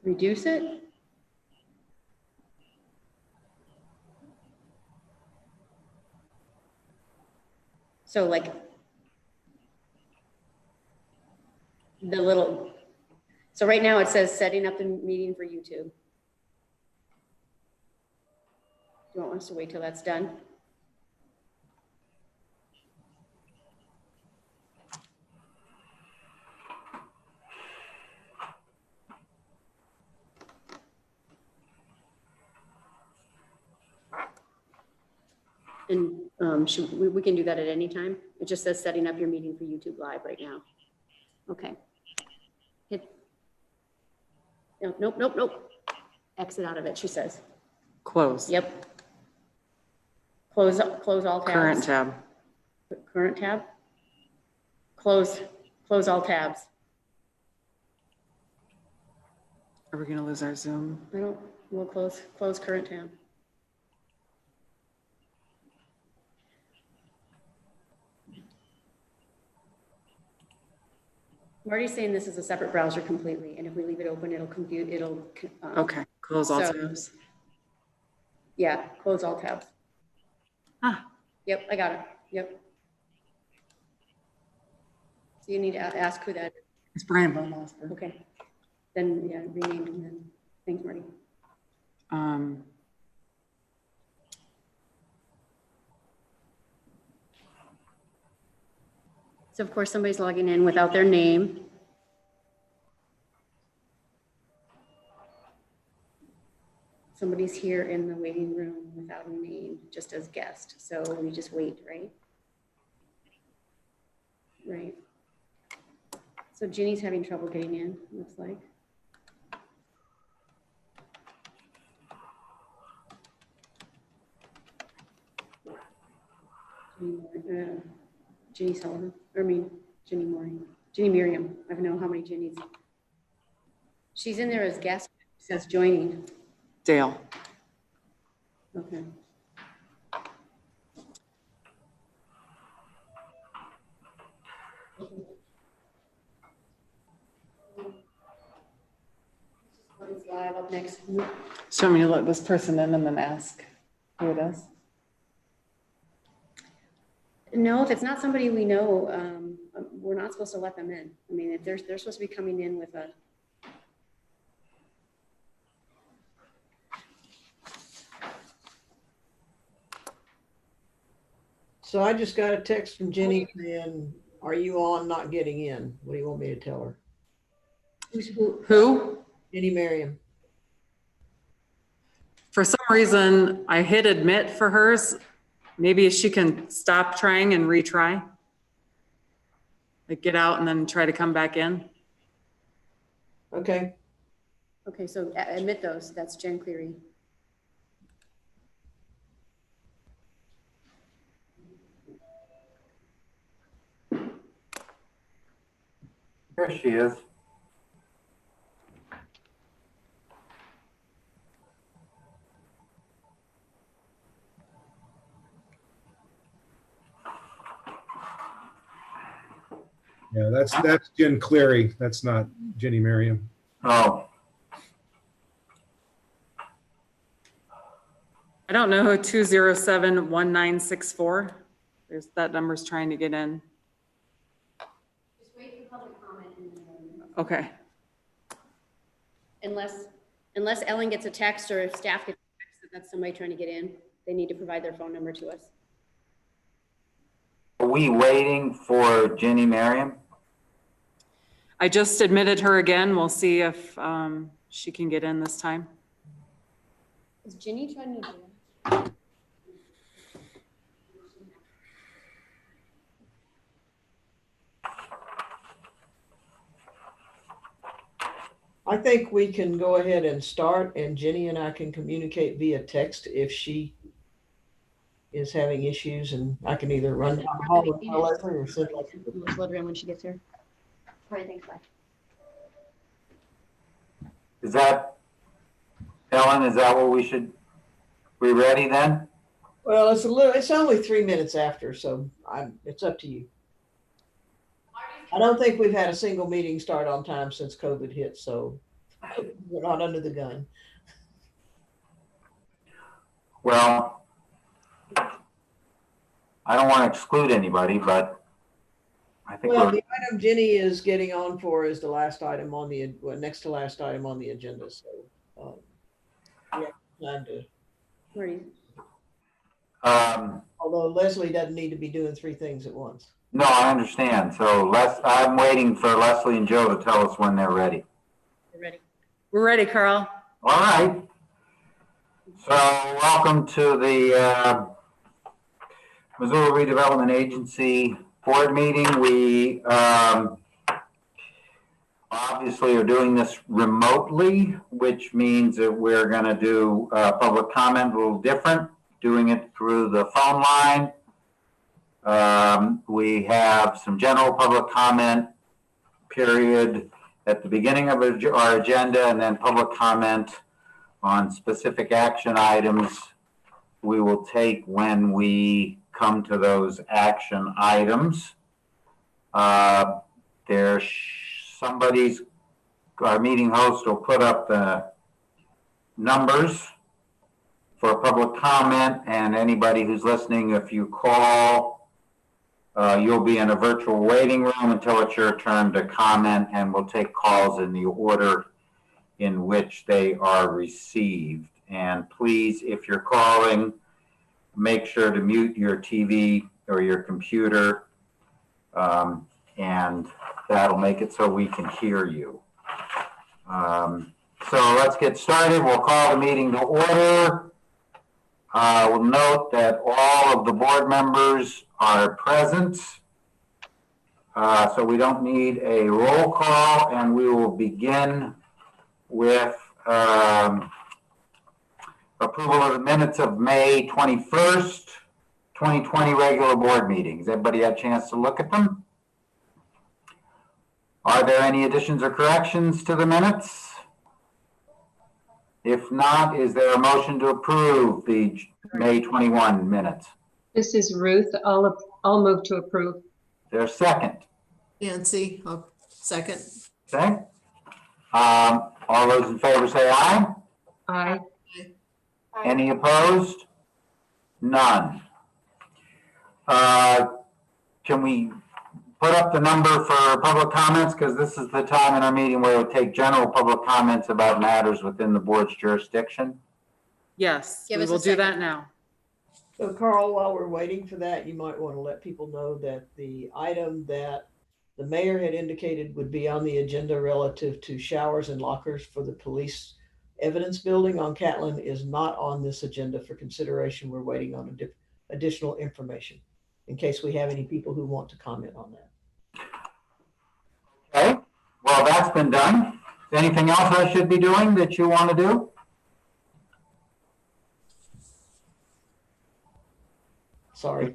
reduce it? So like the little, so right now it says setting up the meeting for YouTube. Do you want us to wait till that's done? And we can do that at any time. It just says setting up your meeting for YouTube Live right now. Okay. Hit. No, nope, nope, nope. Exit out of it, she says. Close. Yep. Close all tabs. Current tab. Current tab. Close all tabs. Are we gonna lose our Zoom? We'll close current tab. I'm already saying this is a separate browser completely, and if we leave it open, it'll compute, Okay, close all tabs. Yeah, close all tabs. Ah. Yep, I got it. Yep. So you need to ask who that is. It's Brian Von Osborne. Okay. Then, yeah, rename him then. Thanks, Marty. So of course somebody's logging in without their name. Somebody's here in the waiting room without a name, just as guest. So we just wait, right? Right. So Ginny's having trouble getting in, looks like. Ginny Sullivan, Ginny Miriam. I don't know how many Ginny's. She's in there as guest, it says joining. Dale. Okay. It's live up next. So I'm gonna let this person in and then ask who it is. No, if it's not somebody we know, we're not supposed to let them in. I mean, if they're supposed to be coming in with a. So I just got a text from Jenny saying, "Are you on not getting in?" What do you want me to tell her? Who? Jenny Merriam. For some reason, I hit admit for hers. Maybe she can stop trying and retry. Like get out and then try to come back in. Okay. Okay, so admit those. That's Jen Cleary. There she is. Yeah, that's Jen Cleary. That's not Jenny Merriam. Oh, I don't know who 2071964. There's that number's trying to get in. Just wait for public comment. Okay. Unless Ellen gets a text or if staff gets a text that that's somebody trying to get in, they need to provide their phone number to us. are we waiting for Jenny Merriam? I just admitted her again. We'll see if she can get in this time. Is Ginny trying to do it? I think we can go ahead and start, and Jenny and I can communicate via text if she is having issues, and I can either run down the hall with my Leslie or sit like. Let's let her in when she gets here. All right, thanks, bye. Is that, Ellen, is that what we ready then? Well, it's only 3 minutes after, so it's up to you. I don't think we've had a single meeting start on time since COVID hit, so. We're not under the gun. Well, I don't want to exclude anybody, but I think Well, we're, the item Jenny is getting on for is the last item on the, well, next to last item on the agenda, so. We have time to, Marty, although Leslie doesn't need to be doing three things at once. no, I understand. So I'm waiting for Leslie and Joe to tell us when they're ready. you ready? We're ready, Carl. All right. So welcome to the Missoula Redevelopment Agency board meeting. We obviously are doing this remotely, which means that we're going to do public comment a little different, doing it through the phone line. We have some general public comment period at the beginning of our agenda, and then public comment on specific action items we will take when we come to those action items. Our meeting host will put up the numbers for public comment, and anybody who's listening, if you call, you'll be in a virtual waiting room until it's your turn to comment, and we'll take calls in the order in which they are received. And please, if you're calling, make sure to mute your TV or your computer, and that'll make it so we can hear you. So let's get started. We'll call the meeting to order. We'll note that all of the board members are present, so we don't need a roll call, and we will begin with approval of the minutes of May 21st, 2020 regular board meetings. Everybody had a chance to look at them? Are there any additions or corrections to the minutes? If not, is there a motion to approve the May 21 minutes? This is Ruth. I'll move to approve. Is there a second? Nancy, I'll second. Okay. All those in favor say aye. Aye. Any opposed? None. Can we put up the number for public comments? Because this is the time in our meeting where we'll take general public comments about matters within the board's jurisdiction. Yes, Give we us a will do that second. now. So Carl, while we're waiting for that, you might want to let people know that the item that the mayor had indicated would be on the agenda relative to showers and lockers for the police evidence building on Catlin is not on this agenda for consideration. We're waiting on additional information in case we have any people who want to comment on that. Okay, well, that's been done. Is there anything else I should be doing that you want to do? Sorry.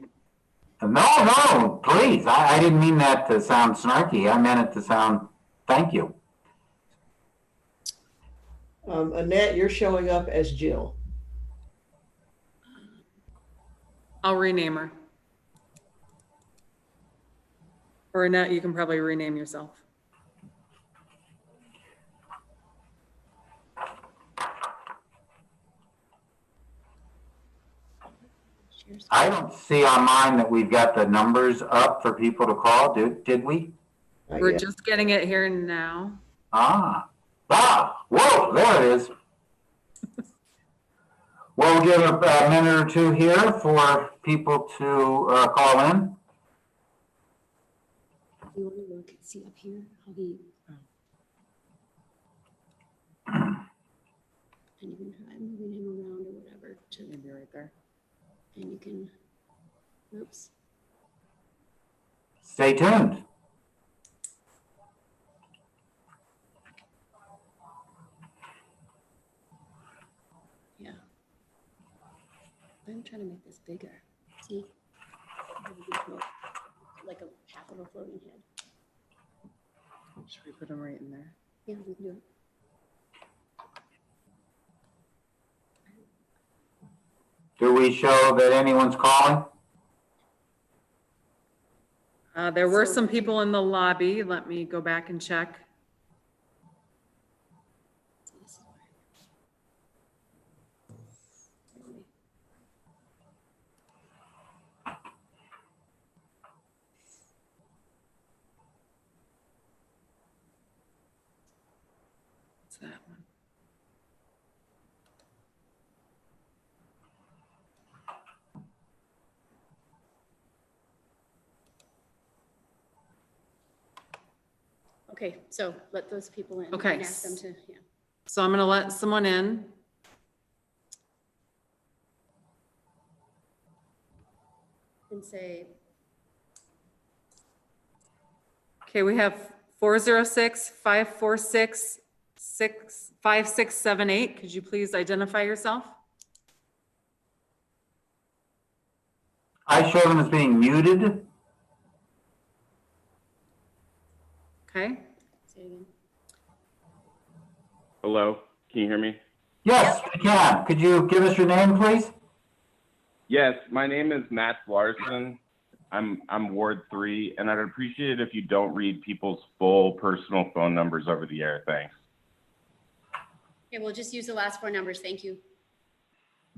No, please. I didn't mean that to sound snarky. I meant it to sound thank you. Annette, you're showing up as Jill. I'll rename her. Or Annette, you can probably rename yourself. I don't see on mine that we've got the numbers up for people to call. Did we? Not We're yet. just getting it here now. Whoa, there it is. We'll give a minute or two here for people to call in. You want to look and see up here how he. And you can try moving him around or whatever to, Maybe right there. and you can, oops. Stay tuned. Yeah. I'm trying to make this bigger. See? Like a half of a floating head. Should we put them right in there? Yeah, we can do it. Do we show that anyone's calling? There were So- some people in the lobby. Let me go back and check. that one? Okay, so let those people in. Okay. And ask them to, yeah. So I'm gonna let someone in. And say, Okay, we have 406-546-5678. Could you please identify yourself? I show them as being muted. Okay, say it again. Hello, can you hear me? Yes, I can. Could you give us your name, please? Yes, my name is Matt Larson. I'm Ward 3, and I'd appreciate it if you don't read people's full personal phone numbers over the air. Thanks. Okay, we'll just use the last four numbers. Thank you.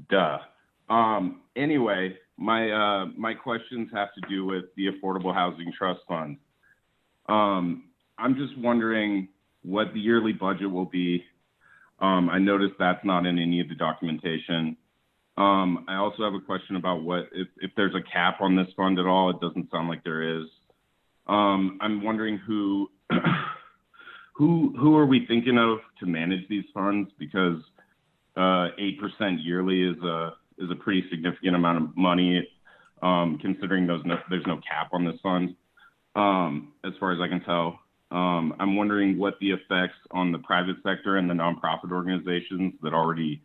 Duh. Anyway, my questions have to do with the Affordable Housing Trust Fund. I'm just wondering what the yearly budget will be. I noticed that's not in any of the documentation. I also have a question about what if there's a cap on this fund at all. It doesn't sound like there is. I'm wondering who are we thinking of to manage these funds, because 8% yearly is a pretty significant amount of money, considering there's no cap on this fund, as far as I can tell. I'm wondering what the effects on the private sector and the nonprofit organizations that already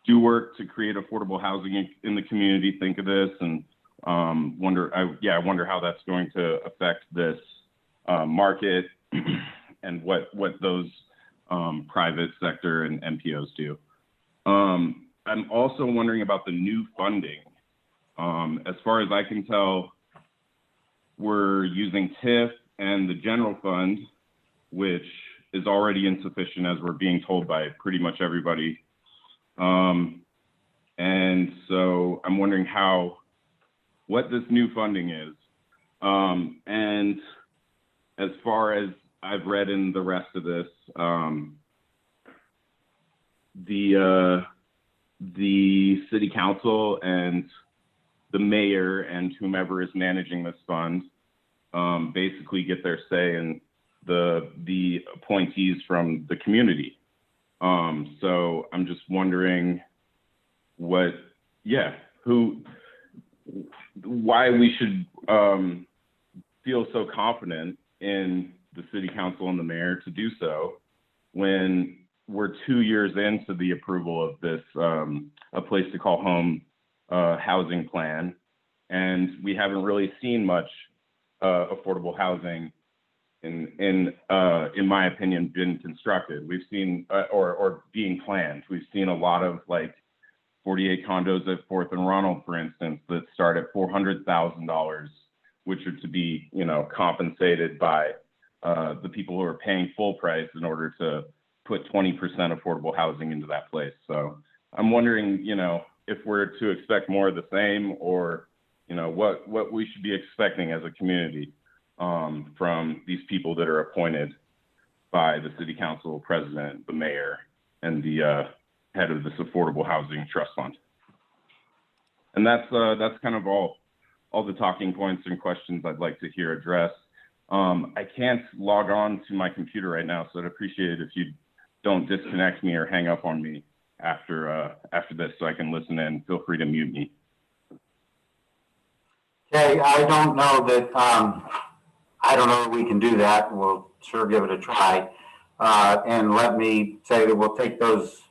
do work to create affordable housing in the community think of this, and I wonder how that's going to affect this market and what those private sector and NPOs do. I'm also wondering about the new funding. As far as I can tell, we're using TIF and the general fund, which is already insufficient, as we're being told by pretty much everybody. And so I'm wondering what this new funding is. And as far as I've read in the rest of this, the city council and the mayor and whomever is managing this fund basically get their say in the appointees from the community. So I'm just wondering why we should feel so confident in the city council and the mayor to do so when we're 2 years into the approval of this a place to call home housing plan, and we haven't really seen much affordable housing in my opinion been constructed. We've seen or being planned. We've seen a lot of like 48 condos at 4th and Ronald, for instance, that start at $400,000, which are to be, compensated by the people who are paying full price in order to put 20% affordable housing into that place. So I'm wondering, if we're to expect more of the same, or, what we should be expecting as a community from these people that are appointed by the city council president, the mayor, and the head of this Affordable Housing Trust Fund. And that's kind of all the talking points and questions I'd like to hear addressed. I can't log on to my computer right now, so I'd appreciate it if you don't disconnect me or hang up on me after this, so I can listen in. Feel free to mute me. Okay, I don't know that we can do that. We'll sure give it a try. And let me say that we'll take those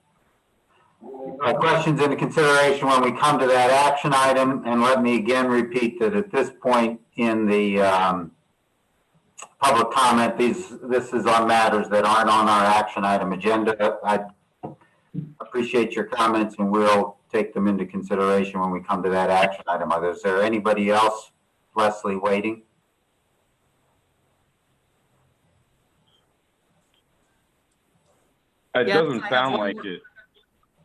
questions into consideration when we come to that action item. And let me again repeat that at this point in the public comment, this is on matters that aren't on our action item agenda. I appreciate your comments, and we'll take them into consideration when we come to that action item. Is there anybody else? Leslie waiting? It Yes, doesn't sound like it.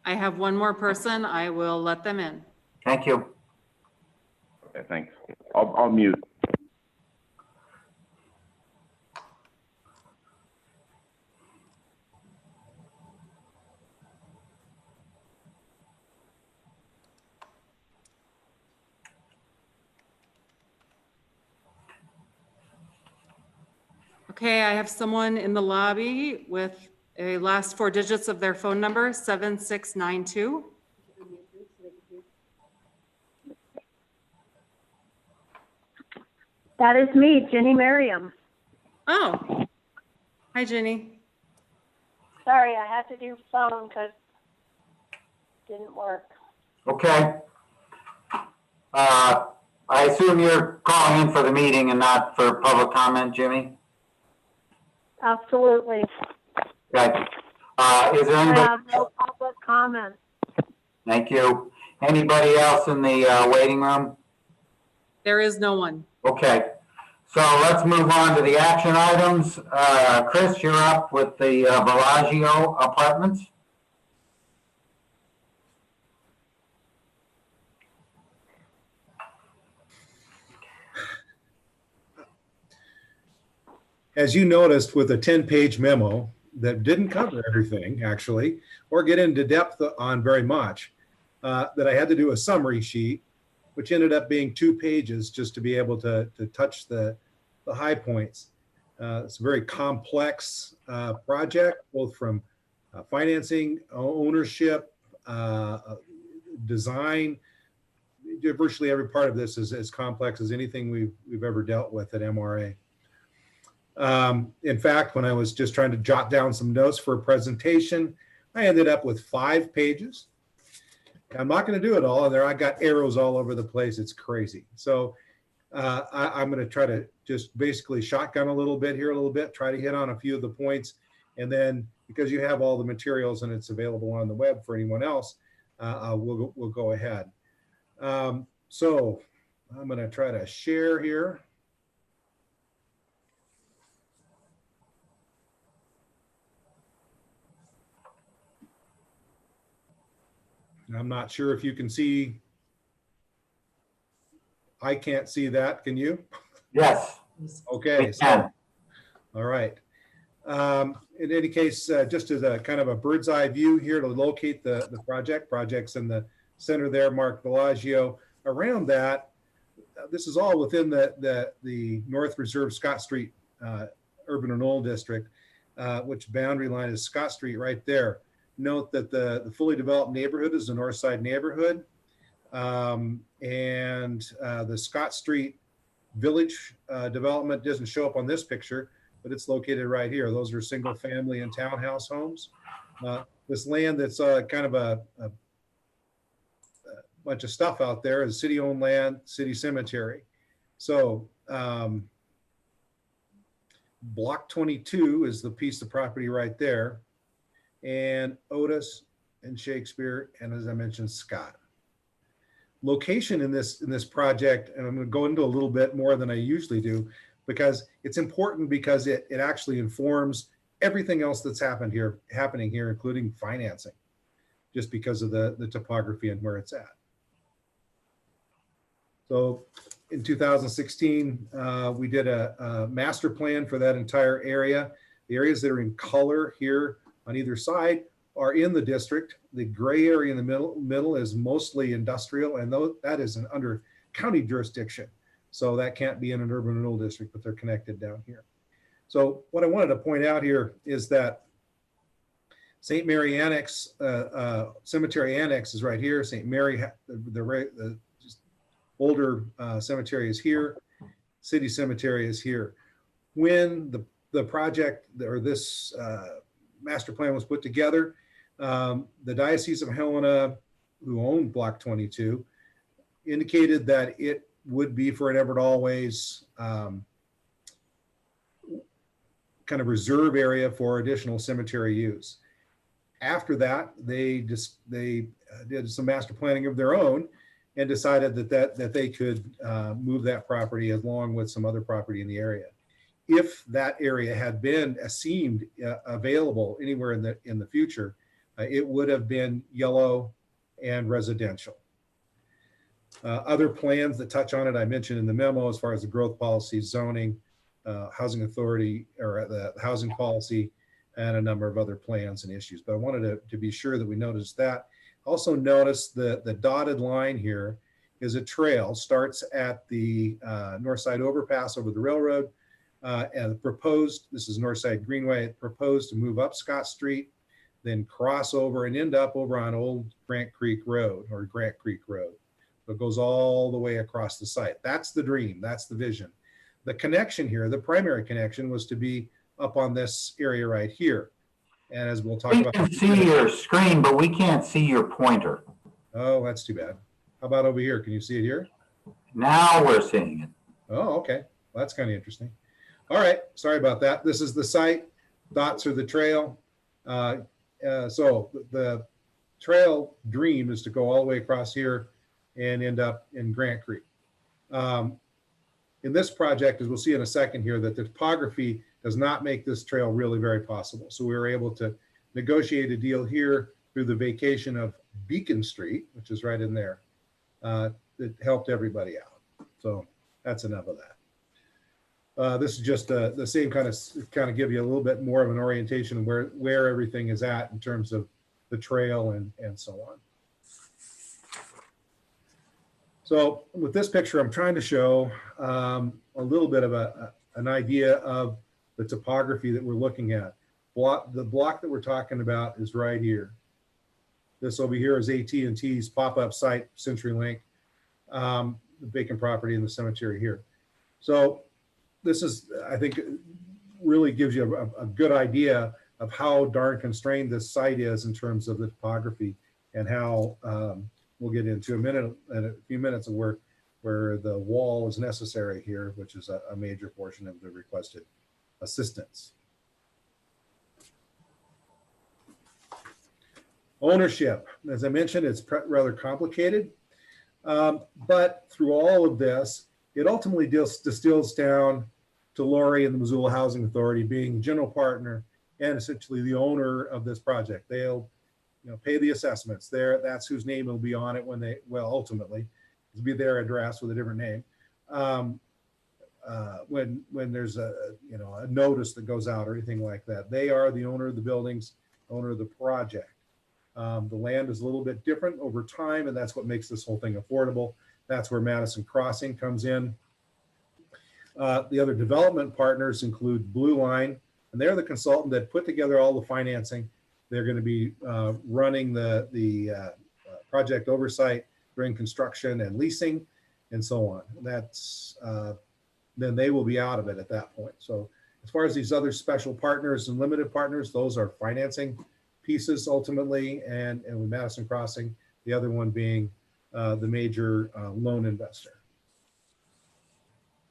I have one more person. I will let them in. Thank you. Okay, thanks. I'll mute. Okay, I have someone in the lobby with a last four digits of their phone number, 7692. That is me, Jenny Merriam. Oh, hi, Jenny. Sorry, I had to do phone because it didn't work. Okay. I assume you're calling in for the meeting and not for public comment, Jimmy? Absolutely. Okay. Is there I anybody? have no public comment. Thank you. Anybody else in the waiting room? There is no one. Okay. So let's move on to the action items. Chris, you're up with the Bellagio Apartments. As you noticed with a 10-page memo that didn't cover everything actually, or get into depth on very much, that I had to do a summary sheet, which ended up being 2 pages just to be able to touch the high points. It's a very complex project, both from financing, ownership, design. Virtually every part of this is as complex as anything we've ever dealt with at MRA. In fact, when I was just trying to jot down some notes for a presentation, I ended up with 5 pages. I'm not going to do it all. I got arrows all over the place. It's crazy. So I'm going to try to just basically shotgun a little bit here, a little bit, try to hit on a few of the points. And then because you have all the materials and it's available on the web for anyone else, we'll go ahead. So I'm going to try to share here. I'm not sure if you can see. I can't see that. Can you? Yes. Okay. So, all right. In any case, just as a kind of a bird's eye view here to locate the projects in the center there, marked Bellagio. Around that, this is all within the North Reserve Scott Street Urban Renewal District, which boundary line is Scott Street right there. Note that the fully developed neighborhood is the North Side neighborhood. And the Scott Street Village development doesn't show up on this picture, but it's located right here. Those are single family and townhouse homes. This land that's kind of a bunch of stuff out there is city-owned land, city cemetery. So block 22 is the piece of property right there. And Otis and Shakespeare, and as I mentioned, Scott. Location in this project, and I'm going to go into a little bit more than I usually do, because it's important because it actually informs everything else that's happening here, including financing, just because of the topography and where it's at. So in 2016, we did a master plan for that entire area. The areas that are in color here on either side are in the district. The gray area in the middle is mostly industrial, and that is under county jurisdiction. So that can't be in an urban renewal district, but they're connected down here. So what I wanted to point out here is that St. Mary Annex, Cemetery Annex is right here. St. Mary, the just older cemetery is here. City Cemetery is here. When the project or this master plan was put together, the Diocese of Helena, who owned Block 22, indicated that it would be for an ever always kind of reserve area for additional cemetery use. After that, they did some master planning of their own and decided that they could move that property along with some other property in the area. If that area had been seemed available anywhere in the future, it would have been yellow and residential. Other plans that touch on it, I mentioned in the memo, as far as the growth policy, zoning, housing authority, or the housing policy, and a number of other plans and issues. But I wanted to be sure that we noticed that. Also notice the dotted line here is a trail, starts at the north side overpass over the railroad, And the proposed, this is Northside Greenway, proposed to move up Scott Street, then cross over and end up over on Old Grant Creek Road or Grant Creek Road. So it goes all the way across the site. That's the dream. That's the vision. The connection here, the primary connection, was to be up on this area right here. And as we'll talk We about. can see your screen, but we can't see your pointer. Oh, that's too bad. How about over here? Can you see it here? Now we're seeing it. Oh, okay. Well, that's kind of interesting. All right. Sorry about that. This is the site. Dots are the trail. So the trail dream is to go all the way across here and end up in Grant Creek. In this project, as we'll see in a second here, that the topography does not make this trail really very possible. So we were able to negotiate a deal here through the vacation of Beacon Street, which is right in there, that helped everybody out. So that's enough of that. This is just the same kind of give you a little bit more of an orientation of where everything is at in terms of the trail and so on. So with this picture, I'm trying to show a little bit of an idea of the topography that we're looking at. The block that we're talking about is right here. This over here is AT&T's pop-up site, CenturyLink, the vacant property in the cemetery here. So this is, I think, really gives you a good idea of how darn constrained this site is in terms of the topography, and how we'll get into a few minutes of where the wall is necessary here, which is a major portion of the requested assistance. Ownership, as I mentioned, it's rather complicated, but through all of this, it ultimately distills down to Lori and the Missoula Housing Authority being general partner and essentially the owner of this project. They'll pay the assessments there. That's whose name will be on it when they, well, ultimately, it'll be their address with a different name. When there's a notice that goes out or anything like that, they are the owner of the buildings, owner of the project. The land is a little bit different over time, and that's what makes this whole thing affordable. That's where Madison Crossing comes in. The other development partners include Blue Line, and they're the consultant that put together all the financing. They're going to be running the project oversight during construction and leasing and so on. And that's then they will be out of it at that point. So as far as these other special partners and limited partners, those are financing pieces ultimately, and with Madison Crossing, the other one being the major loan investor.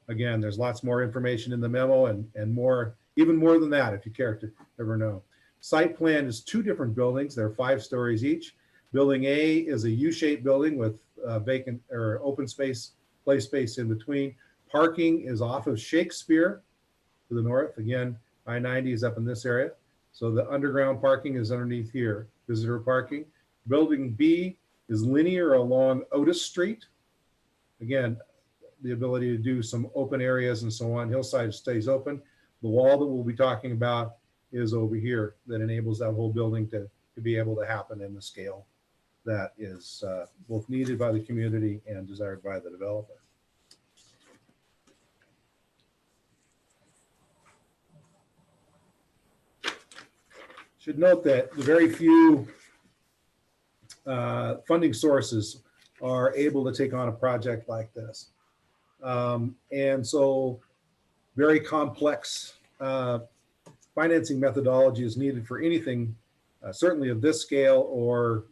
Again, there's lots more information in the memo and more, even more than that if you care to ever know. Site plan is 2 different buildings. They're 5 stories each. Building A is a U-shaped building with vacant or open space, play space in between. Parking is off of Shakespeare to the north. Again, I-90 is up in this area. So the underground parking is underneath here, visitor parking. Building B is linear along Otis Street. Again, the ability to do some open areas and so on. Hillside stays open. The wall that we'll be talking about is over here that enables that whole building to be able to happen in the scale that is both needed by the community and desired by the developer. Should note that the very few funding sources are able to take on a project like this. And so very complex financing methodology is needed for anything, certainly of this scale or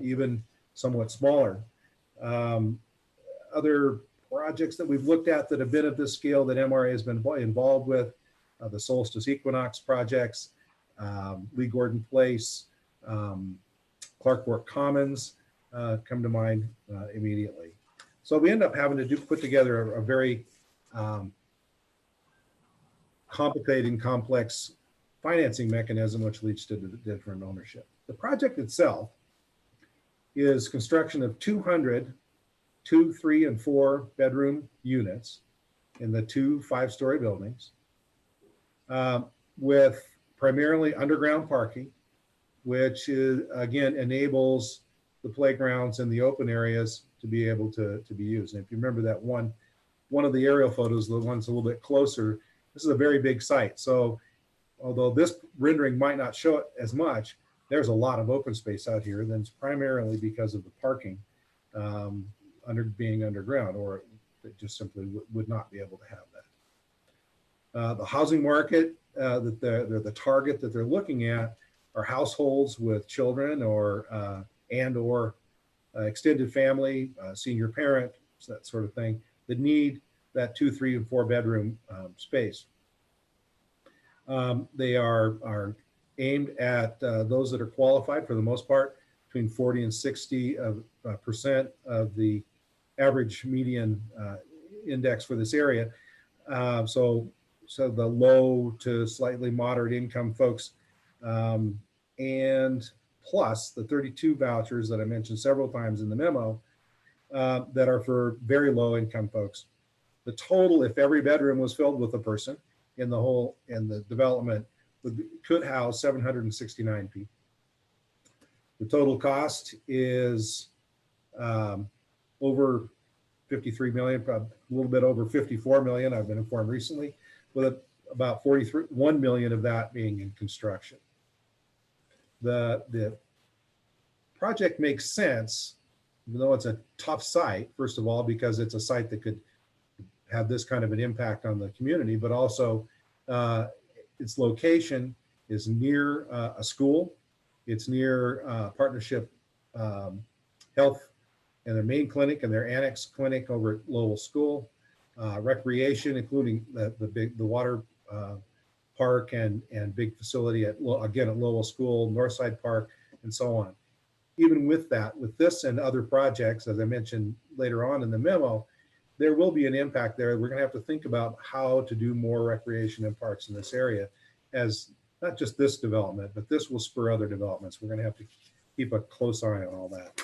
even somewhat smaller. Other projects that we've looked at that have been of this scale that MRA has been involved with, the Solstice Equinox projects, Lee Gordon Place, Clarkport Commons come to mind immediately. So we end up having to put together a very complicated and complex financing mechanism, which leads to different ownership. The project itself is construction of 200 2, 3, and 4 bedroom units in the 2 5-story buildings with primarily underground parking, which is, again, enables the playgrounds and the open areas to be able to be used. And if you remember that one of the aerial photos, the ones a little bit closer, This is a very big site. So although this rendering might not show it as much, there's a lot of open space out here. Then it's primarily because of the parking being underground, or it just simply would not be able to have that. The housing market that they're the target that they're looking at are households with children or extended family, senior parent, that sort of thing, that need that 2, 3, and 4 bedroom space. They are aimed at those that are qualified, for the most part, between 40 and 60% of the average median index for this area. So the low to slightly moderate income folks, and plus the 32 vouchers that I mentioned several times in the memo that are for very low income folks. The total, if every bedroom was filled with a person in the development, could house 769 people. The total cost is over 53 million, probably a little bit over 54 million, I've been informed recently, with about 1 million of that being in construction. The project makes sense, even though it's a tough site, first of all, because it's a site that could have this kind of an impact on the community, but also its location is near a school. It's near Partnership Health and their main clinic and their annex clinic over at Lowell School. Recreation, including the water park and big facility at Lowell School, Northside Park, and so on. Even with that, with this and other projects, as I mentioned later on in the memo, there will be an impact there. We're going to have to think about how to do more recreation and parks in this area, as not just this development, but this will spur other developments. We're going to have to keep a close eye on all that.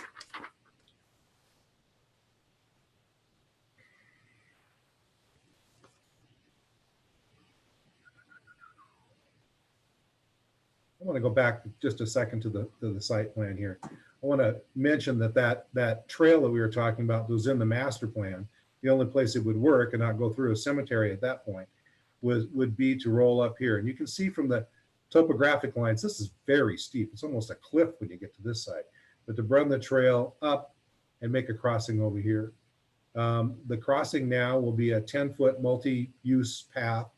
I want to go back just a second to the site plan here. I want to mention that trail that we were talking about that was in the master plan. The only place it would work and not go through a cemetery at that point would be to roll up here. And you can see from the topographic lines, this is very steep. It's almost a cliff when you get to this side. But to run the trail up and make a crossing over here. The crossing now will be a 10-foot multi-use path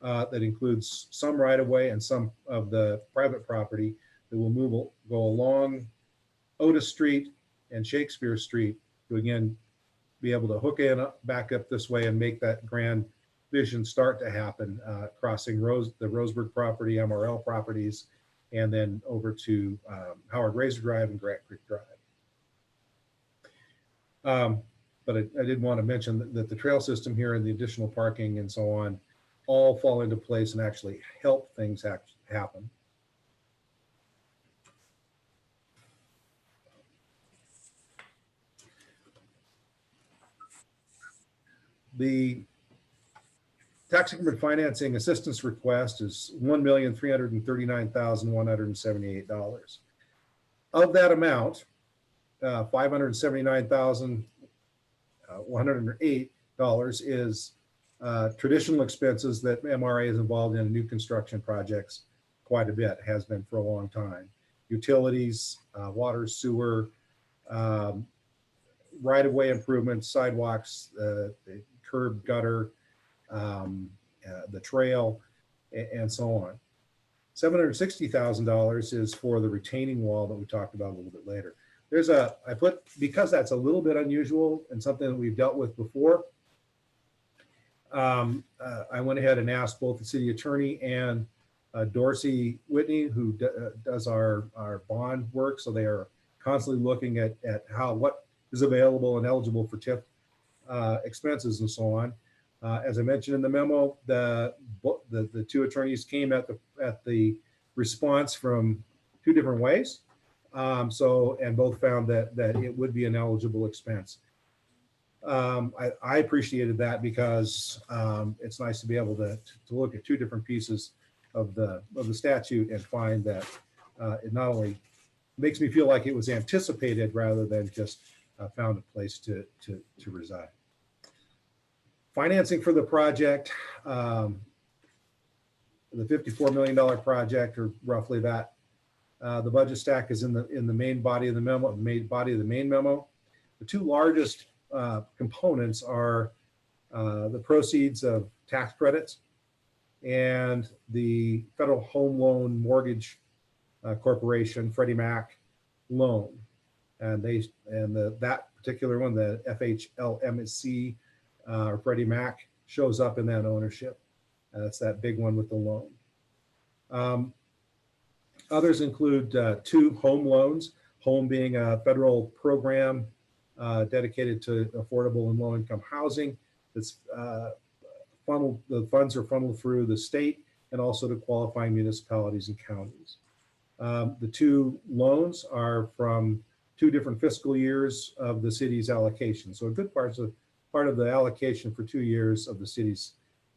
that includes some right-of-way and some of the private property that will go along Otis Street and Shakespeare Street to again be able to hook in back up this way and make that grand vision start to happen, crossing the Roseburg property, MRL properties, and then over to Howard Razor Drive and Grant Creek Drive. But I did want to mention that the trail system here and the additional parking and so on all fall into place and actually help things happen. The tax increment financing assistance request is $1,339,178. Of that amount, $579,108 is traditional expenses that MRA is involved in new construction projects quite a bit, has been for a long time. Utilities, water, sewer, right-of-way improvements, sidewalks, the curb gutter, the trail, and so on. $760,000 is for the retaining wall that we talked about a little bit later. Because that's a little bit unusual and something that we've dealt with before, I went ahead and asked both the city attorney and Dorsey Whitney, who does our bond work. So they are constantly looking at what is available and eligible for TIF expenses and so on. As I mentioned in the memo, the two attorneys came at the response from two different ways. And both found that it would be an eligible expense. I appreciated that because it's nice to be able to look at two different pieces of the statute and find that it not only makes me feel like it was anticipated rather than just found a place to reside. Financing for the project the $54 million project, or roughly that. The budget stack is in the main body of the memo. The two largest components are the proceeds of tax credits and the Federal Home Loan Mortgage Corporation, Freddie Mac loan. And that particular one, the FHLMC or Freddie Mac, shows up in that ownership. That's that big one with the loan. Others include two home loans, home being a federal program dedicated to affordable and low-income housing. That's the funds are funneled through the state and also to qualifying municipalities and counties. The two loans are from two different fiscal years of the city's allocation. So a good part of the allocation for 2 years of the city's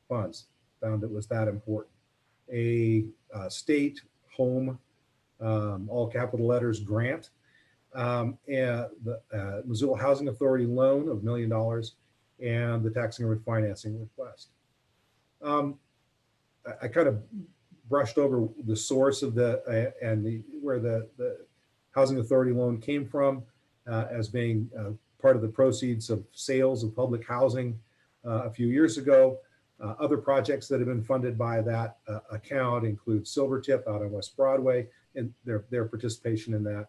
funds. Found it was that important. A state home, all capital letters, grant, and the Missoula Housing Authority loan of $1 million, and the tax increment financing request. I kind of brushed over the source of where the Housing Authority loan came from, as being part of the proceeds of sales of public housing a few years ago. Other projects that have been funded by that account include Silvertip out on West Broadway and their participation in that.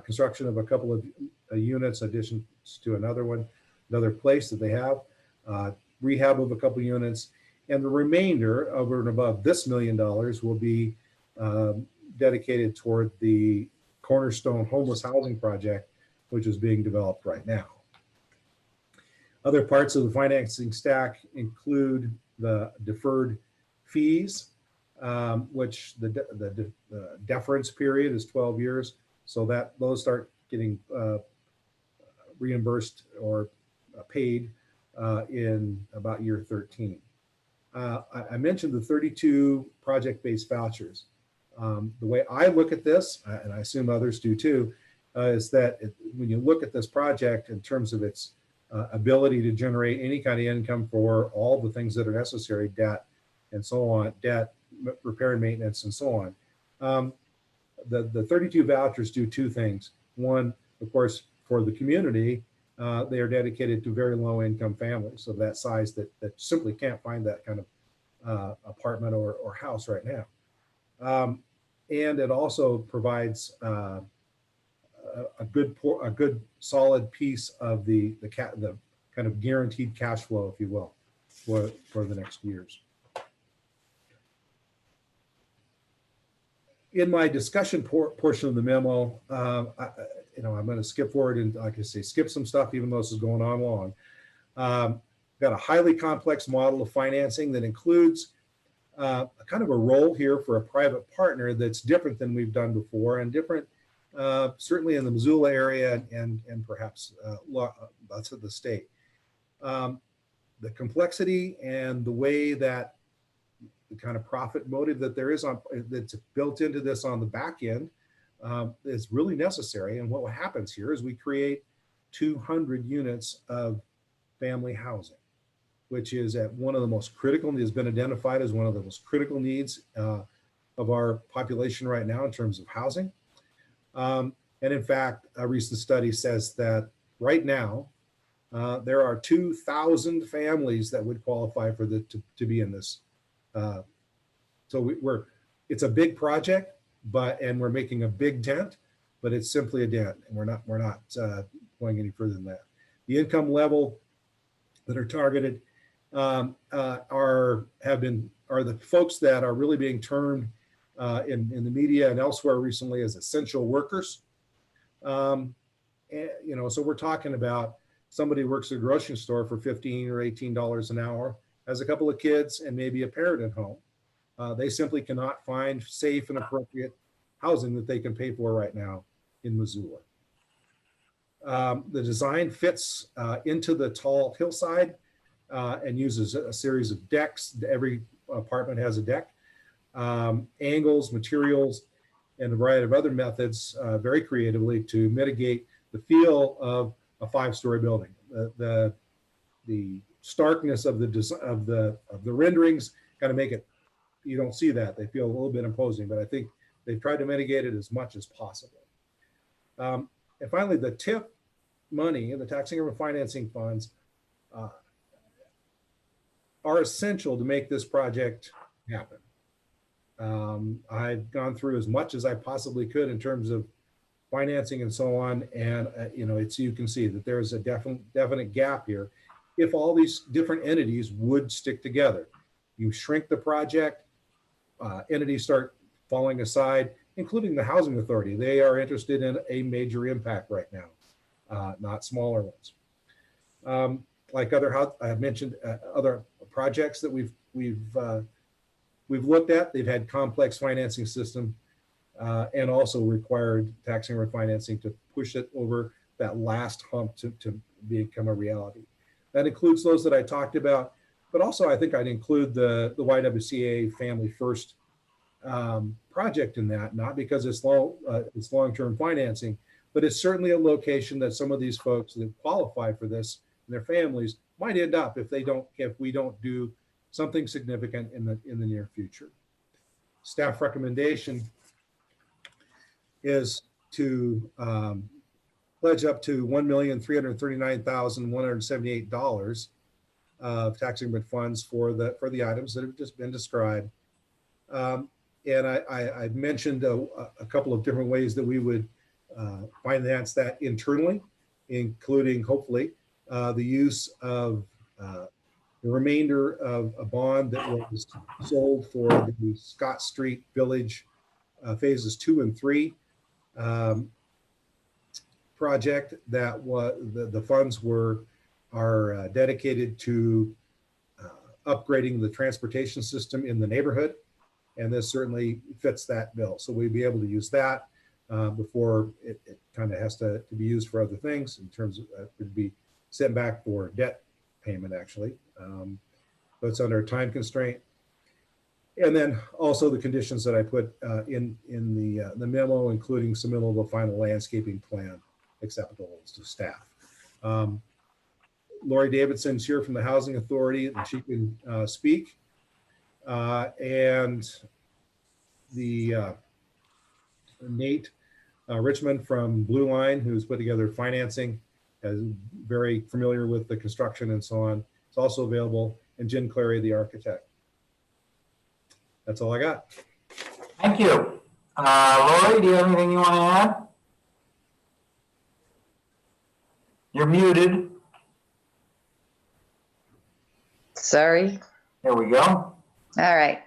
Construction of a couple of units, additions to another place that they have, rehab of a couple of units, and the remainder over and above this $1 million will be dedicated toward the Cornerstone Homeless Housing Project, which is being developed right now. Other parts of the financing stack include the deferred fees, which the deference period is 12 years. So that those start getting reimbursed or paid in about year 13. I mentioned the 32 project-based vouchers. The way I look at this, and I assume others do too, is that when you look at this project in terms of its ability to generate any kind of income for all the things that are necessary, debt and so on, debt, repair and maintenance and so on. The 32 vouchers do two things. One, of course, for the community, they are dedicated to very low income families of that size that simply can't find that kind of apartment or house right now. And it also provides a good solid piece of the kind of guaranteed cash flow, if you will, for the next years. In my discussion portion of the memo, I'm going to skip forward and, like I say, skip some stuff, even though this is going on long. Got a highly complex model of financing that includes kind of a role here for a private partner that's different than we've done before, and different certainly in the Missoula area and perhaps lots of the state. The complexity and the way that the kind of profit motive that there is that's built into this on the back end is really necessary. And what happens here is we create 200 units of family housing, which is at one of the most critical, has been identified as one of the most critical needs of our population right now in terms of housing. And in fact, a recent study says that right now, there are 2,000 families that would qualify for to be in this. So it's a big project, and we're making a big dent, but it's simply a dent, and we're not going any further than that. The income level that are targeted are the folks that are really being termed in the media and elsewhere recently as essential workers. So we're talking about somebody who works at a grocery store for $15 or $18 an hour, has a couple of kids and maybe a parent at home. They simply cannot find safe and appropriate housing that they can pay for right now in Missoula. The design fits into the tall hillside and uses a series of decks. Every apartment has a deck, angles, materials, and a variety of other methods very creatively to mitigate the feel of a 5-story building. The starkness of the renderings kind of make it you don't see that. They feel a little bit imposing, but I think they've tried to mitigate it as much as possible. And finally, the TIF money and the tax increment financing funds are essential to make this project happen. I've gone through as much as I possibly could in terms of financing and so on. And, you can see that there is a definite gap here. If all these different entities would stick together, you shrink the project, entities start falling aside, including the housing authority. They are interested in a major impact right now, not smaller ones. Like I've mentioned other projects that we've looked at. They've had complex financing system and also required tax increment financing to push it over that last hump to become a reality. That includes those that I talked about, but also I think I'd include the YWCA Family First project in that, not because it's long-term financing, but it's certainly a location that some of these folks that qualify for this and their families might end up if we don't do something significant in the near future. Staff recommendation is to pledge up to $1,339,178 of tax increment funds for the items that have just been described. And I mentioned a couple of different ways that we would finance that internally, including hopefully the use of the remainder of a bond that was sold for the Scott Street Village phases 2 and 3 project. That was the funds are dedicated to upgrading the transportation system in the neighborhood, and this certainly fits that bill. So we'd be able to use that before it kind of has to be used for other things in terms of it would be sent back for debt payment actually. But it's under a time constraint. And then also the conditions that I put in the memo, including submittal of a final landscaping plan acceptable to staff. Lori Davidson's here from the Housing Authority, and she can speak. And the Nate Richmond from Blue Line, who's put together financing, is very familiar with the construction and so on. It's also available, and Jen Clary, the architect. That's all I got. Thank you. Lori, do you have anything you want to add? You're muted. Sorry. There we go. All right.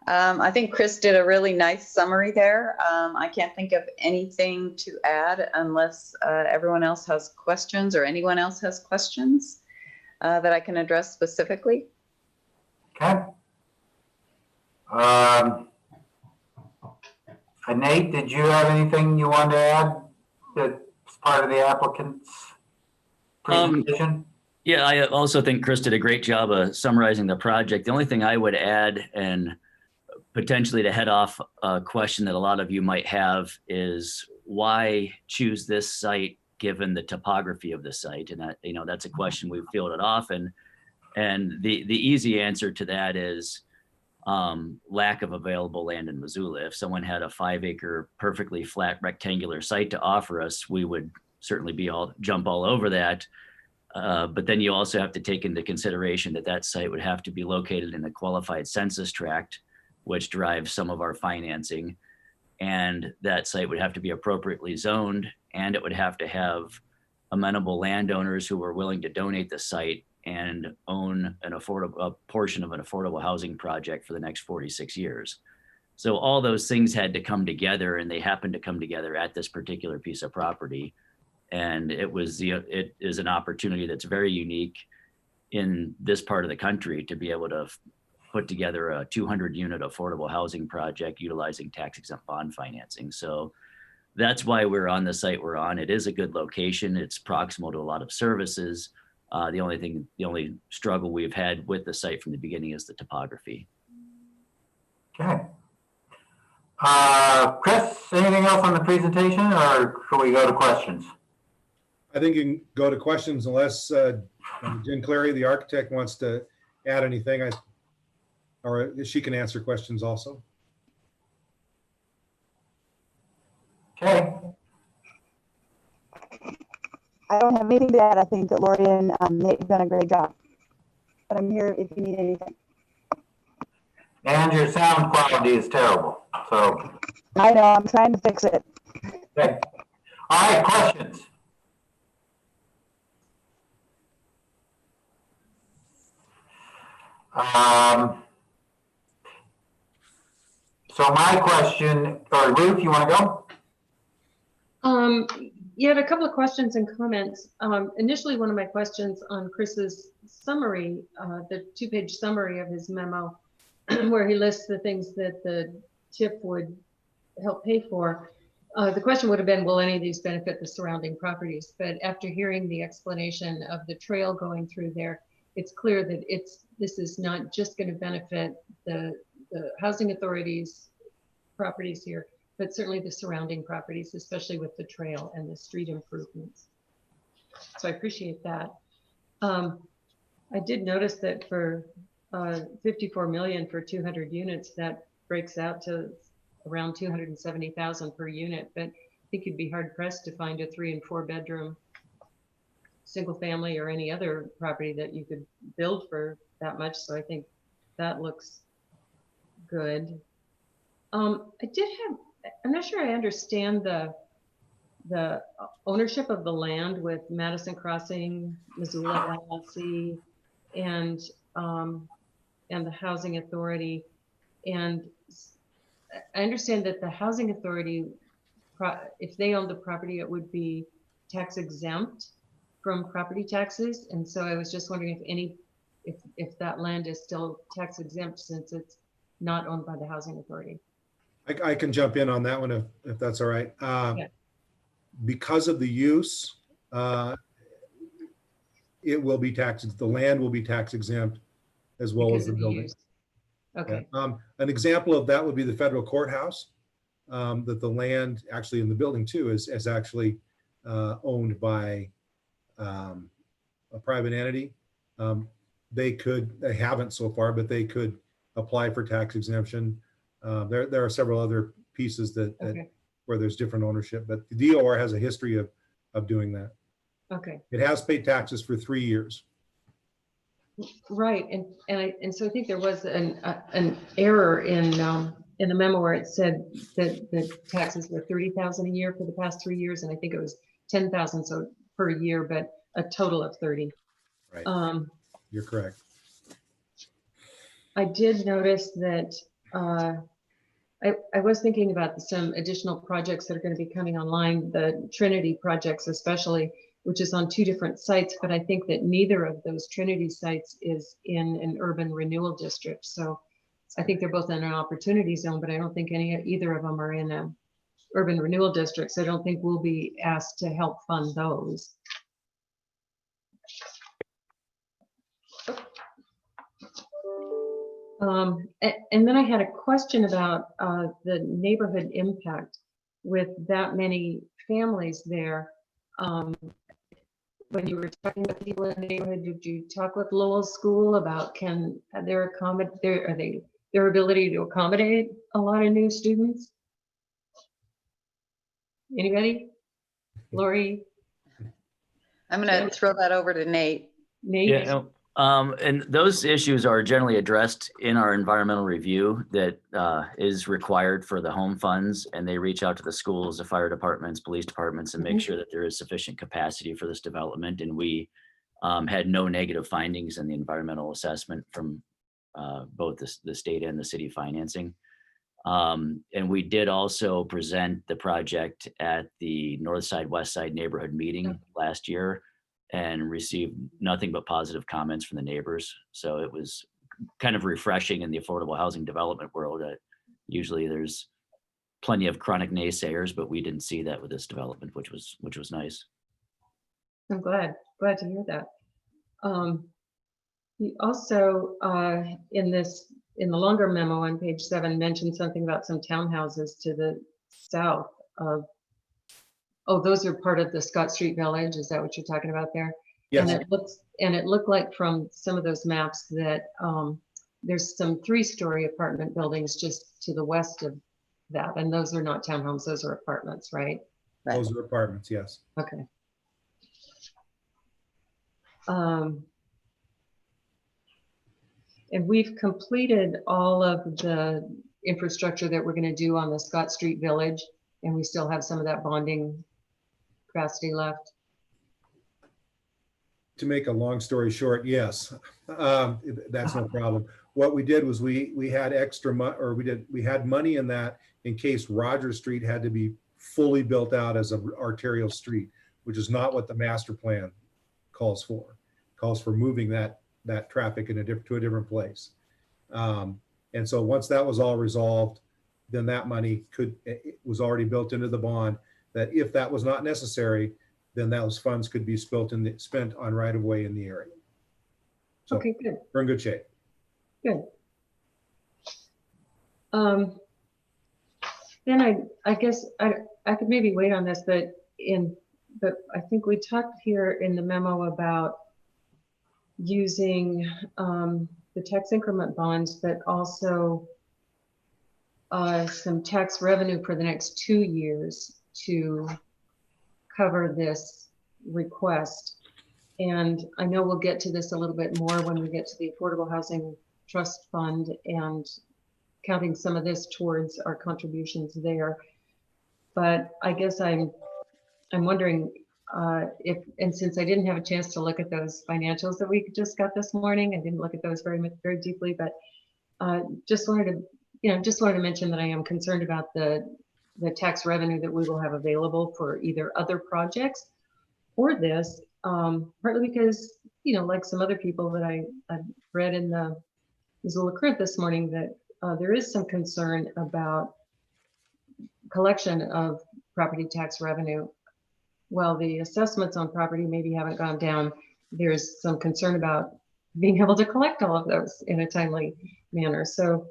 I think Chris did a really nice summary there. I can't think of anything to add unless everyone else has questions or anyone else has questions that I can address specifically. Okay. Nate, did you have anything you wanted to add that's part of the applicant's presentation? Yeah, I also think Chris did a great job of summarizing the project. The only thing I would add, and potentially to head off a question that a lot of you might have, is why choose this site given the topography of the site? And that, that's a question we've fielded often. And the easy answer to that is lack of available land in Missoula. If someone had a 5-acre, perfectly flat rectangular site to offer us, we would certainly jump all over that. But then you also have to take into consideration that site would have to be located in a qualified census tract, which drives some of our financing. And that site would have to be appropriately zoned, and it would have to have amenable landowners who were willing to donate the site and own a portion of an affordable housing project for the next 46 years. So all those things had to come together, and they happened to come together at this particular piece of property. And it is an opportunity that's very unique in this part of the country to be able to put together a 200-unit affordable housing project utilizing tax-exempt bond financing. So that's why we're on the site we're on. It is a good location. It's proximal to a lot of services. The only struggle we've had with the site from the beginning is the topography. Okay. Chris, anything else on the presentation, or should we go to questions? I think you can go to questions unless Jen Clary, the architect, wants to add anything. or she can answer questions also. Okay, I don't have anything to add. I think that Lori and Nate have done a great job. But I'm here if you need anything. and your sound quality is terrible, so. I know, I'm trying to fix it. Okay. All right, questions? So my question, or Ruth, you want to go? You had a couple of questions and comments. Initially, one of my questions on Chris's summary, the 2-page summary of his memo, where he lists the things that the TIF would help pay for. The question would have been, will any of these benefit the surrounding properties? But after hearing the explanation of the trail going through there, it's clear that this is not just going to benefit the housing authorities properties here, but certainly the surrounding properties, especially with the trail and the street improvements. So I appreciate that. I did notice that for 54 million for 200 units, that breaks out to around 270,000 per unit, but I think you'd be hard pressed to find a 3 and 4 bedroom single family or any other property that you could build for that much. So I think that looks good. I'm not sure I understand the ownership of the land with Madison Crossing, Missoula LLC, and the Housing Authority. And I understand that the Housing Authority, if they owned the property, it would be tax exempt from property taxes. And so I was just wondering if that land is still tax exempt since it's not owned by the Housing Authority. I can jump in on that one if that's all right. Yeah. Because of the use, it will be taxed. The land will be tax exempt as well as the building. Use. Okay. Yeah. An example of that would be the federal courthouse. That the land actually in the building too is actually owned by a private entity. They haven't so far, but they could apply for tax exemption. There are several other pieces that where there's different ownership, but the DOR has a history of doing that. Okay. It has paid taxes for 3 years. Right, and so I think there was an error in the memo where it said that the taxes were 30,000 a year for the past 3 years, and I think it was 10,000 so per year, but a total of 30. Right. You're correct. I did notice that I was thinking about some additional projects that are going to be coming online, the Trinity projects especially, which is on 2 different sites, but I think that neither of those Trinity sites is in an urban renewal district. So I think they're both in an opportunity zone, but I don't think either of them are in a urban renewal district. So I don't think we'll be asked to help fund those. And then I had a question about the neighborhood impact with that many families there. When you were talking with people in the neighborhood, did you talk with Lowell School about their ability to accommodate a lot of new students? Anybody? Lori? I'm going to throw that over to Nate. Nate? Yeah, and those issues are generally addressed in our environmental review that is required for the home funds, and they reach out to the schools, the fire departments, police departments, and make sure that there is sufficient capacity for this development. And we had no negative findings in the environmental assessment from both the state and the city financing. And we did also present the project at the North Side, West Side neighborhood meeting last year, and received nothing but positive comments from the neighbors. So it was kind of refreshing in the affordable housing development world. Usually there's plenty of chronic naysayers, but we didn't see that with this development, which was nice. I'm glad to hear that. You also in the longer memo on page 7 mentioned something about some townhouses to the south of. Oh, those are part of the Scott Street Village. Is that what you're talking about there? Yes. And it looked like from some of those maps that there's some 3-story apartment buildings just to the west of that, and those are not townhomes, those are apartments, right? Right. Those are apartments, yes. Okay. And we've completed all of the infrastructure that we're going to do on the Scott Street Village, and we still have some of that bonding capacity left. To make a long story short, yes, that's no problem. What we did was we had extra money, or we had money in that in case Rogers Street had to be fully built out as an arterial street, which is not what the master plan calls for. It calls for moving that traffic to a different place. And so once that was all resolved, then that money it was already built into the bond, that if that was not necessary, then those funds could be spent on right of way in the area. So Okay, good. we're in good shape. Good. Then I guess I could maybe wait on this, but I think we talked here in the memo about using the tax increment bonds, but also some tax revenue for the next 2 years to cover this request. And I know we'll get to this a little bit more when we get to the Affordable Housing Trust Fund and counting some of this towards our contributions there. But I guess I'm wondering if, and since I didn't have a chance to look at those financials that we just got this morning, I didn't look at those very deeply, but just wanted to mention that I am concerned about the tax revenue that we will have available for either other projects or this, partly because, like some other people that I've read in the Missoula Current this morning, that there is some concern about collection of property tax revenue. While the assessments on property maybe haven't gone down, there's some concern about being able to collect all of those in a timely manner. So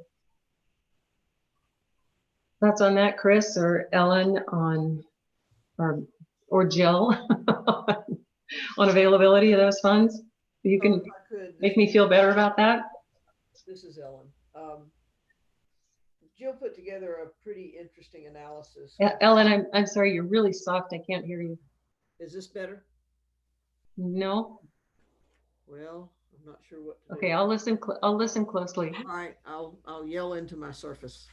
thoughts on that, Chris or Ellen, or Jill on availability of those funds? You can make me feel better about that. This is Ellen. Jill put together a pretty interesting analysis. Ellen, I'm sorry, you're really soft. I can't hear you. Is this better? No. Well, I'm not sure what to do. Okay, I'll listen closely. All right, I'll yell into my Surface.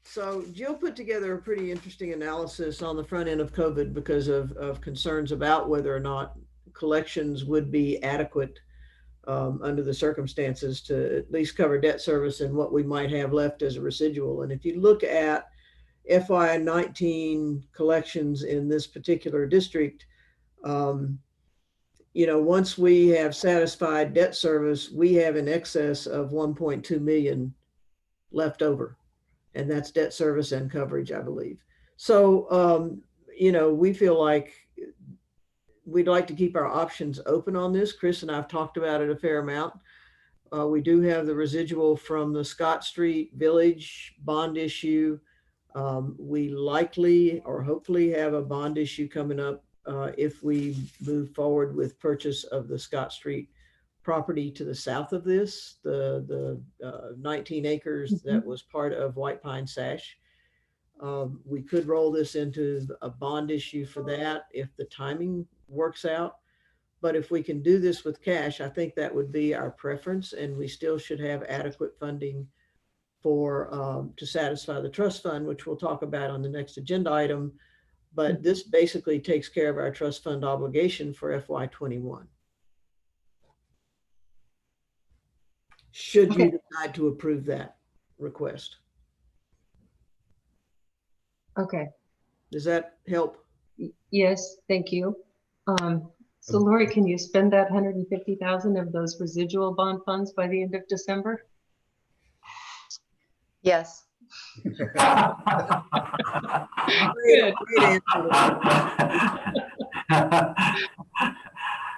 So Jill put together a pretty interesting analysis on the front end of COVID because of concerns about whether or not collections would be adequate under the circumstances to at least cover debt service and what we might have left as a residual. And if you look at FY19 collections in this particular district, once we have satisfied debt service, we have in excess of 1.2 million left over. And that's debt service and coverage, I believe. So, we feel like we'd like to keep our options open on this. Chris and I've talked about it a fair amount. We do have the residual from the Scott Street Village bond issue. We likely or hopefully have a bond issue coming up if we move forward with purchase of the Scott Street property to the south of this, the 19 acres that was part of White Pine Sash. We could roll this into a bond issue for that if the timing works out. But if we can do this with cash, I think that would be our preference, and we still should have adequate funding for to satisfy the trust fund, which we'll talk about on the next agenda item. But this basically takes care of our trust fund obligation for FY21. Should you decide to approve that request. Okay. Does that help? Yes, thank you. So Lori, can you spend that 150,000 of those residual bond funds by the end of December? Yes. Great answer.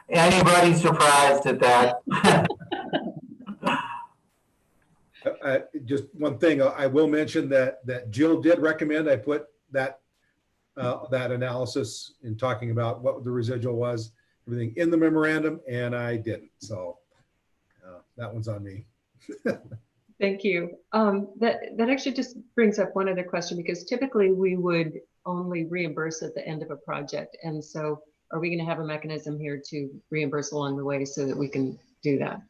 Anybody surprised at that? Just one thing, I will mention that Jill did recommend I put that analysis in talking about what the residual was, everything in the memorandum, and I didn't. So that one's on me. Thank you. That actually just brings up one other question, because typically we would only reimburse at the end of a project. And so are we going to have a mechanism here to reimburse along the way so that we can do that?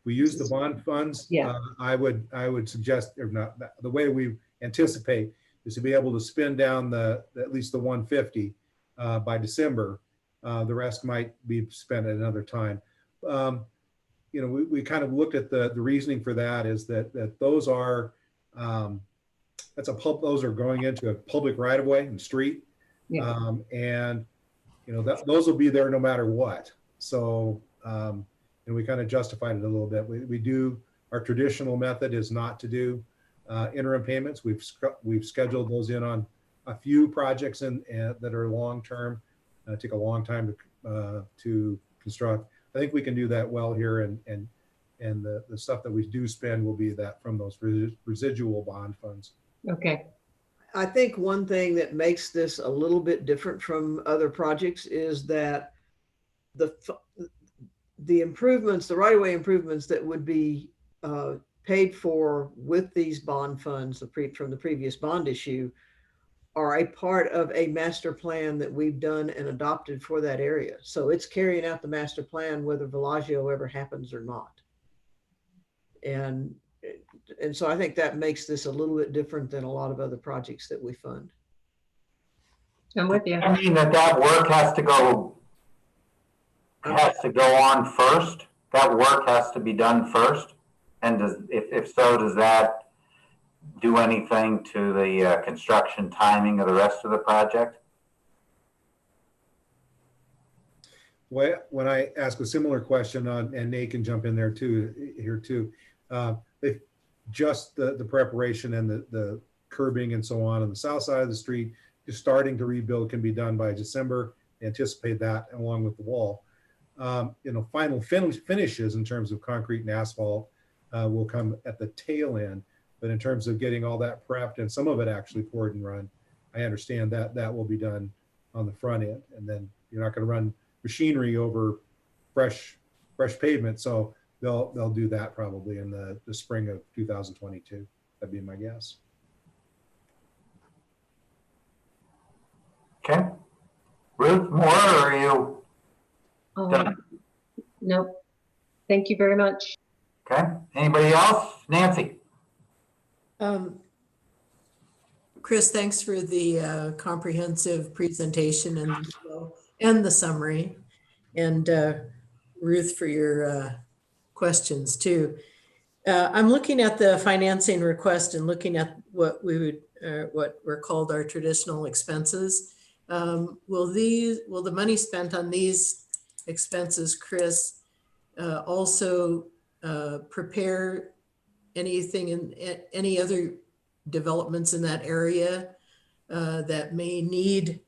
We use the bond funds. Yeah. I would suggest, or not, the way we anticipate is to be able to spend down at least the 150 by December. The rest might be spent at another time. You know, we kind of looked at the reasoning for that is that those are those are going into a public right of way and street. Yeah. And you know, those will be there no matter what. So and we kind of justified it a little bit. We do, our traditional method is not to do interim payments. We've scheduled those in on a few projects that are long-term, take a long time to construct. I think we can do that well here, and the stuff that we do spend will be that from those residual bond funds. Okay. I think one thing that makes this a little bit different from other projects is that the improvements, the right-of-way improvements that would be paid for with these bond funds from the previous bond issue are a part of a master plan that we've done and adopted for that area. So it's carrying out the master plan whether Villaggio ever happens or not. And so I think that makes this a little bit different than a lot of other projects that we fund. I'm with you. I mean that work has to go on first. That work has to be done first. And if so, does that do anything to the construction timing of the rest of the project? Well, when I ask a similar question and Nate can jump in there too, just the preparation and the curbing and so on the south side of the street, just starting to rebuild can be done by December. Anticipate that along with the wall. You know, final finishes in terms of concrete and asphalt will come at the tail end. But in terms of getting all that prepped and some of it actually poured and run, I understand that will be done on the front end. And then you're not going to run machinery over fresh pavement. So they'll do that probably in the spring of 2022. That'd be my guess. Okay. Ruth, more, or are you done? No, thank you very much. Okay. Anybody else? Nancy? Chris, thanks for the comprehensive presentation and the summary, and Ruth for your questions too. I'm looking at the financing request and looking at what were called our traditional expenses. Will the money spent on these expenses, Chris, also prepare anything in any other developments in that area that may need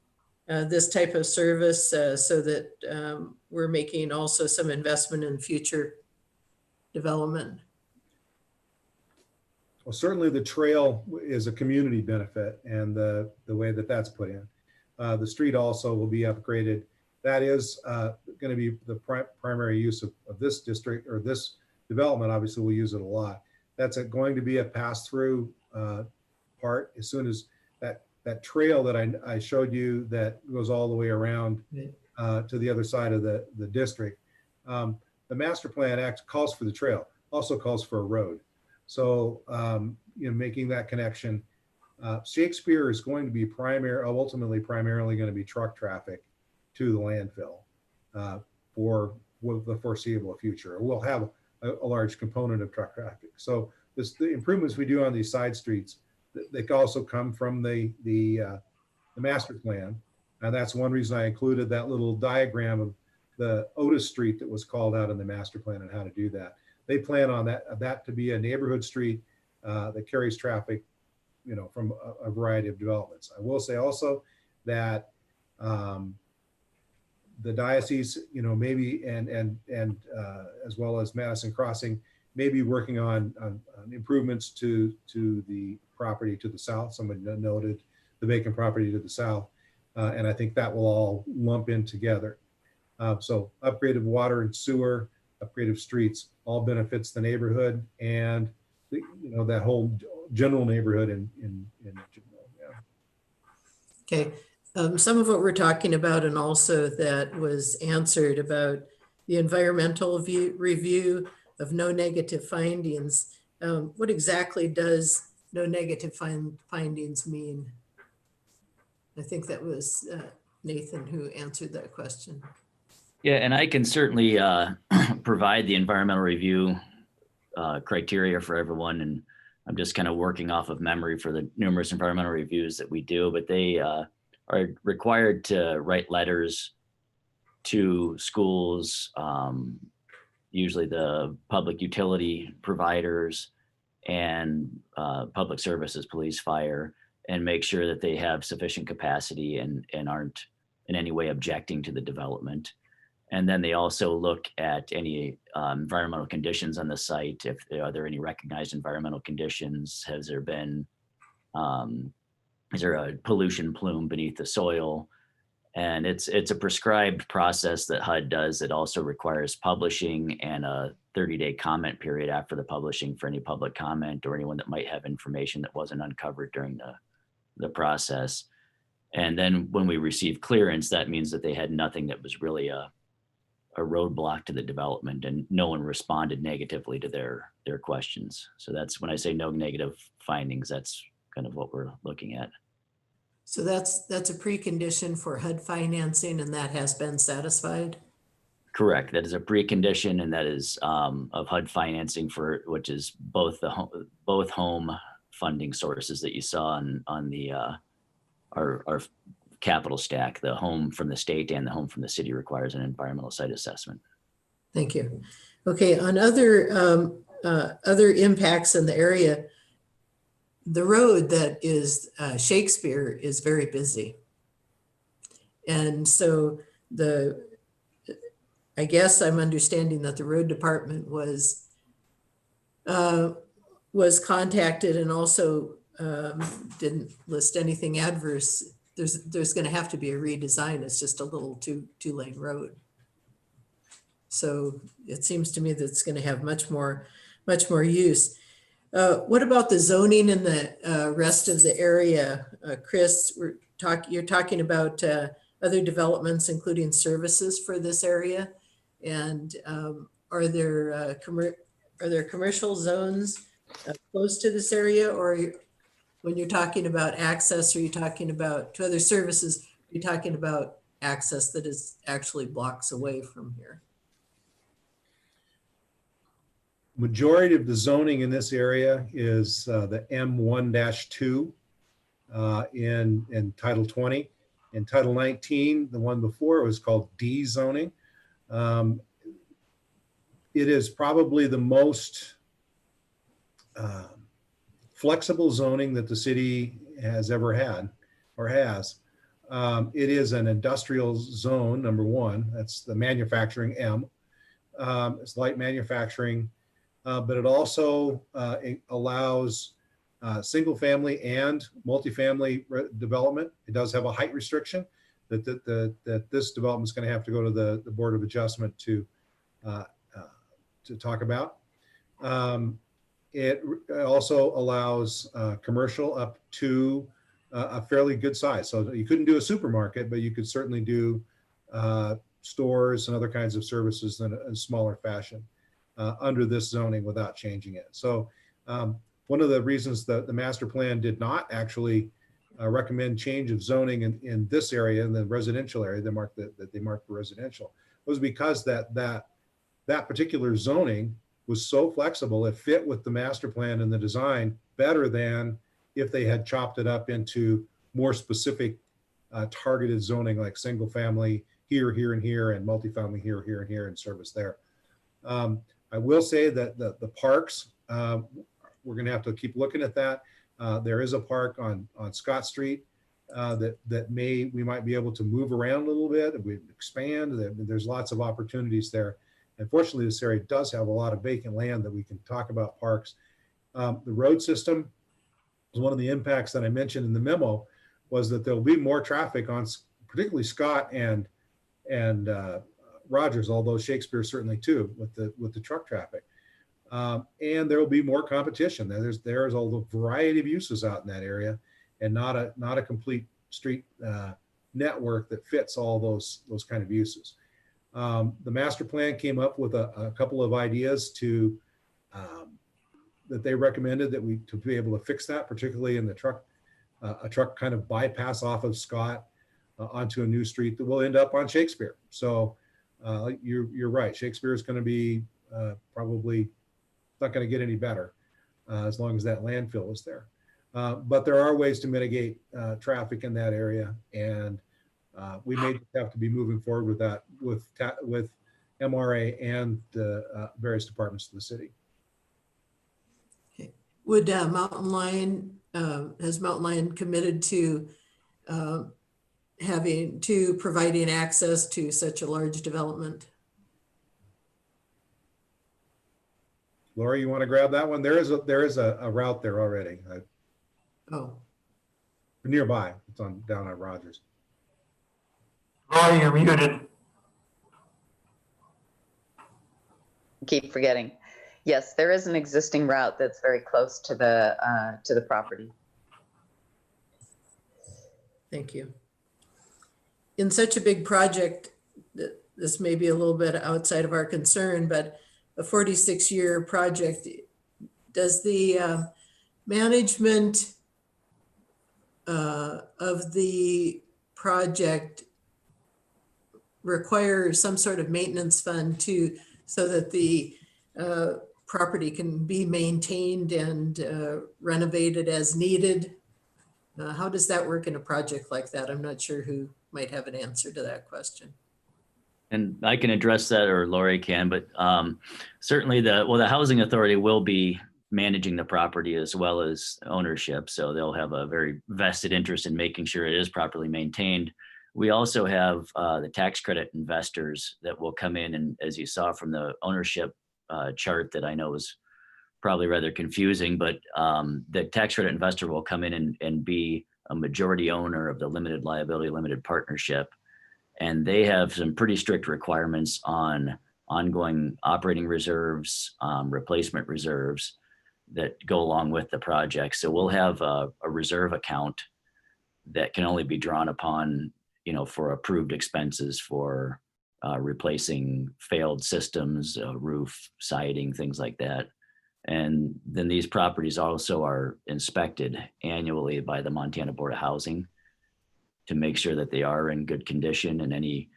this type of service, so that we're making also some investment in future development? Well, certainly the trail is a community benefit, and the way that's put in. The street also will be upgraded. That is going to be the primary use of this district, or this development. Obviously, we'll use it a lot. That's going to be a pass-through part. As soon as that trail that I showed you that goes all the way around to the other side of the district, the master plan act calls for the trail, also calls for a road. So you know, making that connection, Shakespeare is going to be ultimately primarily going to be truck traffic to the landfill for the foreseeable future. We'll have a large component of truck traffic. So the improvements we do on these side streets, they can also come from the master plan. And that's one reason I included that little diagram of the Otis Street that was called out in the master plan and how to do that. They plan on that to be a neighborhood street that carries traffic, you know, from a variety of developments. I will say also that the diocese, you know, maybe and as well as Madison Crossing, may be working on improvements to the property to the south. Somebody noted the vacant property to the south, and I think that will all lump in together. So upgraded water and sewer, upgrade of streets, all benefits the neighborhood and that whole general neighborhood in yeah. Okay, some of what we're talking about, and also that was answered about the environmental review of no negative findings. What exactly does no negative findings mean? I think that was Nathan who answered that question. Yeah, and I can certainly provide the environmental review criteria for everyone. And I'm just kind of working off of memory for the numerous environmental reviews that we do, but they are required to write letters to schools, usually the public utility providers and public services, police, fire, and make sure that they have sufficient capacity and aren't in any way objecting to the development. And then they also look at any environmental conditions on the site. If are there any recognized environmental conditions? Has there been, is there a pollution plume beneath the soil? And it's a prescribed process that HUD does. It also requires publishing and a 30-day comment period after the publishing for any public comment or anyone that might have information that wasn't uncovered during the process. And then when we receive clearance, that means that they had nothing that was really a roadblock to the development, and no one responded negatively to their questions. So that's when I say no negative findings, that's kind of what we're looking at. So that's a precondition for HUD financing, and that has been satisfied? Correct. That is a precondition, and that is of HUD financing for, which is both both home funding sources that you saw on the our capital stack. The home from the state and the home from the city requires an environmental site assessment. Thank you. Okay, on other impacts in the area, the road that is Shakespeare is very busy. And so I guess I'm understanding that the road department was contacted and also didn't list anything adverse. There's going to have to be a redesign. It's just a little two-lane road. So it seems to me that it's going to have much more use. What about the zoning in the rest of the area? Chris, you're talking about other developments, including services for this area. And are there commercial zones close to this area, or when you're talking about access, are you talking about to other services, are you talking about access that is actually blocks away from here? Majority of the zoning in this area is the M1-2 in Title 20. In Title 19, the one before, was called D zoning. It is probably the most flexible zoning that the city has ever had or has. It is an industrial zone, number one. That's the manufacturing M. It's light manufacturing, but it also allows single family and multifamily development. It does have a height restriction that this development is going to have to go to the Board of Adjustment to talk about. It also allows commercial up to a fairly good size. So you couldn't do a supermarket, but you could certainly do stores and other kinds of services in a smaller fashion under this zoning without changing it. So one of the reasons that the master plan did not actually recommend change of zoning in this area, in the residential area, that they marked for residential, was because that particular zoning was so flexible, it fit with the master plan and the design better than if they had chopped it up into more specific targeted zoning, like single family here, here, and here, and multifamily here, here, and here, and service there. I will say that the parks, we're going to have to keep looking at that. There is a park on Scott Street that we might be able to move around a little bit. We expand. There's lots of opportunities there. Unfortunately, this area does have a lot of vacant land that we can talk about parks. The road system is one of the impacts that I mentioned in the memo, was that there'll be more traffic on particularly Scott and Rogers, although Shakespeare certainly too with the truck traffic. And there will be more competition. There's all the variety of uses out in that area, and not a complete street network that fits all those kind of uses. The master plan came up with a couple of ideas to that they recommended to be able to fix that, particularly in the truck, a truck kind of bypass off of Scott onto a new street that will end up on Shakespeare. So you're right. Shakespeare is going to be probably not going to get any better as long as that landfill is there. But there are ways to mitigate traffic in that area, and we may have to be moving forward with that with MRA and the various departments of the city. Okay. Would Mountain Lion, has Mountain Lion committed to providing access to such a large development? Laura, you want to grab that one? There is a route there already. Oh, Nearby. It's down on Rogers. Laura, you're muted. Keep forgetting. Yes, there is an existing route that's very close to the property. thank you. In such a big project, this may be a little bit outside of our concern, but a 46-year project, does the management of the project require some sort of maintenance fund so that the property can be maintained and renovated as needed? How does that work in a project like that? I'm not sure who might have an answer to that question. And I can address that, or Lori can, but certainly the housing authority will be managing the property as well as ownership. So they'll have a very vested interest in making sure it is properly maintained. We also have the tax credit investors that will come in, and as you saw from the ownership chart that I know was probably rather confusing, but the tax credit investor will come in and be a majority owner of the limited liability limited partnership. And they have some pretty strict requirements on ongoing operating reserves, replacement reserves that go along with the project. So we'll have a reserve account that can only be drawn upon, for approved expenses for replacing failed systems, roof, siding, things like that. And then these properties also are inspected annually by the Montana Board of Housing to make sure that they are in good condition, and any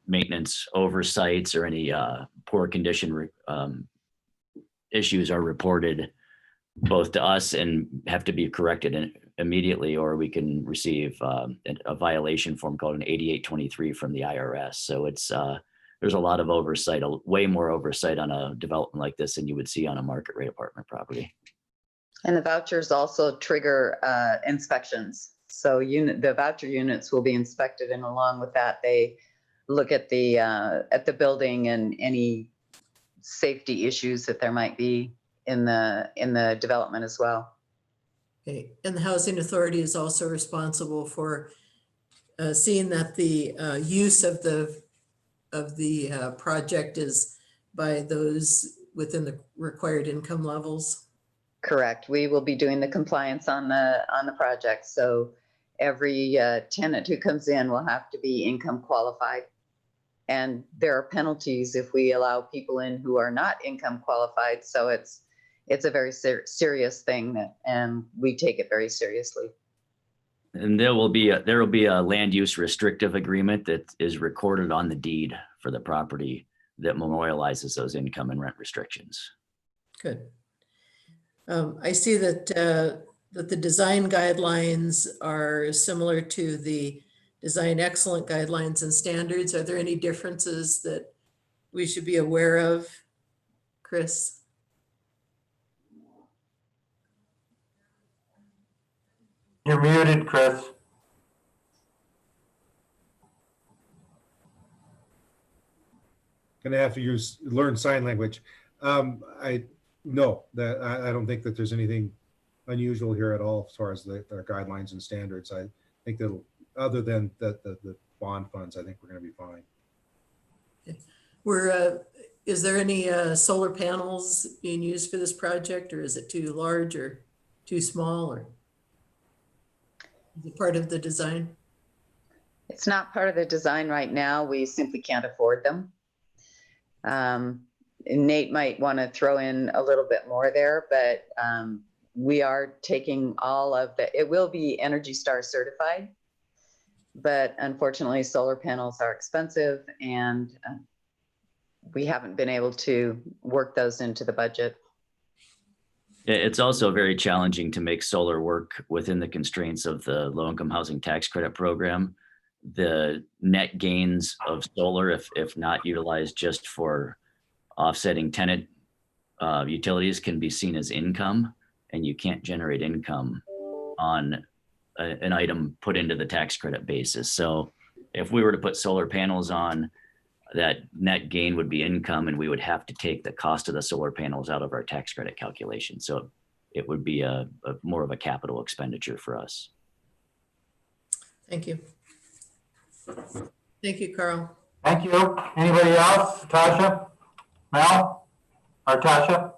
maintenance oversights or any poor condition issues are reported both to us and have to be corrected immediately, or we can receive a violation form called an 8823 from the IRS. So it's there's a lot of oversight, way more oversight on a development like this than you would see on a market rate apartment property. And the vouchers also trigger inspections. So the voucher units will be inspected, and along with that, they look at the building and any safety issues that there might be in the development as well. Okay, and the housing authority is also responsible for seeing that the use of the project is by those within the required income levels. Correct. We will be doing the compliance on the project. So every tenant who comes in will have to be income qualified. And there are penalties if we allow people in who are not income qualified. So it's a very serious thing, and we take it very seriously. And there will be a land use restrictive agreement that is recorded on the deed for the property that memorializes those income and rent restrictions. Good. I see that the design guidelines are similar to the design excellent guidelines and standards. Are there any differences that we should be aware of, Chris? You're muted, Chris. Gonna have to learn sign language. I don't think that there's anything unusual here at all as far as the guidelines and standards. I think that other than the bond funds, I think we're going to be fine. Is there any solar panels being used for this project, or is it too large or too small, or is it part of the design? It's not part of the design right now. We simply can't afford them. Nate might want to throw in a little bit more there, but we are taking all of the, it will be Energy Star certified, but unfortunately solar panels are expensive and we haven't been able to work those into the budget. It's also very challenging to make solar work within the constraints of the low-income housing tax credit program. The net gains of solar, if not utilized just for offsetting tenant utilities, can be seen as income, and you can't generate income on an item put into the tax credit basis. So if we were to put solar panels on, that net gain would be income, and we would have to take the cost of the solar panels out of our tax credit calculation. So it would be a more of a capital expenditure for us. Thank you. Thank you, Carl. Thank you. Anybody else? Tasha? Mel? Or Tasha?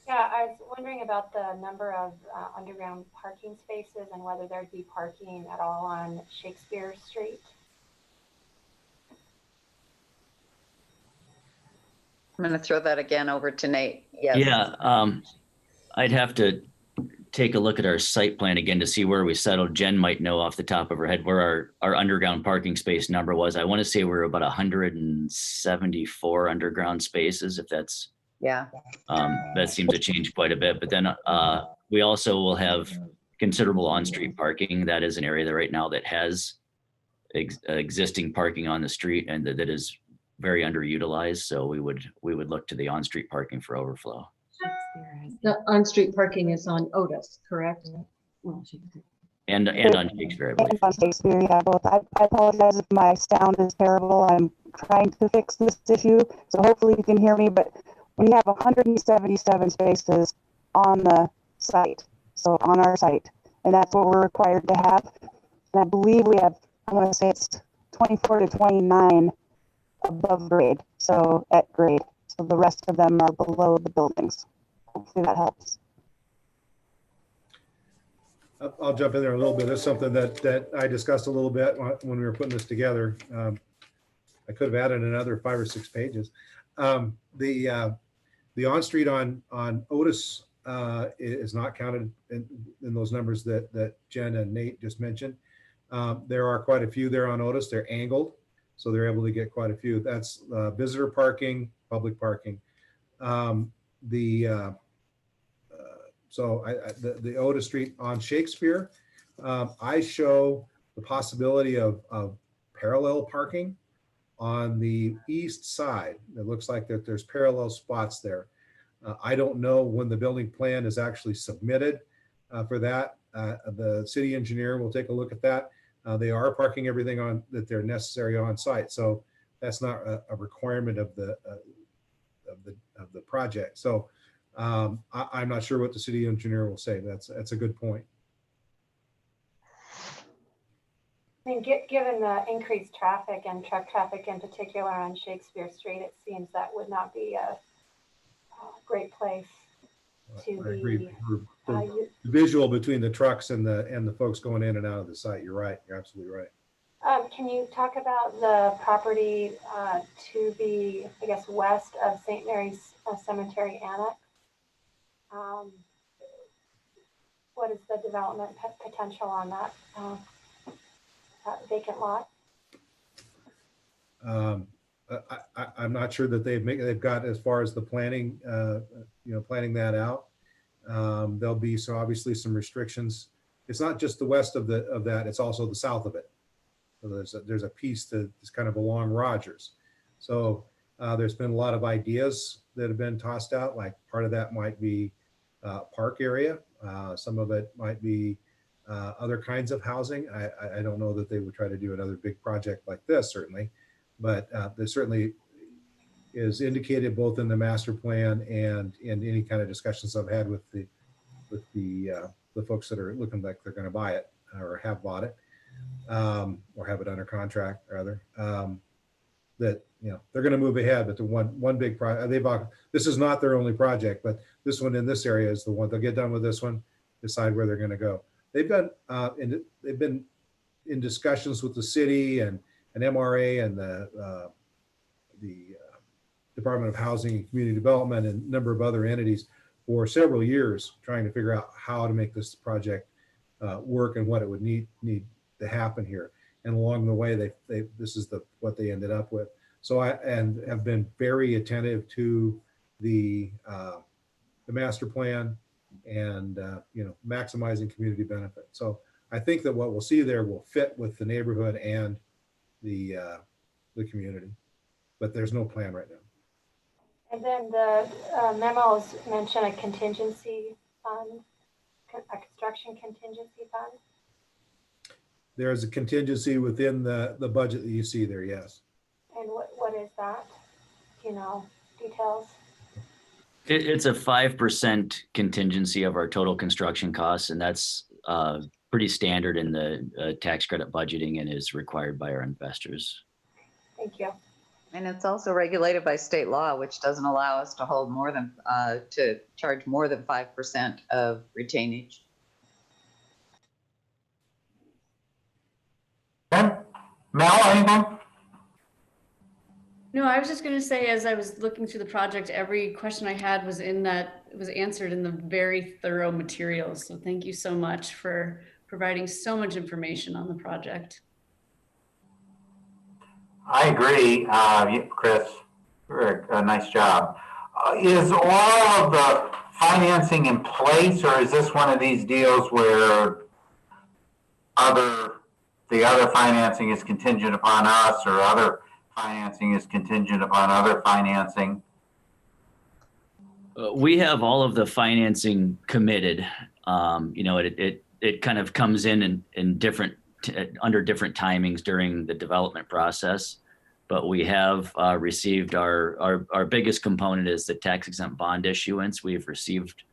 Yeah, I was wondering about the number of underground parking spaces and whether there'd be parking at all on Shakespeare Street. I'm going to throw that again over to Nate. Yes. Yeah, I'd have to take a look at our site plan again to see where we settled. Jen might know off the top of her head where our underground parking space number was. I want to say we're about 174 underground spaces, if that's, Yeah. that seems to change quite a bit. But then we also will have considerable on-street parking. That is an area that right now that has existing parking on the street and that is very underutilized. So we would look to the on-street parking for overflow. The on-street parking is on Otis, correct? And on Shakespeare, I believe. And on Shakespeare, yeah, both. I apologize if my sound is terrible. I'm trying to fix this issue, so hopefully you can hear me, but we have 177 spaces on the site, so on our site, and that's what we're required to have. And I believe we have, I want to say it's 24 to 29 above grade, so at grade. So the rest of them are below the buildings. Hopefully that helps. I'll jump in there a little bit. There's something that I discussed a little bit when we were putting this together. I could have added another 5 or 6 pages. The on-street on Otis is not counted in those numbers that Jen and Nate just mentioned. There are quite a few there on Otis. They're angled, so they're able to get quite a few. That's visitor parking, public parking. The Otis Street on Shakespeare, I show the possibility of parallel parking on the east side. It looks like that there's parallel spots there. I don't know when the building plan is actually submitted for that. The city engineer will take a look at that. They are parking everything on that they're necessary on site, so that's not a requirement of the project. So I'm not sure what the city engineer will say. That's a good point. I mean, given the increased traffic and truck traffic in particular on Shakespeare Street, it seems that would not be a great place to I agree. be. The visual between the trucks and the folks going in and out of the site. You're right. You're absolutely right. Can you talk about the property to the, I guess, west of St. Mary's Cemetery Annex? What is the development potential on that vacant lot? I'm not sure that they've got as far as the planning, planning that out. There'll be obviously some restrictions. It's not just the west of that; it's also the south of it. So there's a piece that's kind of along Rogers. So there's been a lot of ideas that have been tossed out. Like part of that might be park area. Some of it might be other kinds of housing. I don't know that they would try to do another big project like this, certainly, but there certainly is indicated both in the master plan and in any kind of discussions I've had with the folks that are looking like they're going to buy it or have bought it, or have it under contract rather. that, they're going to move ahead, but the one big project, this is not their only project, but this one in this area is the one. They'll get done with this one, decide where they're going to go. They've been in discussions with the city and an MRA and the Department of Housing and Community Development and a number of other entities for several years, trying to figure out how to make this project work and what it would need to happen here. And along the way, this is what they ended up with. So and have been very attentive to the master plan and maximizing community benefit. So I think that what we'll see there will fit with the neighborhood and the community, but there's no plan right now. And then the memos mention a contingency fund, a construction contingency fund. There's a contingency within the budget that you see there, yes. And what is that? Do you know details? It's a 5% contingency of our total construction costs, and that's pretty standard in the tax credit budgeting and is required by our investors. Thank you. And it's also regulated by state law, which doesn't allow us to hold more than, to charge more than 5% of retainage. Okay. Mel, anything? No, I was just going to say, as I was looking through the project, every question I had was answered in the very thorough materials. So thank you so much for providing so much information on the project. I agree, Chris. A nice job. Is all of the financing in place, or is this one of these deals where the other financing is contingent upon us, or other financing is contingent upon other financing? We have all of the financing committed. It kind of comes in different under different timings during the development process, but we have received our biggest component is the tax exempt bond issuance. We've received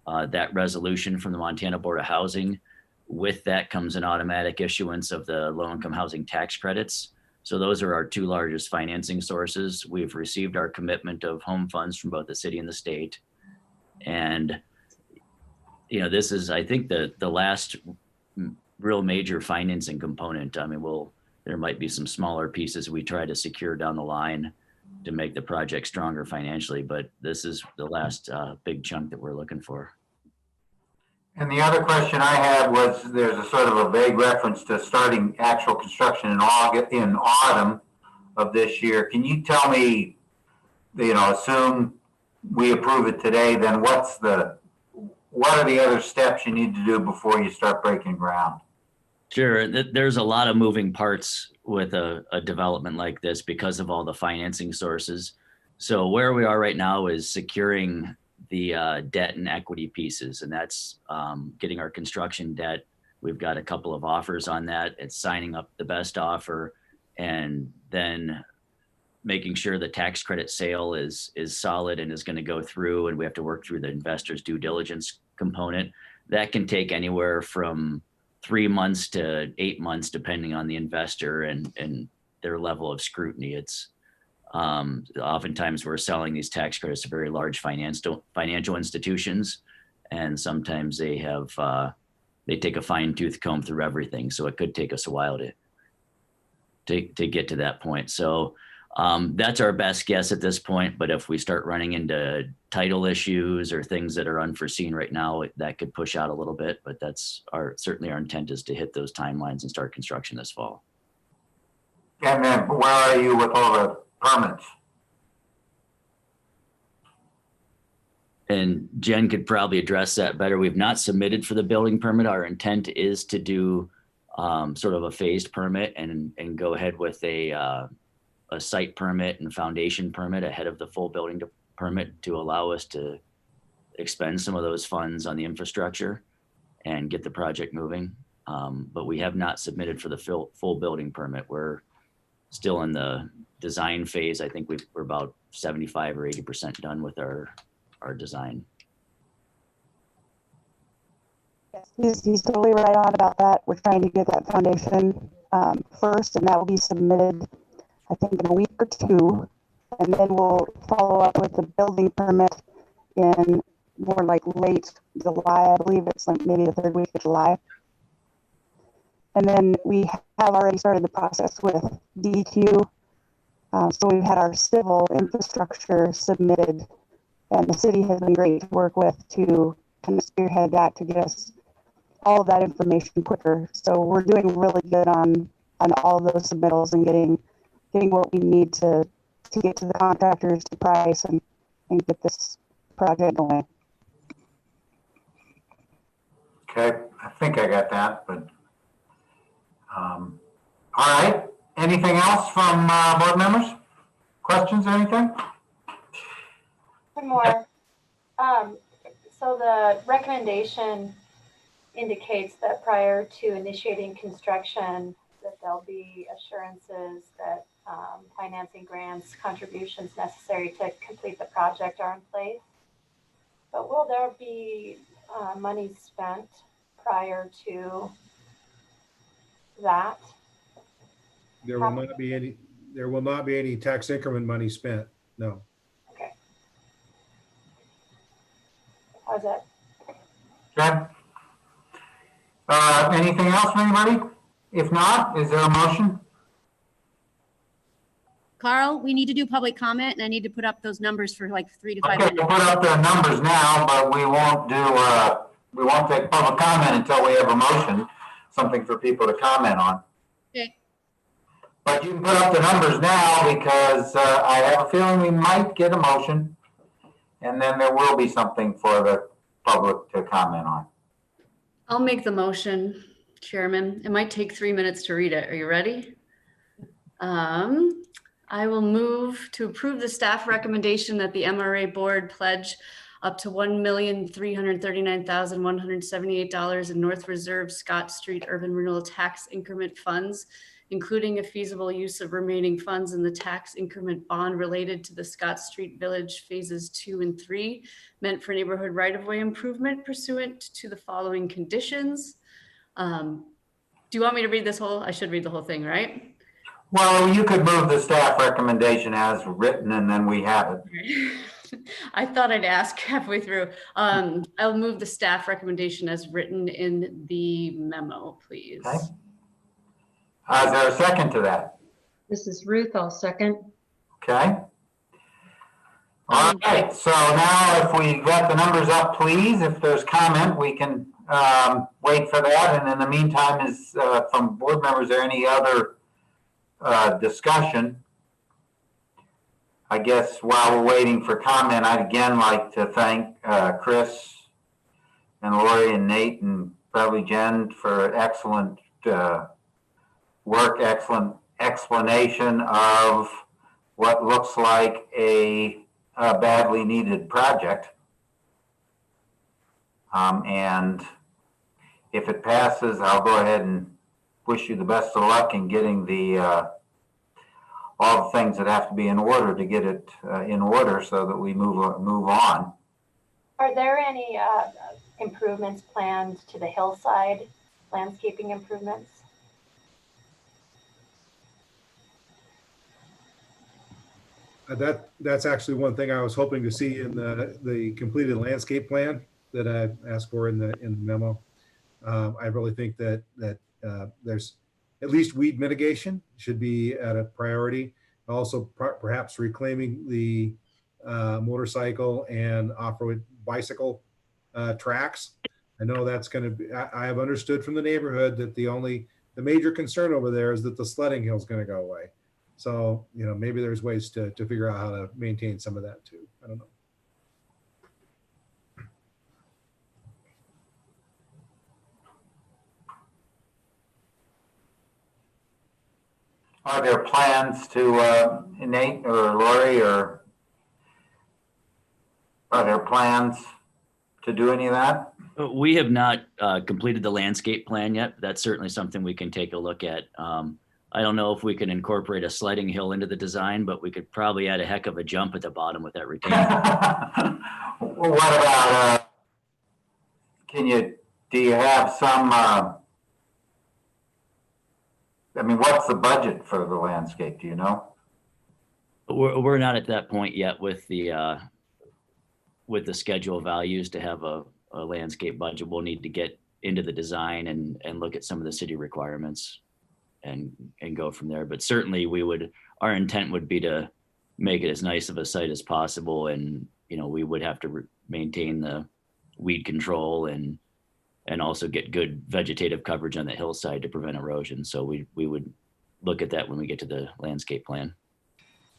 that resolution from the Montana Board of Housing. With that comes an automatic issuance of the low-income housing tax credits. So those are our two largest financing sources. We've received our commitment of home funds from both the city and the state. And, this is, I think, the last real major financing component. I mean, there might be some smaller pieces we try to secure down the line to make the project stronger financially, but this is the last big chunk that we're looking for. And the other question I had was, there's a sort of a vague reference to starting actual construction in autumn of this year. Can you tell me, assume we approve it today, then what are the other steps you need to do before you start breaking ground? Sure. There's a lot of moving parts with a development like this because of all the financing sources. So where we are right now is securing the debt and equity pieces, and that's getting our construction debt. We've got a couple of offers on that. It's signing up the best offer and then making sure the tax credit sale is solid and is going to go through, and we have to work through the investor's due diligence component. That can take anywhere from 3 months to 8 months, depending on the investor and their level of scrutiny. It's oftentimes we're selling these tax credits to very large financial institutions, and sometimes they take a fine tooth comb through everything. So it could take us a while to get to that point. So that's our best guess at this point. But if we start running into title issues or things that are unforeseen right now, that could push out a little bit. But that's certainly our intent is to hit those timelines and start construction this fall. And then where are you with all the permits? And Jen could probably address that better. We've not submitted for the building permit. Our intent is to do sort of a phased permit and go ahead with a site permit and foundation permit ahead of the full building permit to allow us to expend some of those funds on the infrastructure and get the project moving. But we have not submitted for the full building permit. We're still in the design phase. I think we're about 75 or 80% done with our design. Yes, he's totally right on about that. We're trying to get that foundation first, and that will be submitted, I I think in a week or two, and then we'll follow up with the building permit in more like late July. I believe it's like maybe the third week of July. And then we have already started the process with DEQ. So we've had our civil infrastructure submitted, and the city has been great to work with to kind of spearhead that to get us all of that information quicker. So we're doing really good on all of those submittals and getting what we need to get to the contractors to price and get this project going. Okay, I think I got that, but, all right. Anything else from board members? Questions or anything? One more. So the recommendation indicates that prior to initiating construction, that there'll be assurances that financing grants, contributions necessary to complete the project are in place. But will there be money spent prior to that? There will not be any tax increment money spent. No. Okay. How's that? Good. Anything else from anybody? If not, is there a motion? Carl, we need to do public comment and I need to put up those numbers for like 3 to 5 Okay, minutes. we'll put up the numbers now, but we won't take public comment until we have a motion, something for people to comment on. Okay. But you can put up the numbers now because I have a feeling we might get a motion and then there will be something for the public to comment on. I'll make the motion, Chairman. It might take 3 minutes to read it. Are you ready? I will move to approve the staff recommendation that the MRA board pledge up to $1,339,178 in North Reserve Scott Street Urban Renewal Tax Increment Funds, including a feasible use of remaining funds in the tax increment bond related to the Scott Street Village Phases 2 and 3, meant for neighborhood right-of-way improvement pursuant to the following conditions. Do you want me to read this whole? I should read the whole thing, right? Well, you could move the staff recommendation as written and then we have it. I thought I'd ask halfway through. I'll move the staff recommendation as written in the memo, please. Okay. Is there a second to that? This is Ruth, I'll second. Okay. All right, so now if we got the numbers up, please, if there's comment, we can wait for that. And in the meantime, is from board members, there any other discussion? I guess while we're waiting for comment, I'd again like to thank Chris and Lori and Nate and probably Jen for excellent work, excellent explanation of what looks like a badly needed project. And if it passes, I'll go ahead and wish you the best of luck in getting the all the things that have to be in order to get it in order so that we move on. Are there any improvements planned to the hillside, landscaping improvements? That's actually one thing I was hoping to see in the completed landscape plan that I asked for in the memo. I really think that there's at least weed mitigation should be at a priority. Also, perhaps reclaiming the motorcycle and off-road bicycle tracks. I know that's going to be. I have understood from the neighborhood that the major concern over there is that the sledding hill is going to go away. So, you know, maybe there's ways to figure out how to maintain some of that too. I don't know. Are there plans to, Nate or Lori, or are there plans to do any of that? We have not completed the landscape plan yet. That's certainly something we can take a look at. I don't know if we can incorporate a sledding hill into the design, but we could probably add a heck of a jump at the bottom with that retaining. Well, what about, do you have some, I mean, what's the budget for the landscape? Do you know? We're not at that point yet with the schedule values to have a landscape budget. We'll need to get into the design and look at some of the city requirements and go from there. But certainly our intent would be to make it as nice of a site as possible. And, you know, we would have to maintain the weed control and also get good vegetative coverage on the hillside to prevent erosion. So we would look at that when we get to the landscape plan.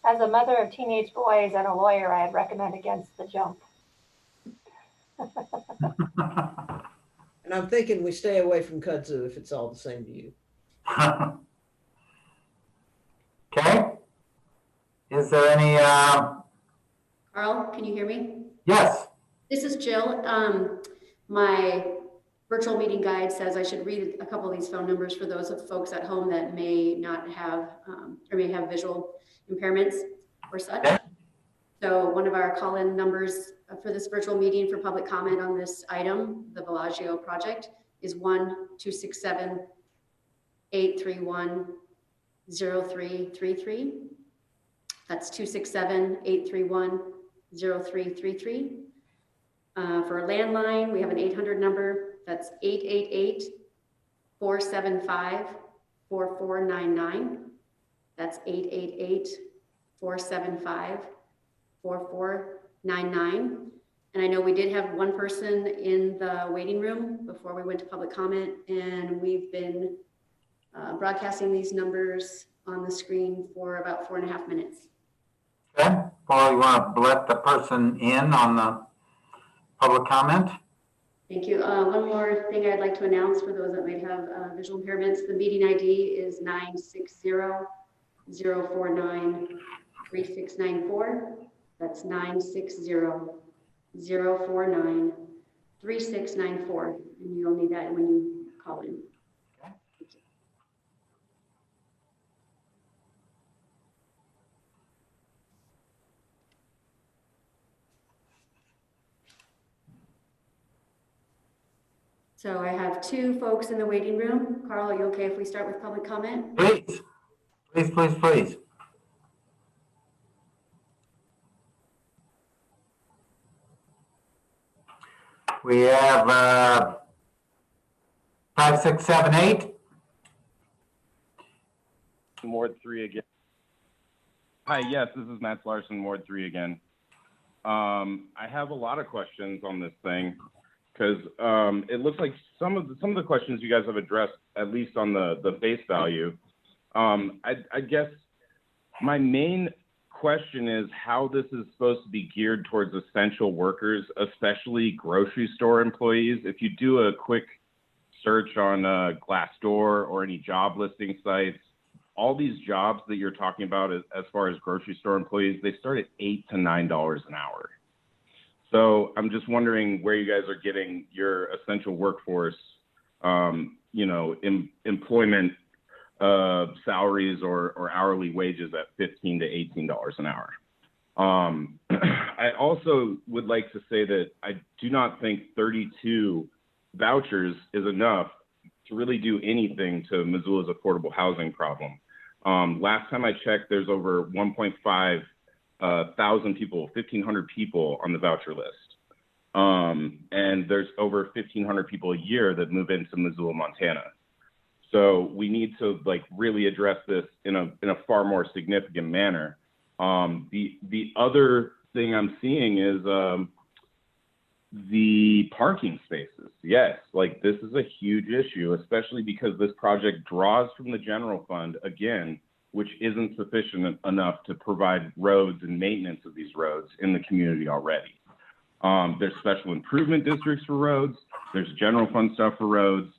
As a mother of teenage boys and a lawyer, I'd recommend against the jump. And I'm thinking we stay away from kudzu if it's all the same to you. Okay. Is there any, Carl, can you hear me? yes, This is Jill. My virtual meeting guide says I should read a couple of these phone numbers for those of folks at home that may not have or may have visual impairments or such. Okay. So one of our call-in numbers for this virtual meeting for public comment on this item, the Bellagio project, is 1-267-831-0333. That's 267-831-0333. For a landline, we have an 800 number. That's 888-475-4499. That's 888-475-4499. And I know we did have one person in the waiting room before we went to public comment, and we've been broadcasting these numbers on the screen for about 4.5 minutes. okay. Paul, you want to let the person in on the public comment? Thank you. One more thing I'd like to announce for those that might have visual impairments. The meeting ID is 960-049-3694. That's 960-049-3694. And you'll need that when you call in. So I have 2 folks in the waiting room. Carl, are you okay if we start with public comment? Please, please, please, please. We have 5, 6, 7, 8. Ward 3 again. Hi, yes, this is Matt Larson, Ward 3 again. I have a lot of questions on this thing because it looks like some of the questions you guys have addressed, at least on the face value. I guess my main question is how this is supposed to be geared towards essential workers, especially grocery store employees. If you do a quick search on Glassdoor or any job listing sites, all these jobs that you're talking about as far as grocery store employees, they start at $8 to $9 an hour. So I'm just wondering where you guys are getting your essential workforce, employment salaries or hourly wages at $15 to $18 an hour. I also would like to say that I do not think 32 vouchers is enough to really do anything to Missoula's affordable housing problem. Last time I checked, there's over 1.5 thousand people, 1,500 people on the voucher list. And there's over 1,500 people a year that move into Missoula, Montana. So we need to really address this in a far more significant manner. The other thing I'm seeing is the parking spaces. Yes, this is a huge issue, especially because this project draws from the general fund again, which isn't sufficient enough to provide roads and maintenance of these roads in the community already. There's special improvement districts for roads. There's general fund stuff for roads.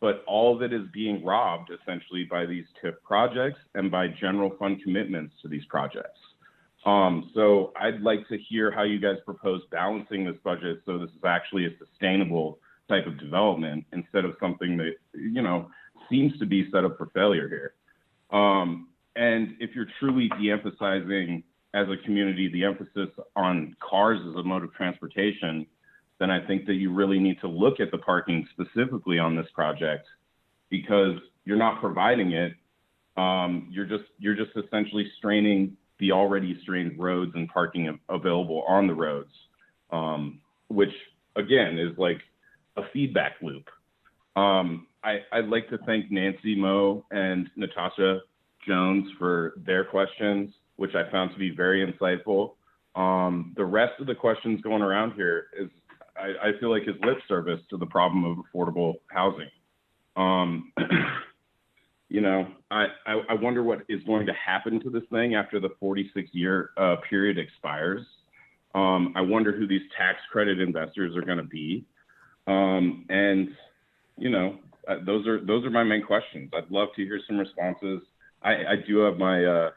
But all of it is being robbed essentially by these TIF projects and by general fund commitments to these projects. So I'd like to hear how you guys propose balancing this budget so this is actually a sustainable type of development instead of something that, seems to be set up for failure here. And if you're truly de-emphasizing as a community the emphasis on cars as a mode of transportation, then I think that you really need to look at the parking specifically on this project because you're not providing it. You're just essentially straining the already strained roads and parking available on the roads, which again is like a feedback loop. I'd like to thank Nancy Moe and Natasha Jones for their questions, which I found to be very insightful. The rest of the questions going around here is, I feel like, is lip service to the problem of affordable housing. You know, I wonder what is going to happen to this thing after the 46-year period expires. I wonder who these tax credit investors are going to be. And, you know, those are my main questions. I'd love to hear some responses. I do have my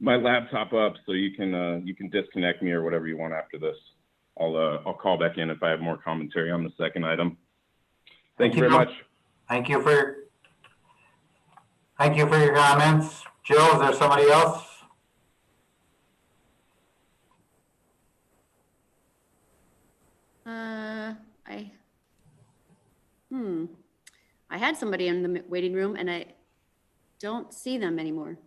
my laptop up, so you can disconnect me or whatever you want after this. I'll call back in if I have more commentary on the second item. Thank you very much. Thank you for your comments. Jill, is there somebody else? I had somebody in the waiting room and I don't see them anymore.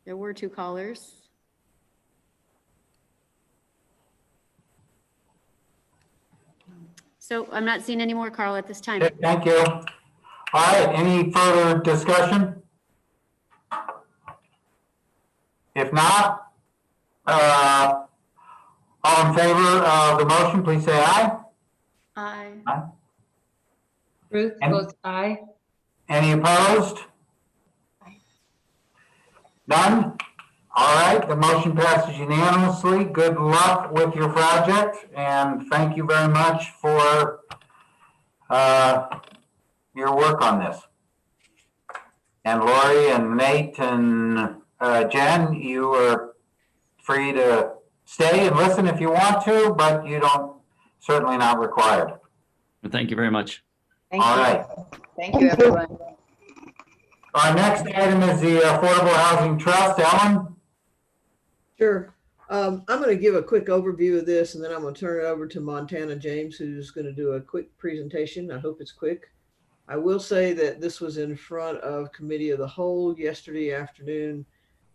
There were 2 callers. So I'm not seeing any more, Carl, at this time. Okay, thank you. All right, any further discussion? If not, all in favor of the motion, please say aye. Aye. Aye. Ruth votes aye. Any opposed? None? All right, the motion passes unanimously. Good luck with your project, and thank you very much for your work on this. And Lori and Nate and Jen, you are free to stay and listen if you want to, but you don't, certainly not required. Thank you very much. Thank All you. right. Thank you, everyone. Our next item is the Affordable Housing Trust. Ellen? Sure. I'm going to give a quick overview of this, and then I'm going to turn it over to Montana James, who's going to do a quick presentation. I hope it's quick. I will say that this was in front of Committee of the Whole yesterday afternoon.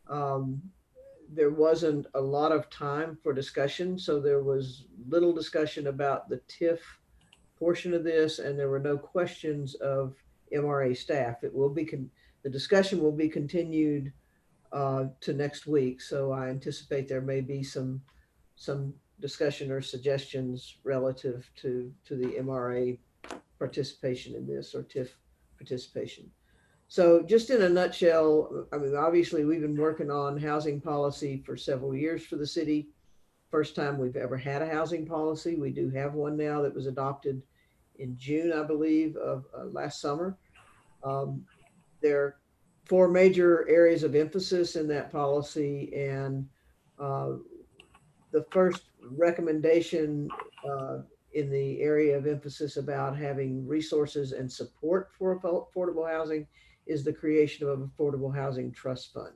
There wasn't a lot of time for discussion, so there was little discussion about the TIF portion of this, and there were no questions of MRA staff. It will be the discussion will be continued to next week, so I anticipate there may be some discussion or suggestions relative to the MRA participation in this, or TIF participation. So just in a nutshell, I mean, obviously we've been working on housing policy for several years for the city. First time we've ever had a housing policy. We do have one now that was adopted in June, I believe, of last summer. There are 4 major areas of emphasis in that policy, and the first recommendation in the area of emphasis about having resources and support for affordable housing is the creation of an Affordable Housing Trust Fund.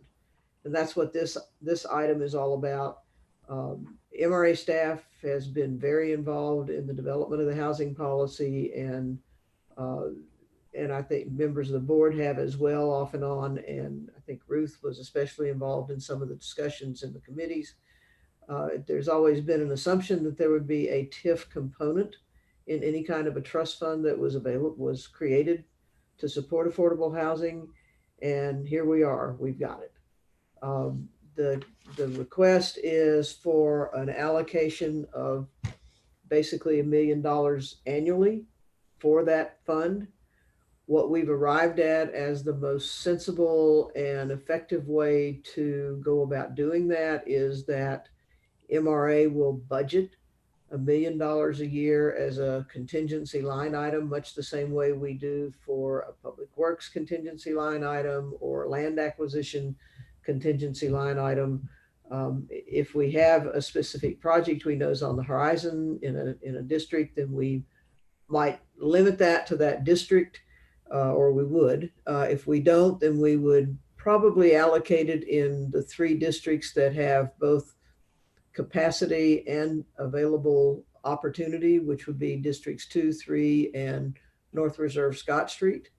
And that's what this item is all about. MRA staff has been very involved in the development of the housing policy, and I think members of the board have as well, off and on. And I think Ruth was especially involved in some of the discussions in the committees. There's always been an assumption that there would be a TIF component in any kind of a trust fund that was created to support affordable housing. And here we are, we've got it. The request is for an allocation of basically $1 million annually for that fund. What we've arrived at as the most sensible and effective way to go about doing that is that MRA will budget $1 million a year as a contingency line item, much the same way we do for a public works contingency line item or land acquisition contingency line item. If we have a specific project we know is on the horizon in a district, then we might limit that to that district, or we would. If we don't, then we would probably allocate it in the 3 districts that have both capacity and available opportunity, which would be districts 2, 3, and North Reserve Scott Street.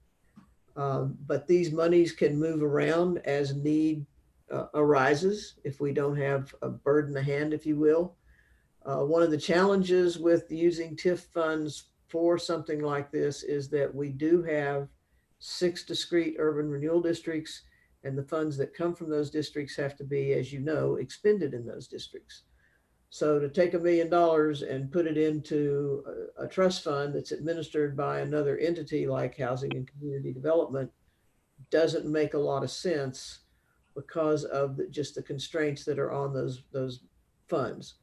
But these monies can move around as need arises if we don't have a bird in the hand, if you will. One of the challenges with using TIF funds for something like this is that we do have 6 discrete urban renewal districts, and the funds that come from those districts have to be, as you know, expended in those districts. So to take $1 million and put it into a trust fund that's administered by another entity like Housing and Community Development doesn't make a lot of sense because of just the constraints that are on those funds.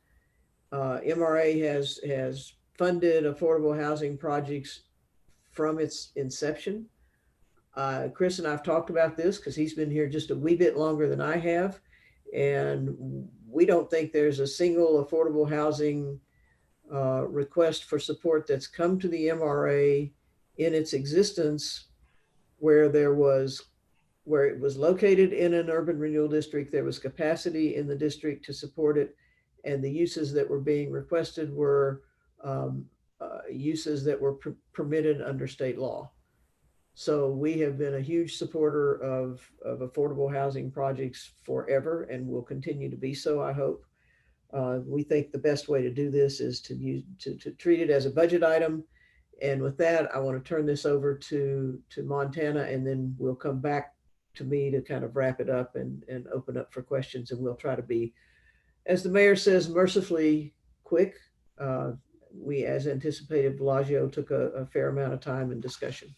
MRA has funded affordable housing projects from its inception. Chris and I've talked about this because he's been here just a wee bit longer than I have. And we don't think there's a single affordable housing request for support that's come to the MRA in its existence where it was located in an urban renewal district, there was capacity in the district to support it, and the uses that were being requested were uses that were permitted under state law. So we have been a huge supporter of affordable housing projects forever and will continue to be so, I hope. We think the best way to do this is to treat it as a budget item. And with that, I want to turn this over to Montana, and then we'll come back to me to kind of wrap it up and open up for questions. And we'll try to be, as the mayor says, mercifully quick. We, as anticipated, Bellagio took a fair amount of time and discussion.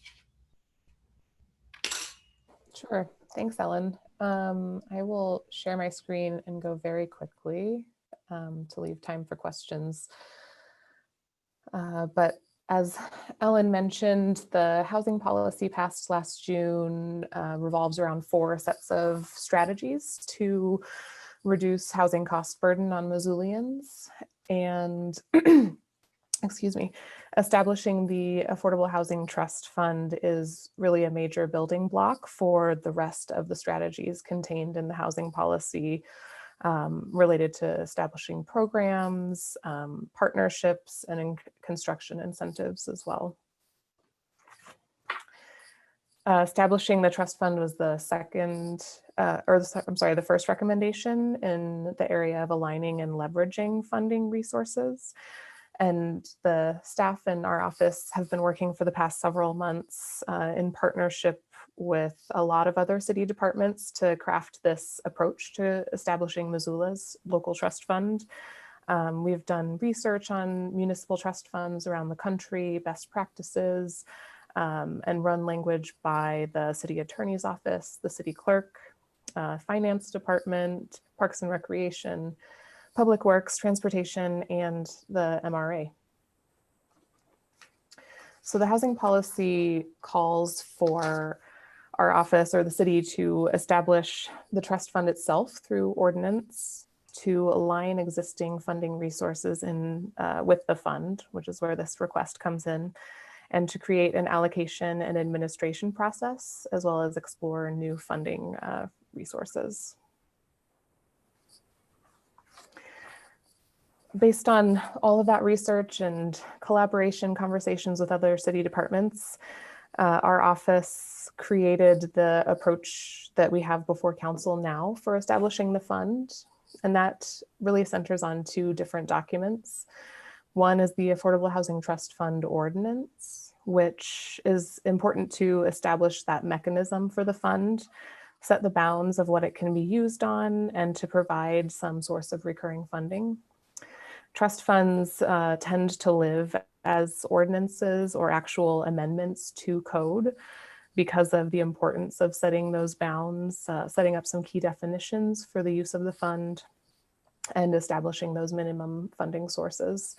Sure. Thanks, Ellen. I will share my screen and go very quickly to leave time for questions. But as Ellen mentioned, the housing policy passed last June revolves around 4 sets of strategies to reduce housing cost burden on Missoulians. And excuse me, establishing the Affordable Housing Trust Fund is really a major building block for the rest of the strategies contained in the housing policy related to establishing programs, partnerships, and construction incentives as well. Establishing the trust fund was the the first recommendation in the area of aligning and leveraging funding resources. And the staff in our office have been working for the past several months in partnership with a lot of other city departments to craft this approach to establishing Missoula's local trust fund. We've done research on municipal trust funds around the country, best practices, and run language by the city attorney's office, the city clerk, finance department, parks and recreation, Public Works, Transportation, and the MRA. So the housing policy calls for our office or the city to establish the trust fund itself through ordinance, to align existing funding resources with the fund, which is where this request comes in, and to create an allocation and administration process, as well as explore new funding resources. Based on all of that research and collaboration conversations with other city departments, our office created the approach that we have before council now for establishing the fund. And that really centers on 2 different documents. One is the Affordable Housing Trust Fund Ordinance, which is important to establish that mechanism for the fund, set the bounds of what it can be used on, and to provide some source of recurring funding. Trust funds tend to live as ordinances or actual amendments to code because of the importance of setting those bounds, setting up some key definitions for the use of the fund, and establishing those minimum funding sources.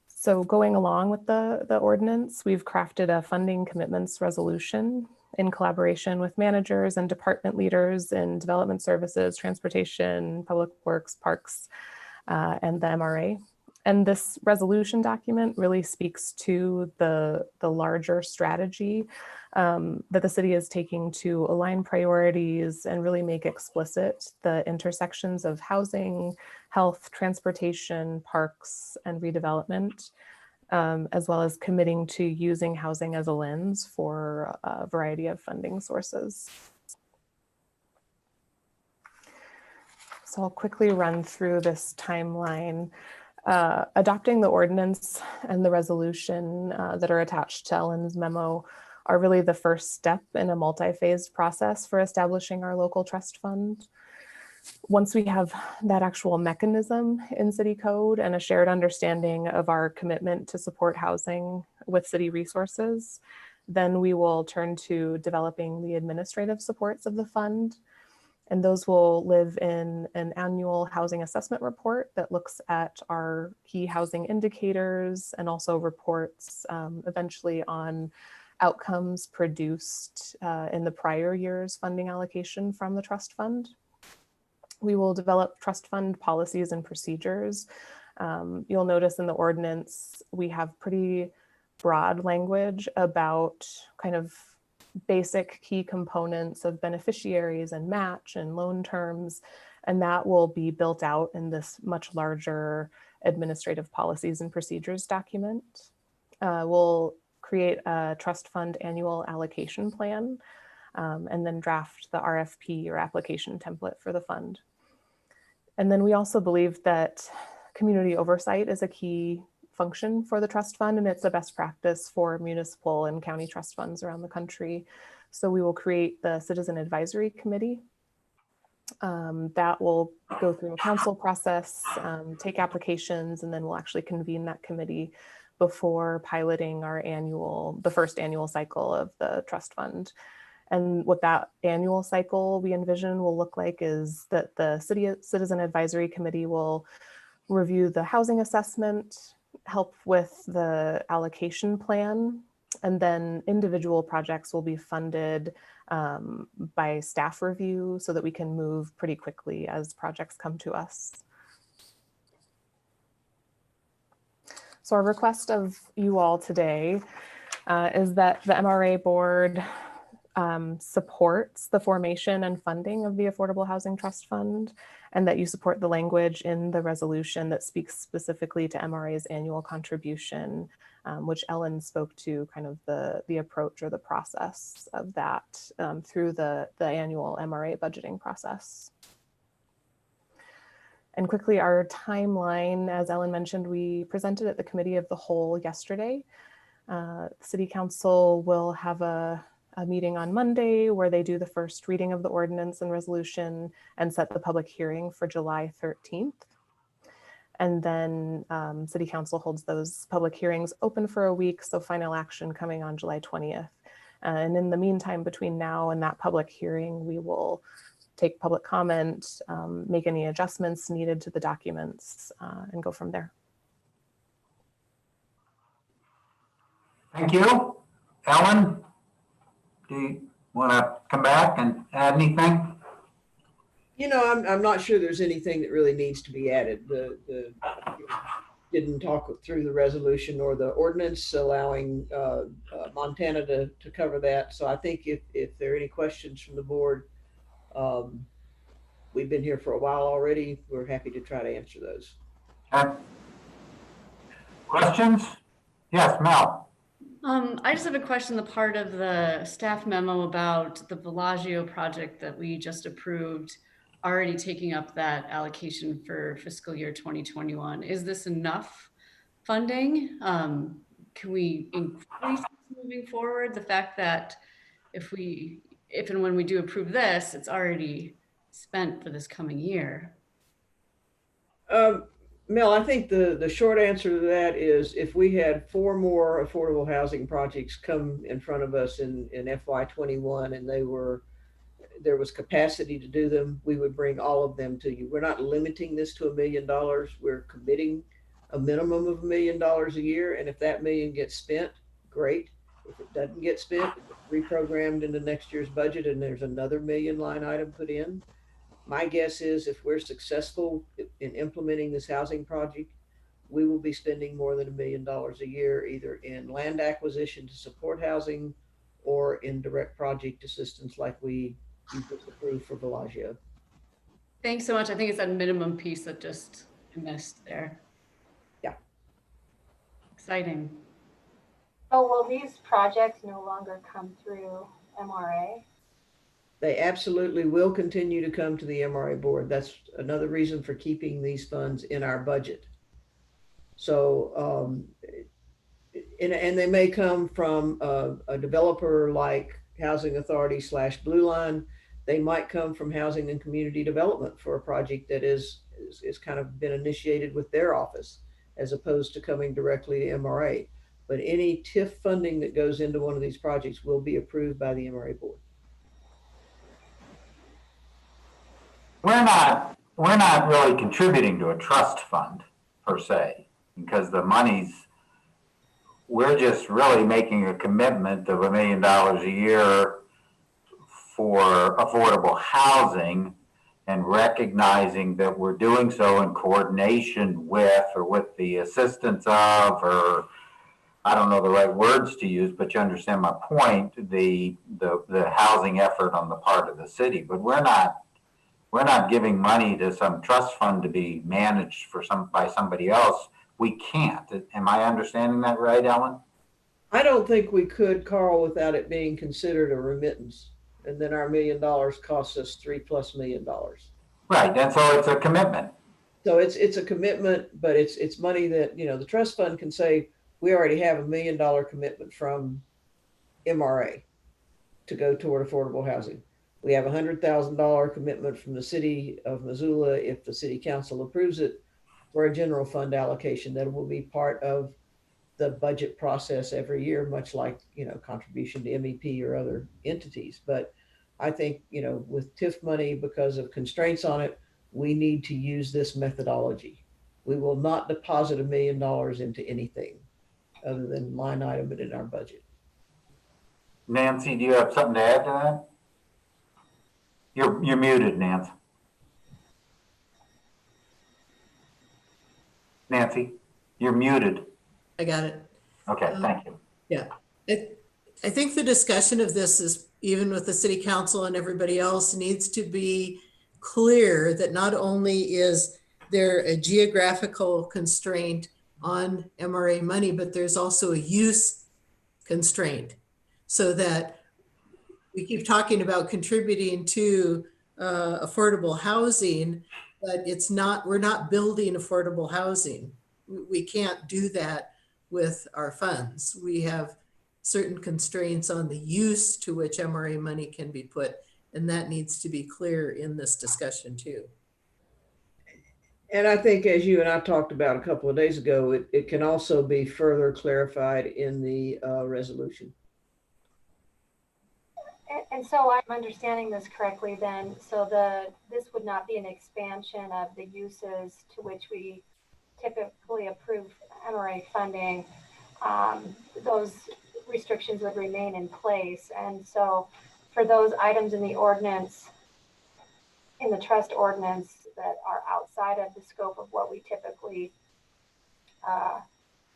So going along with the ordinance, we've crafted a funding commitments resolution in collaboration with managers and department leaders in development services, transportation, public works, parks, and the MRA. And this resolution document really speaks to the larger strategy that the city is taking to align priorities and really make explicit the intersections of housing, health, transportation, parks, and redevelopment, as well as committing to using housing as a lens for a variety of funding sources. So I'll quickly run through this timeline. Adopting the ordinance and the resolution that are attached to Ellen's memo are really the first step in a multi-phased process for establishing our local trust fund. Once we have that actual mechanism in city code and a shared understanding of our commitment to support housing with city resources, then we will turn to developing the administrative supports of the fund. And those will live in an annual housing assessment report that looks at our key housing indicators and also reports eventually on outcomes produced in the prior year's funding allocation from the trust fund. We will develop trust fund policies and procedures. You'll notice in the ordinance, we have pretty broad language about kind of basic key components of beneficiaries and match and loan terms, and that will be built out in this much larger administrative policies and procedures document. We'll create a trust fund annual allocation plan and then draft the RFP or application template for the fund. And then we also believe that community oversight is a key function for the trust fund, and it's a best practice for municipal and county trust funds around the country. So we will create the Citizen Advisory Committee that will go through a council process, take applications, and then we'll actually convene that committee before piloting the first annual cycle of the trust fund. And what that annual cycle we envision will look like is that the Citizen Advisory Committee will review the housing assessment, help with the allocation plan, and then individual projects will be funded by staff review so that we can move pretty quickly as projects come to us. So our request of you all today is that the MRA board supports the formation and funding of the Affordable Housing Trust Fund, and that you support the language in the resolution that speaks specifically to MRA's annual contribution, which Ellen spoke to kind of the approach or the process of that through the annual MRA budgeting process. And quickly, our timeline, as Ellen mentioned, we presented at the Committee of the Whole yesterday. City Council will have a meeting on Monday where they do the first reading of the ordinance and resolution and set the public hearing for July 13th. And then City Council holds those public hearings open for a week, so final action coming on July 20th. And in the meantime, between now and that public hearing, we will take public comment, make any adjustments needed to the documents, and go from there. Thank you. Ellen, do you want to come back and add anything? You know, I'm not sure there's anything that really needs to be added. Didn't talk through the resolution or the ordinance allowing Montana to cover that. So I think if there are any questions from the board, we've been here for a while already. We're happy to try to answer those. Questions? Yes, Mel. I just have a question, the part of the staff memo about the Bellagio project that we just approved, already taking up that allocation for fiscal year 2021. Is this enough funding? Can we increase moving forward? The fact that if and when we do approve this, it's already spent for this coming year. Mel, I think the short answer to that is if we had 4 more affordable housing projects come in front of us in FY21 and there was capacity to do them, we would bring all of them to you. We're not limiting this to $1 million. We're committing a minimum of $1 million a year. And if that million gets spent, great. If it doesn't get spent, it's reprogrammed into next year's budget and there's another $1 million line item put in. My guess is if we're successful in implementing this housing project, we will be spending more than $1 million a year, either in land acquisition to support housing or in direct project assistance like you just approved for Bellagio. Thanks so much. I think it's that minimum piece that just missed there. Yeah. Exciting. Oh, will these projects no longer come through MRA? They absolutely will continue to come to the MRA board. That's another reason for keeping these funds in our budget. So, and they may come from a developer like Housing Authority / Blue Line. They might come from Housing and Community Development for a project that is kind of been initiated with their office, as opposed to coming directly to MRA. But any TIF funding that goes into one of these projects will be approved by the MRA board. We're not really contributing to a trust fund per se, because the money's, we're just really making a commitment of $1 million a year for affordable housing, and recognizing that we're doing so in coordination with, or with the assistance of, or I don't know the right words to use, but you understand my point, the housing effort on the part of the city. But we're not giving money to some trust fund to be managed by somebody else. We can't. Am I understanding that right, Ellen? I don't think we could, Carl, without it being considered a remittance. And then our $1 million costs us $3+ million. Right, and so it's a commitment. So it's a commitment, but it's money that, the trust fund can say, we already have $1 million commitment from MRA to go toward affordable housing. We have $100,000 commitment from the city of Missoula, if the city council approves it, for a general fund allocation that will be part of the budget process every year, much like, contribution to MEP or other entities. But I think, with TIF money, because of constraints on it, we need to use this methodology. We will not deposit $1 million into anything other than line item it in our budget. Nancy, do you have something to add to that? You're muted, Nancy. Nancy, you're muted. I got it. Okay, thank you. Yeah, I think the discussion of this is, even with the city council and everybody else, needs to be clear that not only is there a geographical constraint on MRA money, but there's also a use constraint, so that we keep talking about contributing to affordable housing, but we're not building affordable housing. We can't do that with our funds. We have certain constraints on the use to which MRA money can be put, and that needs to be clear in this discussion too. And I think, as you and I talked about a couple of days ago, it can also be further clarified in the resolution. And so I'm understanding this correctly then. So this would not be an expansion of the uses to which we typically approve MRA funding. Those restrictions would remain in place. And so for those items in the ordinance, in the trust ordinance, that are outside of the scope of what we typically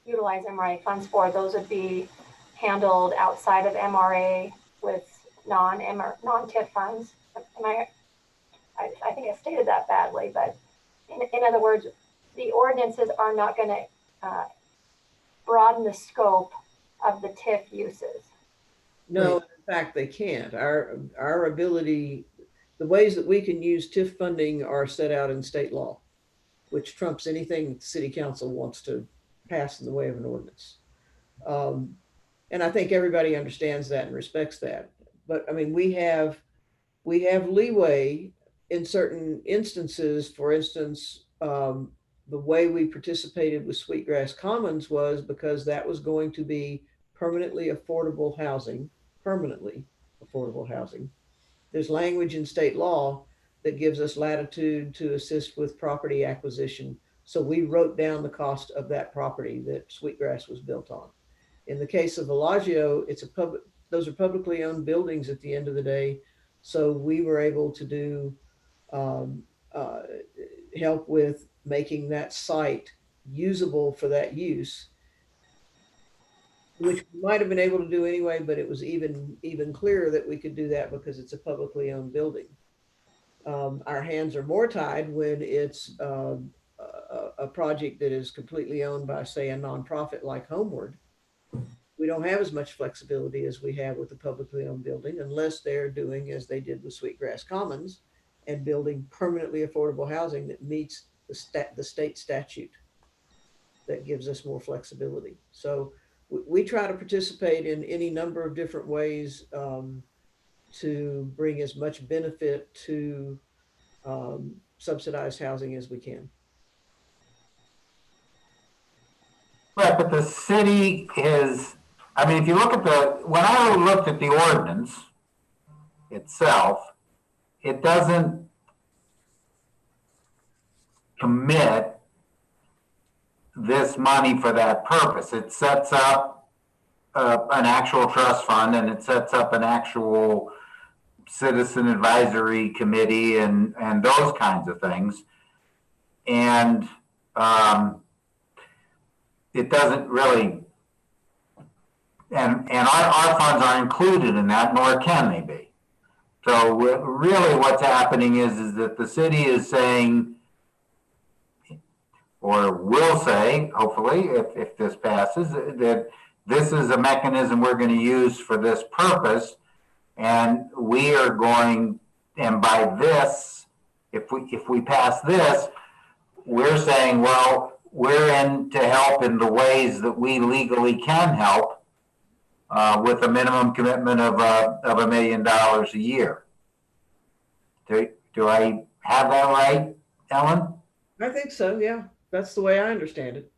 utilize MRA funds for, those would be handled outside of MRA with non-TIF funds. I think I stated that badly, but in other words, the ordinances are not going to broaden the scope of the TIF uses. No, in fact, they can't. Our ability, the ways that we can use TIF funding are set out in state law, which trumps anything the city council wants to pass in the way of an ordinance. And I think everybody understands that and respects that. But I mean, we have leeway in certain instances. For instance, the way we participated with Sweetgrass Commons was because that was going to be permanently affordable housing. There's language in state law that gives us latitude to assist with property acquisition. So we wrote down the cost of that property that Sweetgrass was built on. In the case of Bellagio, those are publicly owned buildings at the end of the day. So we were able to do help with making that site usable for that use, which we might have been able to do anyway, but it was even clearer that we could do that because it's a publicly owned building. Our hands are more tied when it's a project that is completely owned by, say, a nonprofit like Homeward. We don't have as much flexibility as we have with the publicly owned building unless they're doing as they did with Sweetgrass Commons and building permanently affordable housing that meets the state statute that gives us more flexibility. So we try to participate in any number of different ways to bring as much benefit to subsidized housing as we can. Right, but the city is, I mean, if you look at when I looked at the ordinance itself, it doesn't commit this money for that purpose. It sets up an actual trust fund, and it sets up an actual citizen advisory committee and those kinds of things. And it doesn't really, and our funds are included in that, nor can they be. So really what's happening is that the city is saying, or will say, hopefully, if this passes, that this is a mechanism we're going to use for this purpose, and we are going, and by this, if we pass this, we're saying, well, we're in to help in the ways that we legally can help with a minimum commitment of $1 million a year. Do I have that right, Ellen? I think so, yeah. That's the way I understand it.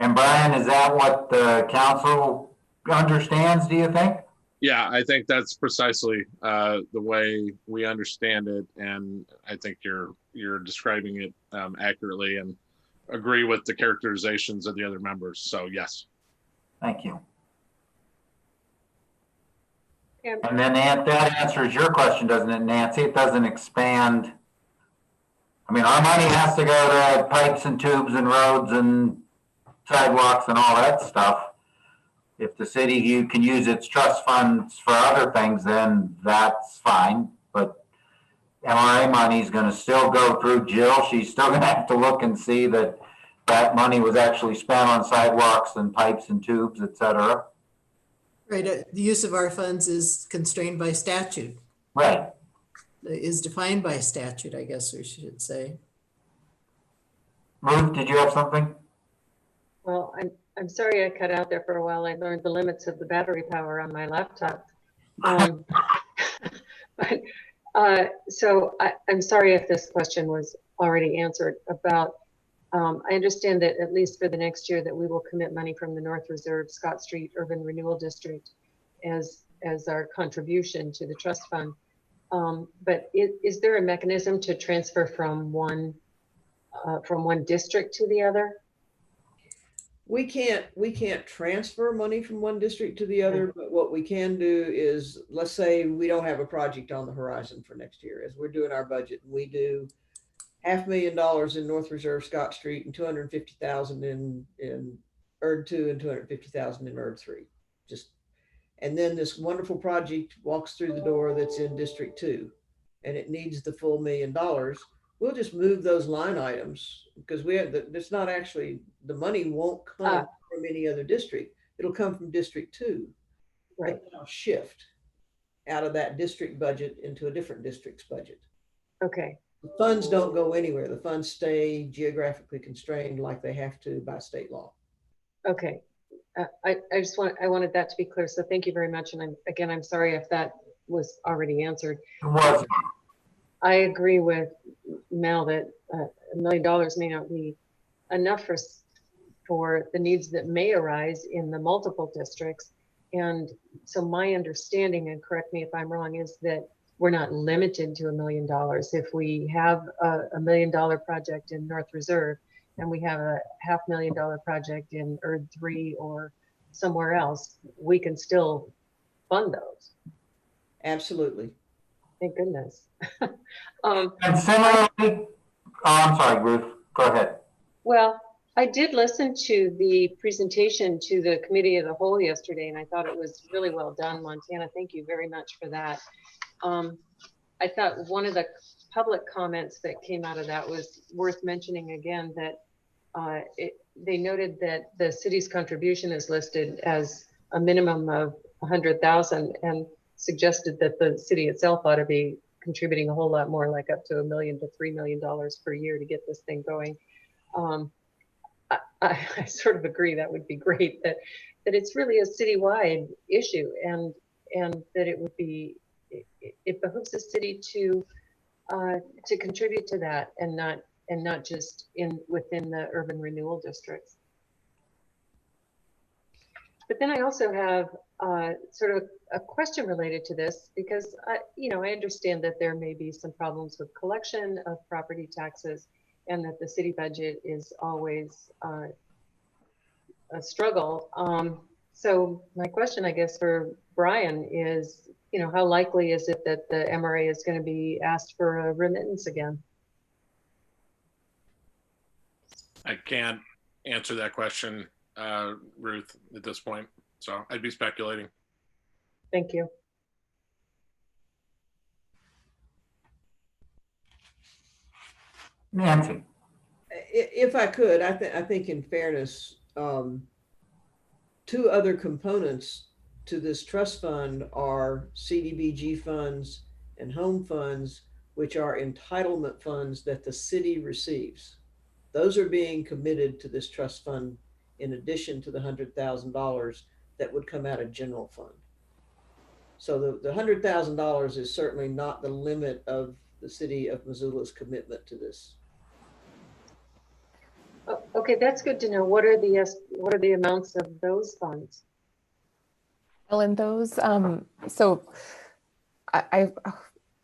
And Brian, is that what the council understands, do you think? Yeah, I think that's precisely the way we understand it, and I think you're describing it accurately, and agree with the characterizations of the other members. So yes. Thank you. And then that answers your question, doesn't it, Nancy? It doesn't expand. I mean, our money has to go to pipes and tubes and roads and sidewalks and all that stuff. If the city can use its trust funds for other things, then that's fine. But MRA money is going to still go through Jill. She's still going to have to look and see that that money was actually spent on sidewalks and pipes and tubes, et cetera. Right. The use of our funds is constrained by statute. Right. Is defined by statute, I guess we should say. Ruth, did you have something? Well, I'm sorry I cut out there for a while. I learned the limits of the battery power on my laptop. So I'm sorry if this question was already answered about, I understand that at least for the next year that we will commit money from the North Reserve Scott Street Urban Renewal District as our contribution to the trust fund. But is there a mechanism to transfer from one district to the other? We can't transfer money from one district to the other, but what we can do is, let's say we don't have a project on the horizon for next year as we're doing our budget. We do $500,000 in North Reserve Scott Street and $250,000 in ERD 2 and $250,000 in ERD 3. And then this wonderful project walks through the door that's in District 2 and it needs the full $1 million. We'll just move those line items because there's not actually, the money won't come from any other district. It'll come from District 2. Right. It'll shift out of that district budget into a different district's budget. Okay. The funds don't go anywhere. The funds stay geographically constrained like they have to by state law. Okay. I wanted that to be clear. So thank you very much. And I'm sorry if that was already answered. It was. I agree with Mel that $1 million may not be enough for the needs that may arise in the multiple districts. And so my understanding, and correct me if I'm wrong, is that we're not limited to $1 million. If we have a $1 million project in North Reserve and we have a $500,000 project in ERD 3 or somewhere else, we can still fund those. Absolutely. Thank goodness. And similarly, I'm sorry, Ruth, go ahead. Well, I did listen to the presentation to the Committee of the Whole yesterday, and I thought it was really well done, Montana. Thank you very much for that. I thought one of the public comments that came out of that was worth mentioning again, that they noted that the city's contribution is listed as a minimum of 100,000 and suggested that the city itself ought to be contributing a whole lot more, like up to $1 million to $3 million per year to get this thing going. I sort of agree that would be great, that it's really a citywide issue, and that it would be, it behooves the city to contribute to that, and not just within the urban renewal districts. But then I also have sort of a question related to this, because I understand that there may be some problems with collection of property taxes, and that the city budget is always a struggle. So my question, I guess, for Brian is, how likely is it that the MRA is going to be asked for a remittance again? I can't answer that question, Ruth, at this point. So I'd be speculating. Thank you. Nancy. If I could, I think in fairness, two other components to this trust fund are CDBG funds and home funds, which are entitlement funds that the city receives. Those are being committed to this trust fund in addition to the $100,000 that would come out of general fund. So the $100,000 is certainly not the limit of the city of Missoula's commitment to this. Oh, okay, that's good to know. What are the amounts of those funds? Well, in those, so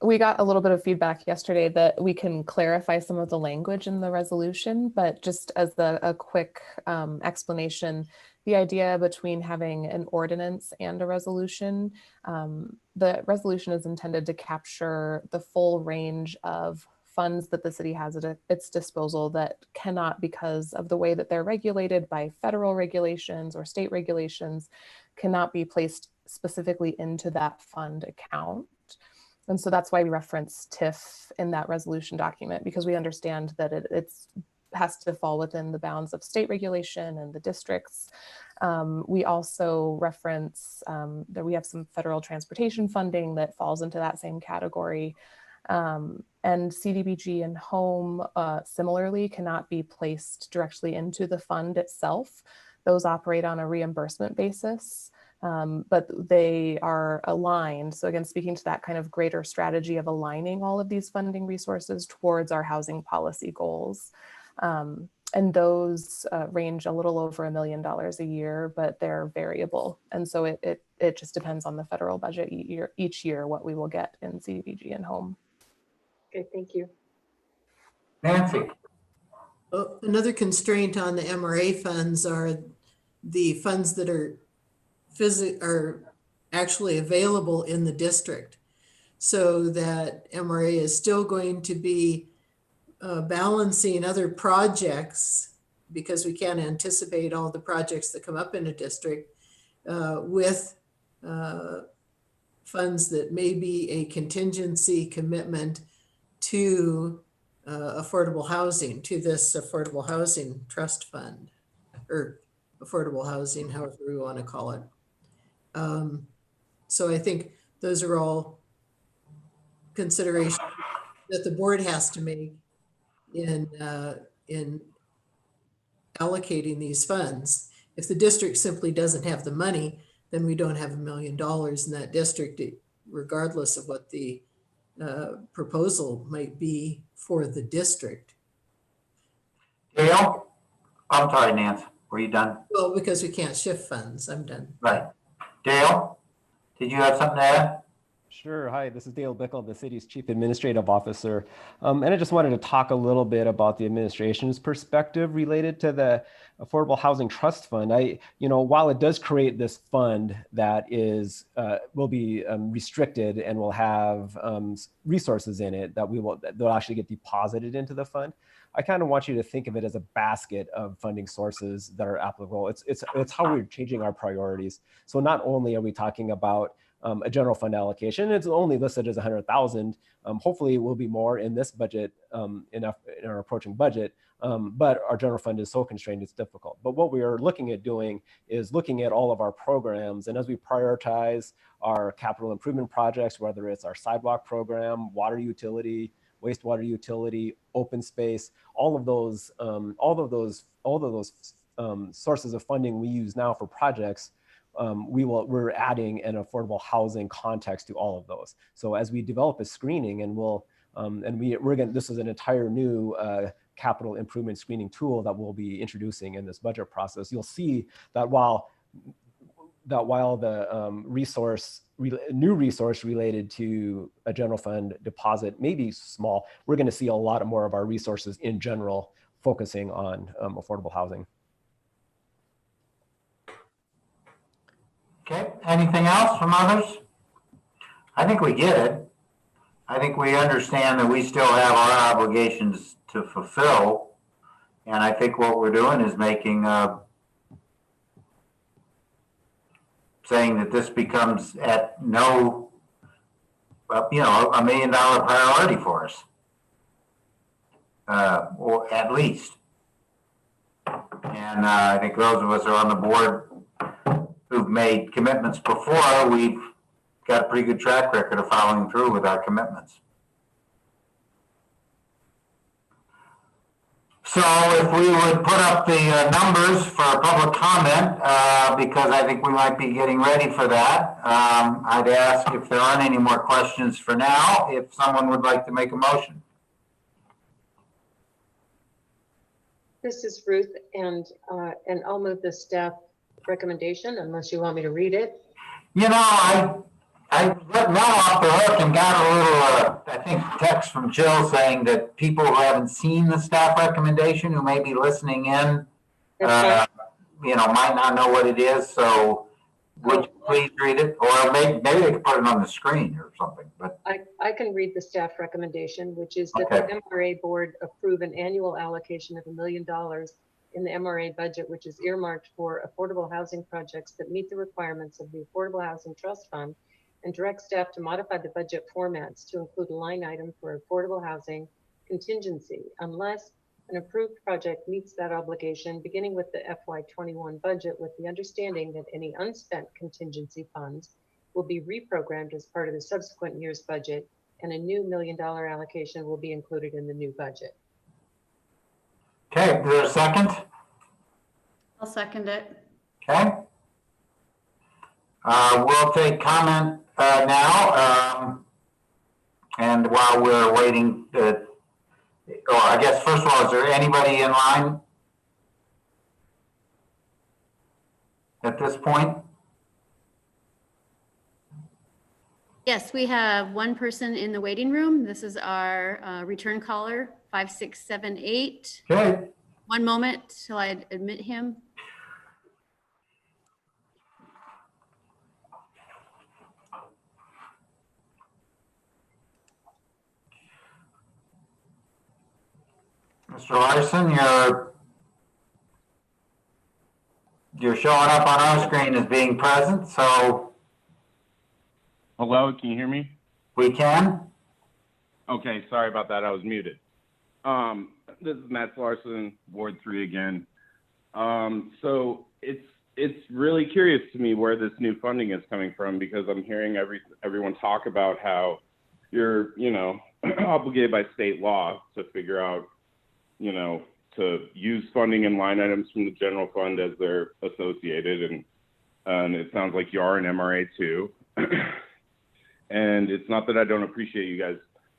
we got a little bit of feedback yesterday that we can clarify some of the language in the resolution, but just as a quick explanation, the idea between having an ordinance and a resolution, the resolution is intended to capture the full range of funds that the city has at its disposal that cannot, because of the way that they're regulated by federal regulations or state regulations, cannot be placed specifically into that fund account. And so that's why we reference TIF in that resolution document, because we understand that it has to fall within the bounds of state regulation and the districts. We also reference that we have some federal transportation funding that falls into that same category. And CDBG and home similarly cannot be placed directly into the fund itself. Those operate on a reimbursement basis, but they are aligned. So again, speaking to that kind of greater strategy of aligning all of these funding resources towards our housing policy goals. And those range a little over $1 million a year, but they're variable. And so it just depends on the federal budget each year what we will get in CDBG and home. Okay, thank you. Nancy. Another constraint on the MRA funds are the funds that are actually available in the district, so that MRA is still going to be balancing other projects, because we can't anticipate all the projects that come up in a district, with funds that may be a contingency commitment to affordable housing, to this affordable housing trust fund, or affordable housing, however we want to call it. So I think those are all considerations that the board has to make in allocating these funds. If the district simply doesn't have the money, then we don't have $1 million in that district, regardless of what the proposal might be for the district. Dale? I'm sorry, Nancy. Were you done? Well, because we can't shift funds. I'm done. Right. Dale, did you have something to add? Sure. Hi, this is Dale Bickle, the city's chief administrative officer. And I just wanted to talk a little bit about the administration's perspective related to the Affordable Housing Trust Fund. While it does create this fund that will be restricted and will have resources in it they'll actually get deposited into the fund, I kind of want you to think of it as a basket of funding sources that are applicable. It's how we're changing our priorities. So not only are we talking about a general fund allocation. It's only listed as 100,000. Hopefully it will be more in this budget, in our approaching budget. But our general fund is so constrained, it's difficult. But what we are looking at doing is looking at all of our programs. And as we prioritize our capital improvement projects, whether it's our sidewalk program, water utility, wastewater utility, open space, all of those sources of funding we use now for projects, we're adding an affordable housing context to all of those. So as we develop a screening, and this is an entire new capital improvement screening tool that we'll be introducing in this budget process. You'll see that while the new resource related to a general fund deposit may be small, we're going to see a lot more of our resources in general focusing on affordable housing. Okay, anything else from others? I think we get it. I think we understand that we still have our obligations to fulfill. And I think what we're doing is making, saying that this becomes at no, $1 million priority for us. Or at least. And I think those of us who are on the board who've made commitments before, we've got a pretty good track record of following through with our commitments. So if we would put up the numbers for public comment, because I think we might be getting ready for that. I'd ask if there aren't any more questions for now, if someone would like to make a motion. This is Ruth, and I'll move the staff recommendation unless you want me to read it. I let Mel off the hook and got a little, I think, text from Jill saying that people who haven't seen the staff recommendation, who may be listening in, might not know what it is. So would you please read it? Or maybe they could put it on the screen or something. But I can read the staff recommendation, which is that the MRA board approve an annual allocation of $1 million in the MRA budget, which is earmarked for affordable housing projects that meet the requirements of the Affordable Housing Trust Fund, and direct staff to modify the budget formats to include a line item for affordable housing contingency, unless an approved project meets that obligation, beginning with the FY21 budget, with the understanding that any unspent contingency funds will be reprogrammed as part of the subsequent year's budget, and a new $1 million allocation will be included in the new budget. okay, is there a second? I'll second it. Okay. We'll take comment now. And while we're waiting, I guess first of all, is there anybody in line at this point? Yes, we have one person in the waiting room. This is our return caller, 5678. Okay. One moment till I admit him. Mr. Larson, you're showing up on our screen as being present, so. Hello, can you hear me? We can. Okay, sorry about that. I was muted. This is Matt Larson, Ward 3 again. So it's really curious to me where this new funding is coming from, because I'm hearing everyone talk about how you're, obligated by state law to figure out, to use funding and line items from the general fund as they're associated. And it sounds like you are an MRA too. And it's not that I don't appreciate you guys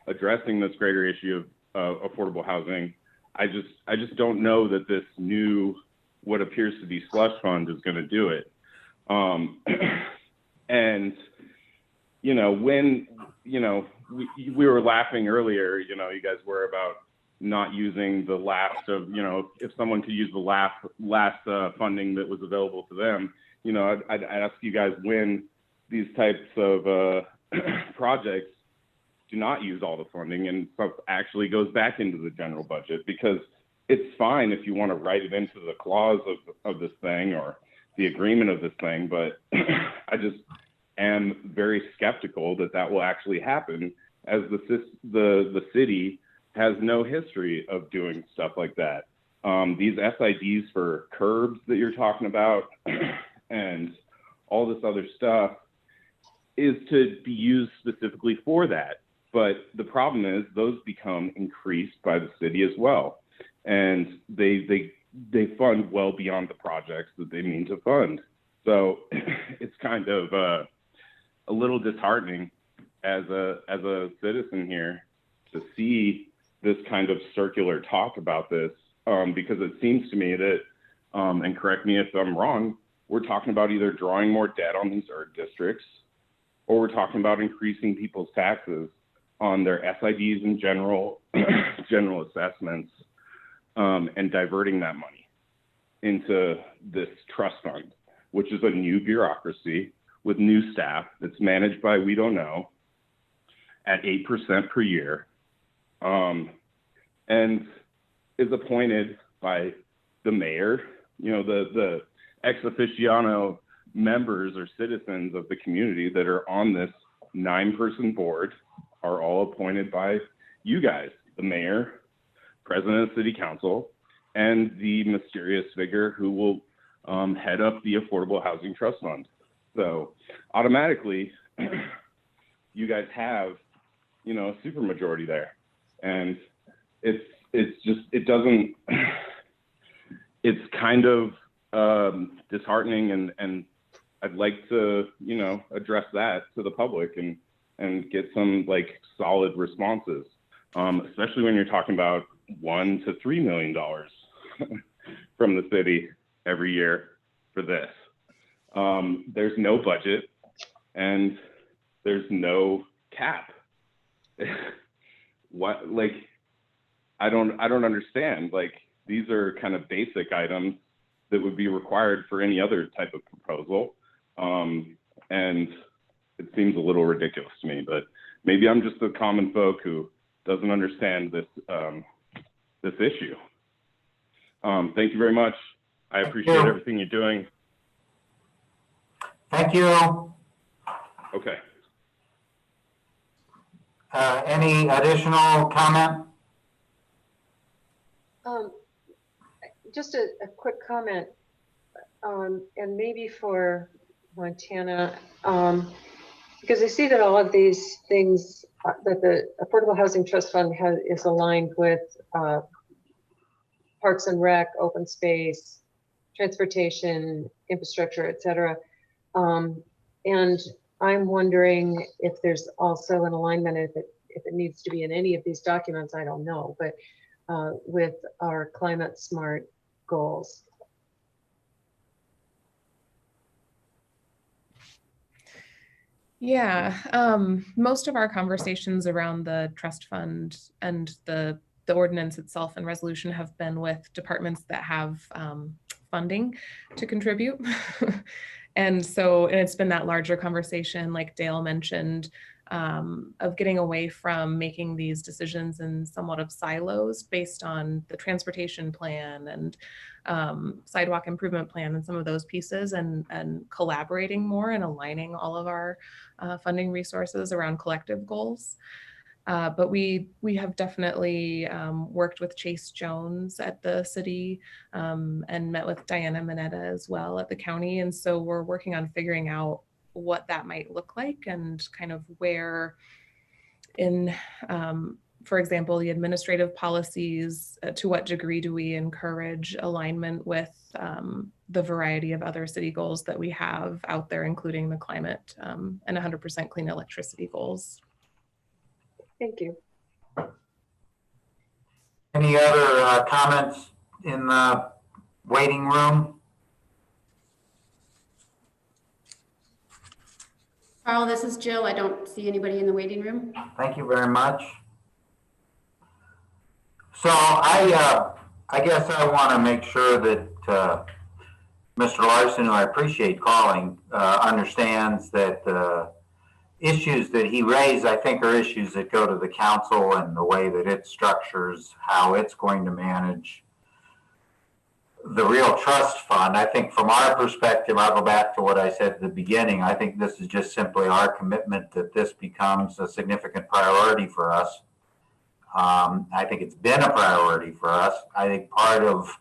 addressing this greater issue of affordable housing. I just don't know that this new, what appears to be slush fund is going to do it. And, when, we were laughing earlier, you guys were about not using the last of, if someone could use the last funding that was available to them, I'd ask you guys when these types of projects do not use all the funding and stuff actually goes back into the general budget, because it's fine if you want to write it into the clause of this thing or the agreement of this thing, but am very skeptical that that will actually happen, as the city has no history of doing stuff like that. These SIDs for curbs that you're talking about and all this other stuff is to be used specifically for that. But the problem is those become increased by the city as well. And they fund well beyond the projects that they mean to fund. So it's kind of a little disheartening as a citizen here to see this kind of circular talk about this, because it seems to me that, and correct me if I'm wrong, we're talking about either drawing more debt on these ERD districts, or we're talking about increasing people's taxes on their SIDs and general assessments, and diverting that money into this trust fund, which is a new bureaucracy with new staff that's managed by we don't know at 8% per year, and is appointed by the mayor. You know, the ex officio members or citizens of the community that are on this 9-person board are all appointed by you guys, the mayor, president of city council, and the mysterious figure who will head up the Affordable Housing Trust Fund. So automatically, you guys have, you know, a supermajority there, and it doesn't. It's kind of disheartening, and I'd like to, you know, address that to the public and get some like solid responses, especially when you're talking about $1 to $3 million from the city every year for this. There's no budget and there's no cap. What, like, I don't understand. Like, these are kind of basic items that would be required for any other type of proposal. And it seems a little ridiculous to me, but maybe I'm just a common folk who doesn't understand this, this issue. Thank you very much. I appreciate everything you're doing. Thank you. Okay. Any additional comment? Just a quick comment, and maybe for Montana, because I see that all of these things that the Affordable Housing Trust Fund is aligned with Parks and Rec, open space, transportation, infrastructure, et cetera. And I'm wondering if there's also an alignment, if it needs to be in any of these documents, I don't know, but with our climate smart goals. Yeah, most of our conversations around the trust fund and the ordinance itself and resolution have been with departments that have funding to contribute. And it's been that larger conversation, like Dale mentioned, of getting away from making these decisions in somewhat of silos based on the transportation plan and sidewalk improvement plan and some of those pieces, and collaborating more and aligning all of our funding resources around collective goals. But we have definitely worked with Chase Jones at the city and met with Diana Mineta as well at the county. And so we're working on figuring out what that might look like and kind of where in, for example, the administrative policies, to what degree do we encourage alignment with the variety of other city goals that we have out there, including the climate and 100% clean electricity goals. Thank you. Any other comments in the waiting room? Carl, this is Jill. I don't see anybody in the waiting room. Thank you very much. So I guess I want to make sure that Mr. Larson, who I appreciate calling, understands that the issues that he raised, I think, are issues that go to the council and the way that it structures how it's going to manage the real trust fund. I think from our perspective, I'll go back to what I said at the beginning. I think this is just simply our commitment that this becomes a significant priority for us. I think it's been a priority for us. I think part of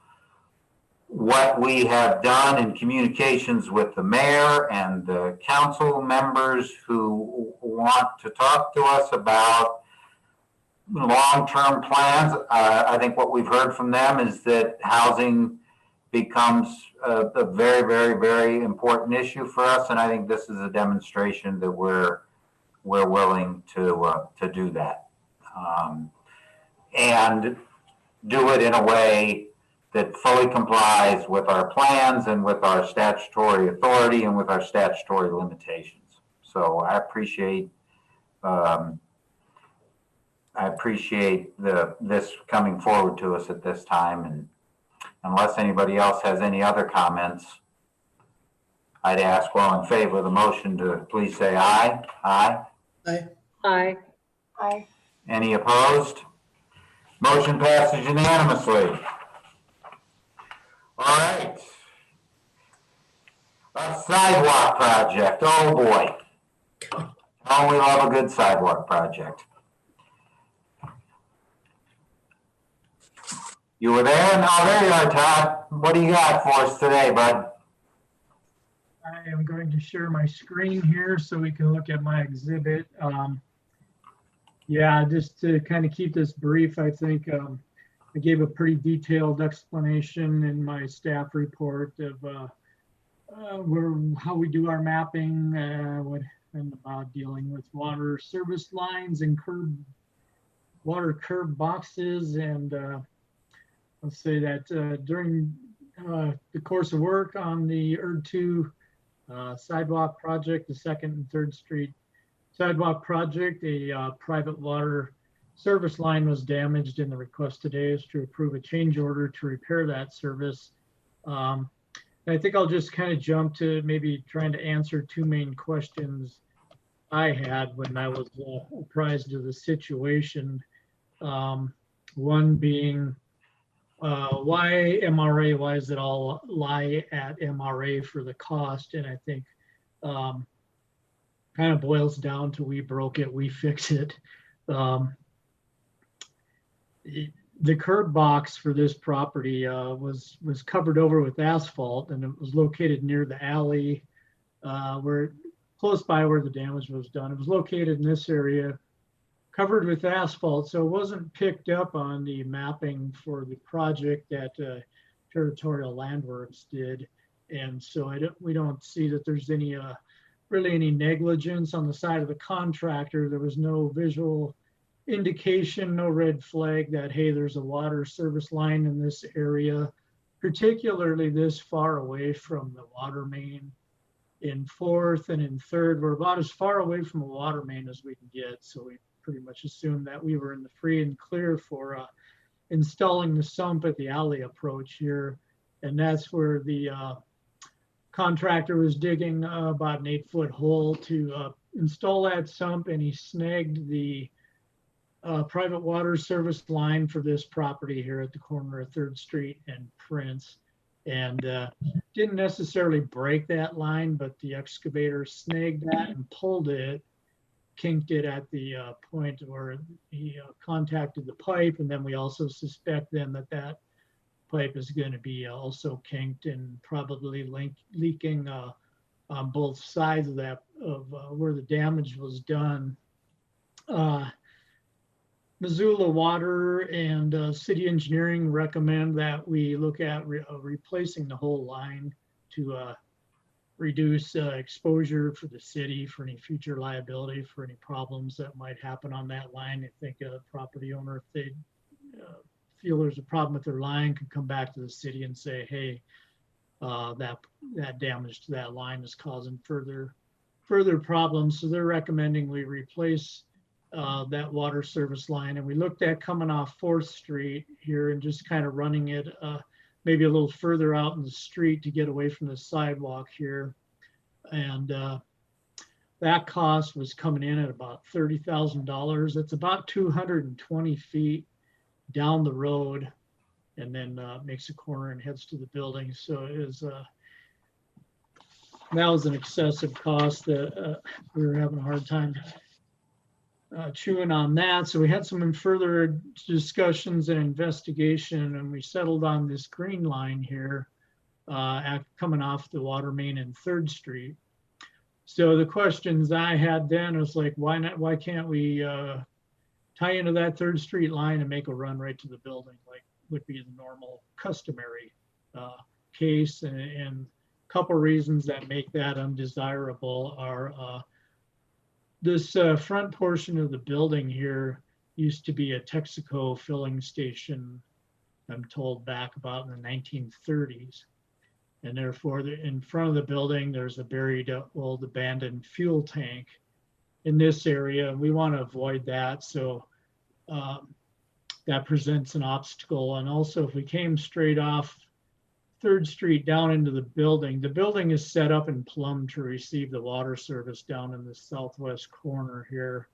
what we have done in communications with the mayor and the council members who want to talk to us about long-term plans, I think what we've heard from them is that housing becomes a very, very, very important issue for us, and I think this is a demonstration that we're willing to do that, and do it in a way that fully complies with our plans and with our statutory authority and with our statutory limitations. So I appreciate this coming forward to us at this time, and unless anybody else has any other comments, I'd ask all in favor of the motion to please say aye. Aye. Aye. Aye. Aye. Any opposed? Motion passes unanimously. All right. A sidewalk project. Oh boy. Oh, we love a good sidewalk project. You were there? No, there you are, Todd. What do you got for us today, bud? I am going to share my screen here so we can look at my exhibit. Yeah, just to kind of keep this brief, I think I gave a pretty detailed explanation in my staff report of how we do our mapping, and about dealing with water service lines and water curb boxes. And I'll say that during the course of work on the ERD2 sidewalk project, the 2nd and 3rd Street sidewalk project, a private water service line was damaged, and the request today is to approve a change order to repair that service. I think I'll just kind of jump to maybe trying to answer two main questions I had when I was apprised of the situation. One being, why MRA? Why does it all lie at MRA for the cost? And I think kind of boils down to we broke it, we fix it. The curb box for this property was covered over with asphalt, and it was located near the alley close by where the damage was done. It was located in this area, covered with asphalt, so it wasn't picked up on the mapping for the project that Territorial Landworks did. And so we don't see that there's any really any negligence on the side of the contractor. There was no visual indication, no red flag that, hey, there's a water service line in this area, particularly this far away from the water main. In 4th and in 3rd, we're about as far away from a water main as we can get. So we pretty much assumed that we were in the free and clear for installing the sump at the alley approach here. And that's where the contractor was digging about an 8-foot hole to install that sump, and he snagged the private water service line for this property here at the corner of 3rd Street and Prince, and didn't necessarily break that line, but the excavator snagged that and pulled it, kinked it at the point where he contacted the pipe. And then we also suspect then that pipe is going to be also kinked and probably leaking on both sides of that, of where the damage was done. Missoula Water and city engineering recommend that we look at replacing the whole line to reduce exposure for the city, for any future liability, for any problems that might happen on that line. I think a property owner, if they feel there's a problem with their line, could come back to the city and say, hey, that damage to that line is causing further problems. So they're recommending we replace that water service line. And we looked at coming off 4th Street here and just kind of running it maybe a little further out in the street to get away from the sidewalk here. And that cost was coming in at about $30,000. It's about 220 feet down the road. and then makes a corner and heads to the building. So it is that was an excessive cost that we were having a hard time chewing on that. So we had some further discussions and investigation, and we settled on this green line here coming off the water main in 3rd Street. So the questions I had then was like, why not? Why can't we tie into that 3rd Street line and make a run right to the building, like would be the normal customary case? And a couple reasons that make that undesirable are this front portion of the building here used to be a Texaco filling station, I'm told, back about in the 1930s. And therefore, in front of the building, there's a buried old abandoned fuel tank in this area. We want to avoid that. So that presents an obstacle. And also, if we came straight off 3rd Street down into the building is set up and plumbed to receive the water service down in the southwest corner here.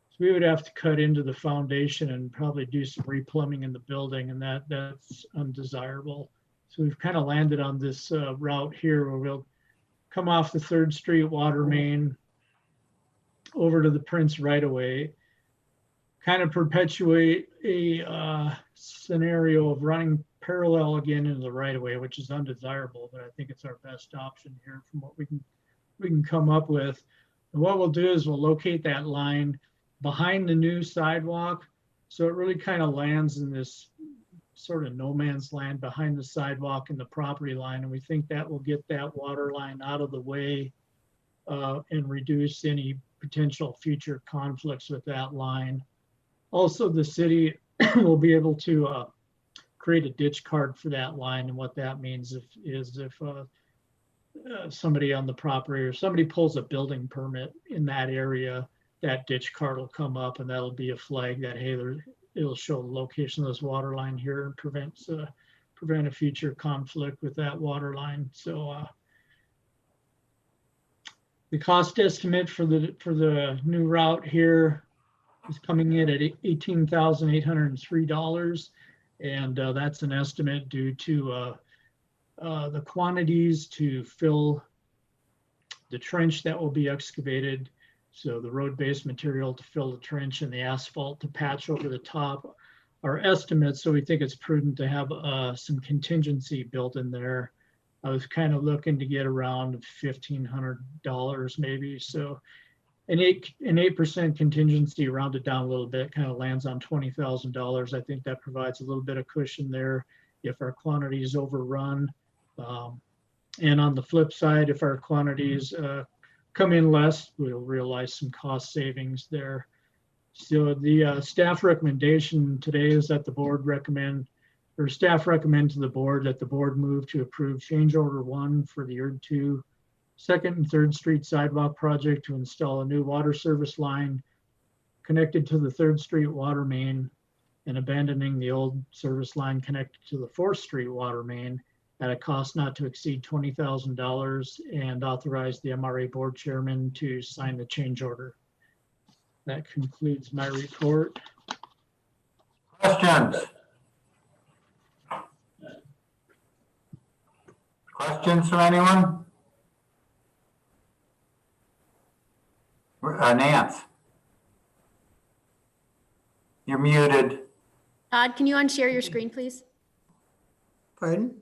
So we would have to cut into the foundation and probably do some replumbing in the building, and that's undesirable. So we've kind of landed on this route here where we'll come off the 3rd Street water main over to the Prince right-of-way, kind of perpetuate a scenario of running parallel again into the right-of-way, which is undesirable, but I think it's our best option here from what we can come up with. And what we'll do is we'll locate that line behind the new sidewalk, so it really kind of lands in this sort of no man's land behind the sidewalk and the property line, and we think that will get that water line out of the way and reduce any potential future conflicts with that line. Also, the city will be able to create a ditch card for that line, and what that means is if somebody on the property or somebody pulls a building permit in that area, that ditch card will come up, and that'll be a flag that, hey, it'll show the location of this water line here and prevent a future conflict with that water line. So the cost estimate for the new route here is coming in at $18,803. And that's an estimate due to the quantities to fill the trench that will be excavated. So the road-based material to fill the trench and the asphalt to patch over the top are estimates. So we think it's prudent to have some contingency built in there. I was kind of looking to get around $1,500 maybe. So an 8% contingency rounded down a little bit kind of lands on $20,000. I think that provides a little bit of cushion there if our quantities overrun. And on the flip side, if our quantities come in less, we'll realize some cost savings there. So the staff recommendation today is that the board staff recommend to the board that the board move to approve change order 1 for the Erd 2 2nd and 3rd Street sidewalk project to install a new water service line connected to the 3rd Street water main and abandoning the old service line connected to the 4th Street water main at a cost not to exceed $20,000, and authorize the MRA board chairman to sign the change order. That concludes my report. Questions? Questions from anyone? Nance? You're muted. Todd, can you unshare your screen, please? Pardon?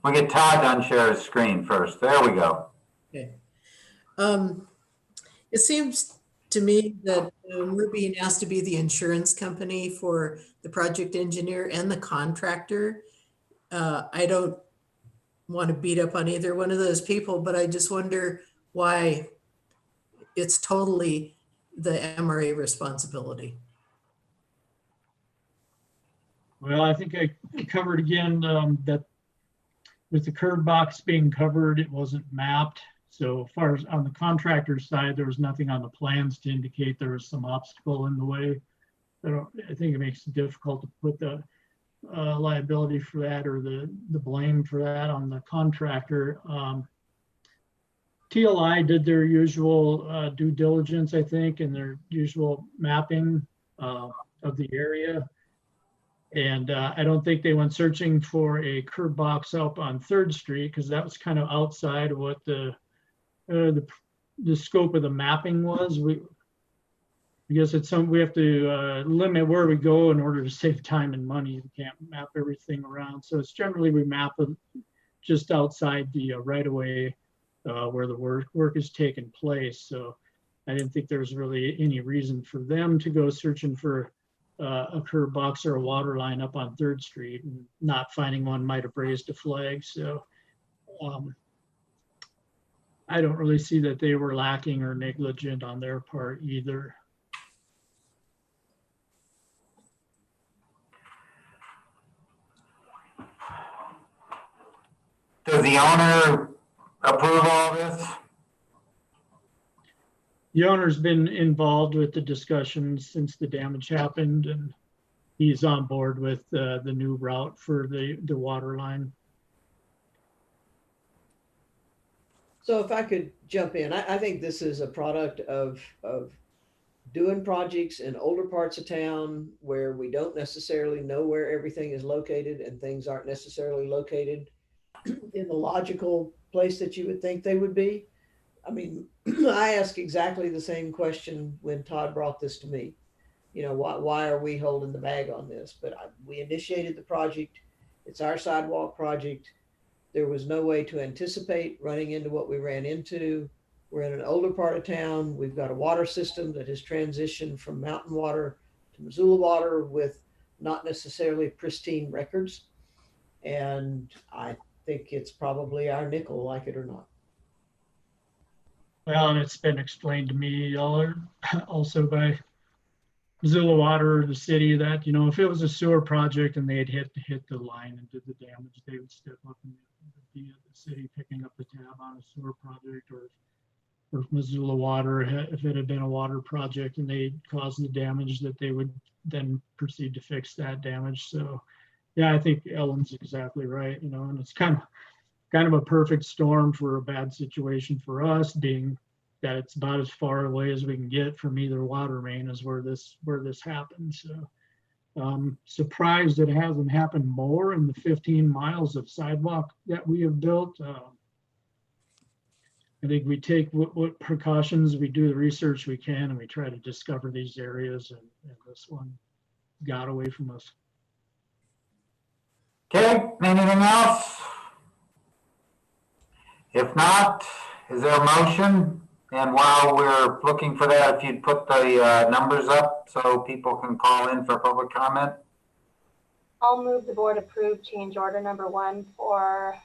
We'll get Todd to unshare his screen first. There we go. Okay. It seems to me that we're being asked to be the insurance company for the project engineer and the contractor. I don't want to beat up on either one of those people, but I just wonder why it's totally the MRA responsibility. Well, I think I covered again that with the curb box being covered, it wasn't mapped. So as far as on the contractor's side, there was nothing on the plans to indicate there was some obstacle in the way. I think it makes it difficult to put the liability for that or the blame for that on the contractor. TLI did their usual due diligence, I think, and their usual mapping of the area. And I don't think they went searching for a curb box up on 3rd Street because that was kind of outside of what the scope of the mapping was. I guess we have to limit where we go in order to save time and money. We can't map everything around. So it's generally we map them just outside the right of way where the work is taking place. So I didn't think there was really any reason for them to go searching for a curb box or a water line up on 3rd Street, and not finding one might have raised a flag. So I don't really see that they were lacking or negligent on their part either. Does the owner approve all this? The owner's been involved with the discussions since the damage happened, and he's on board with the new route for the water line. So if I could jump in, I think this is a product of doing projects in older parts of town where we don't necessarily know where everything is located, and things aren't necessarily located in the logical place that you would think they would be. I mean, I asked exactly the same question when Todd brought this to me. You know, why are we holding the bag on this? But we initiated the project. It's our sidewalk project. There was no way to anticipate running into what we ran into. We're in an older part of town. We've got a water system that has transitioned from mountain water to Missoula water with not necessarily pristine records. And I think it's probably our nickel, like it or not. Well, and it's been explained to me also by Missoula Water, the city, that, you know, if it was a sewer project and they had hit the line and did the damage, they would step up and be at the city picking up the tab on a sewer project, or if Missoula Water, if it had been a water project and they caused the damage, that they would then proceed to fix that damage. So yeah, I think Ellen's exactly right, you know, and it's kind of a perfect storm for a bad situation for us, being that it's about as far away as we can get from either water main as where this happened. So surprised that it hasn't happened more in the 15 miles of sidewalk that we have built. I think we take what precautions, we do the research we can, and we try to discover these areas, and this one got away from us. Okay, anything else? If not, is there a motion? And while we're looking for that, if you'd put the numbers up so people can call in for public comment. I'll move the board approve change order number 1 for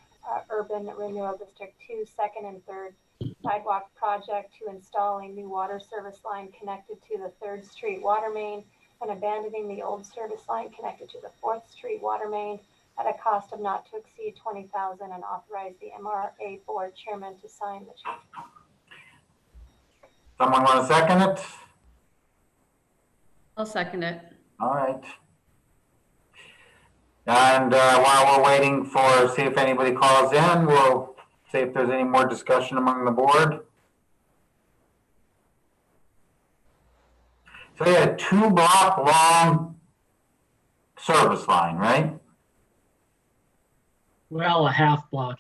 Urban Renewal District 2, 2nd and 3rd sidewalk project to install a new water service line connected to the 3rd Street water main and abandoning the old service line connected to the 4th Street water main at a cost of not to exceed $20,000, and authorize the MRA board chairman to sign the change. Someone want to second it? I'll second it. All right. And while we're waiting see if anybody calls in, we'll see if there's any more discussion among the board. So they had a 2-block long service line, right? Well, a half block.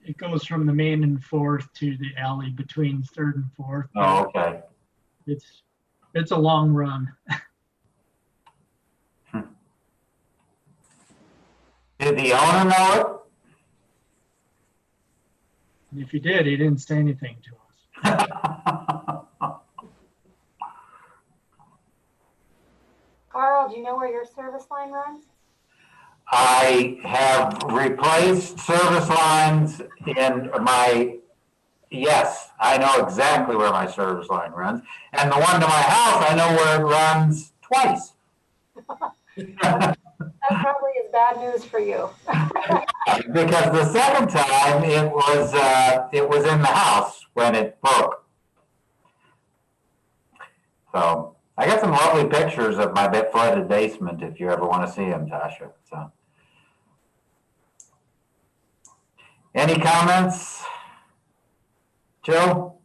It goes from the main and 4th to the alley between 3rd and 4th. Oh, okay. It's a long run. Did the owner know it? And if he did, he didn't say anything to us. Carl, do you know where your service line runs? I have replaced service lines in yes, I know exactly where my service line runs. And the one to my house, I know where it runs twice. That probably is bad news for you. Because the second time it was in the house when it broke. So I got some lovely pictures of my flooded basement if you ever want to see them, Tasha. So, any comments? Joe?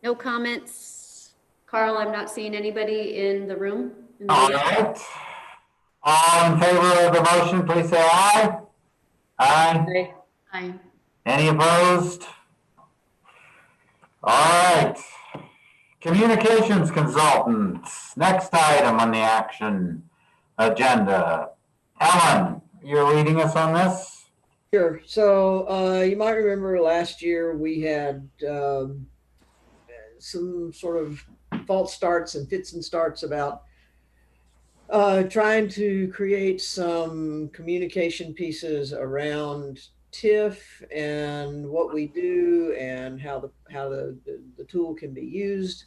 No comments. Carl, I'm not seeing anybody in the room. All right. All in favor of the motion, please say aye. Aye. Aye. Any opposed? All right. Communications consultants, next item on the action agenda. Ellen, you're leading us on this? Sure. So you might remember last year we had some sort of false starts and fits and starts about trying to create some communication pieces around TIF and what we do and how the tool can be used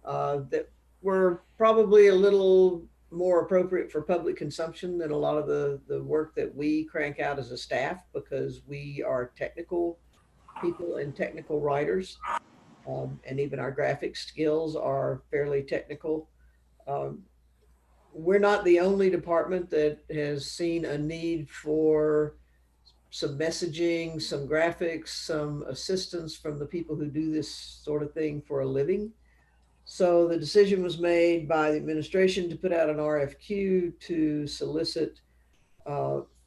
that were probably a little more appropriate for public consumption than a lot of the work that we crank out as a staff, because we are technical people and technical writers. And even our graphic skills are fairly technical. We're not the only department that has seen a need for some messaging, some graphics, some assistance from the people who do this sort of thing for a living. So the decision was made by the administration to put out an RFQ to solicit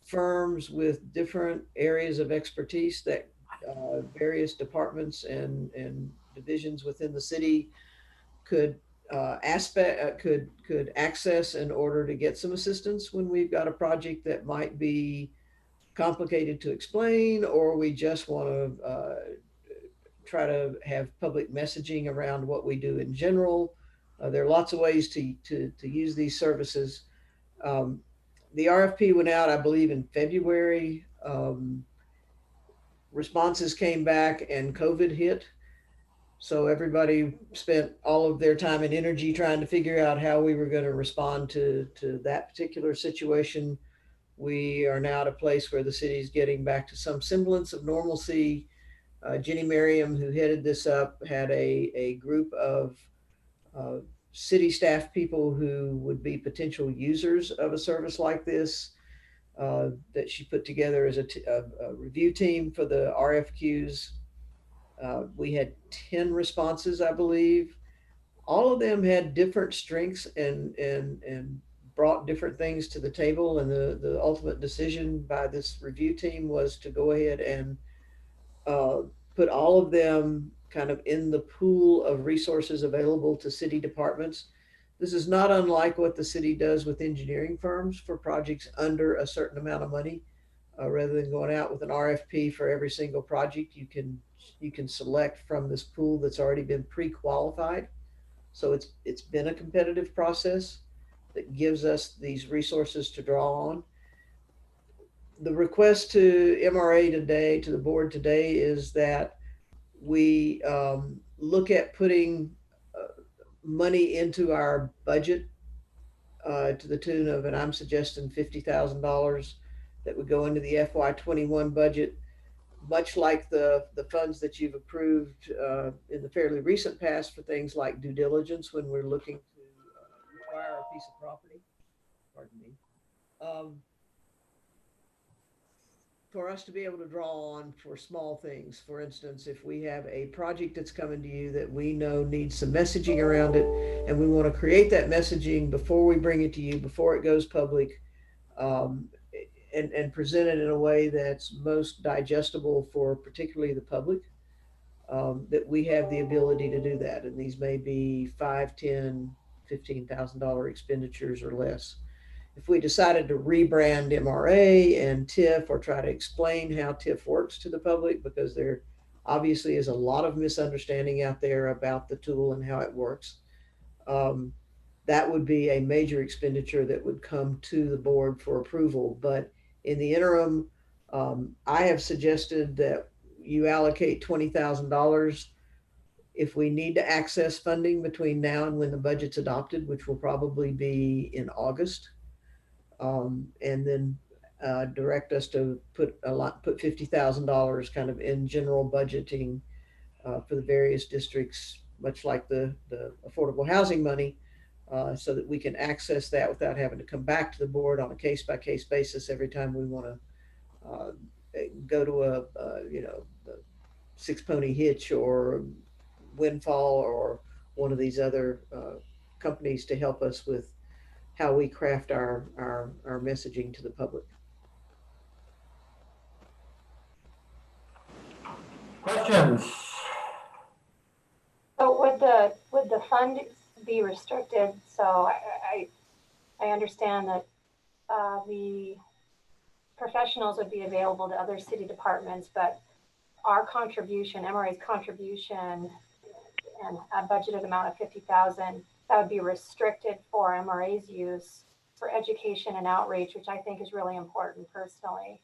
firms with different areas of expertise that various departments and divisions within the city could could access in order to get some assistance when we've got a project that might be complicated to explain, or we just want to try to have public messaging around what we do in general. There are lots of ways to use these services. The RFP went out, I believe, in February. Responses came back and COVID hit. So everybody spent all of their time and energy trying to figure out how we were going to respond to that particular situation. We are now at a place where the city is getting back to some semblance of normalcy. Jenny Merriam, who headed this up, had a group of city staff people who would be potential users of a service like this that she put together as a review team for the RFQs. We had 10 responses, I believe. All of them had different strengths and brought different things to the table. And the ultimate decision by this review team was to go ahead and put all of them kind of in the pool of resources available to city departments. This is not unlike what the city does with engineering firms for projects under a certain amount of money. Rather than going out with an RFP for every single project, you can select from this pool that's already been pre-qualified. So it's been a competitive process that gives us these resources to draw on. The request to MRA today, to the board today, is that we look at putting money into our budget to the tune of, and I'm suggesting $50,000 that would go into the FY21 budget, much like the funds that you've approved in the fairly recent past for things like due diligence when we're looking to acquire a piece of property. Pardon me. For us to be able to draw on for small things. For instance, if we have a project that's coming to you that we know needs some messaging around it, and we want to create that messaging before we bring it to you, before it goes public, and present it in a way that's most digestible for particularly the public, that we have the ability to do that. And these may be $5,000, $10,000, $15,000 expenditures or less. If we decided to rebrand MRA and TIF, or try to explain how TIF works to the public, because there obviously is a lot of misunderstanding out there about the tool and how it works, that would be a major expenditure that would come to the board for approval. But in the interim, I have suggested that you allocate $20,000 if we need to access funding between now and when the budget's adopted, which will probably be in August. And then direct us to put $50,000 kind of in general budgeting for the various districts, much like the affordable housing money, so that we can access that without having to come back to the board on a case-by-case basis every time we want to go to a six pony hitch or windfall one of these other companies to help us with how we craft our messaging to the public. Questions? So would the fund be restricted? So I understand that the professionals would be available to other city departments, but our contribution, MRA's contribution, and a budgeted amount of 50,000, that would be restricted for MRA's use for education and outreach, which I think is really important personally.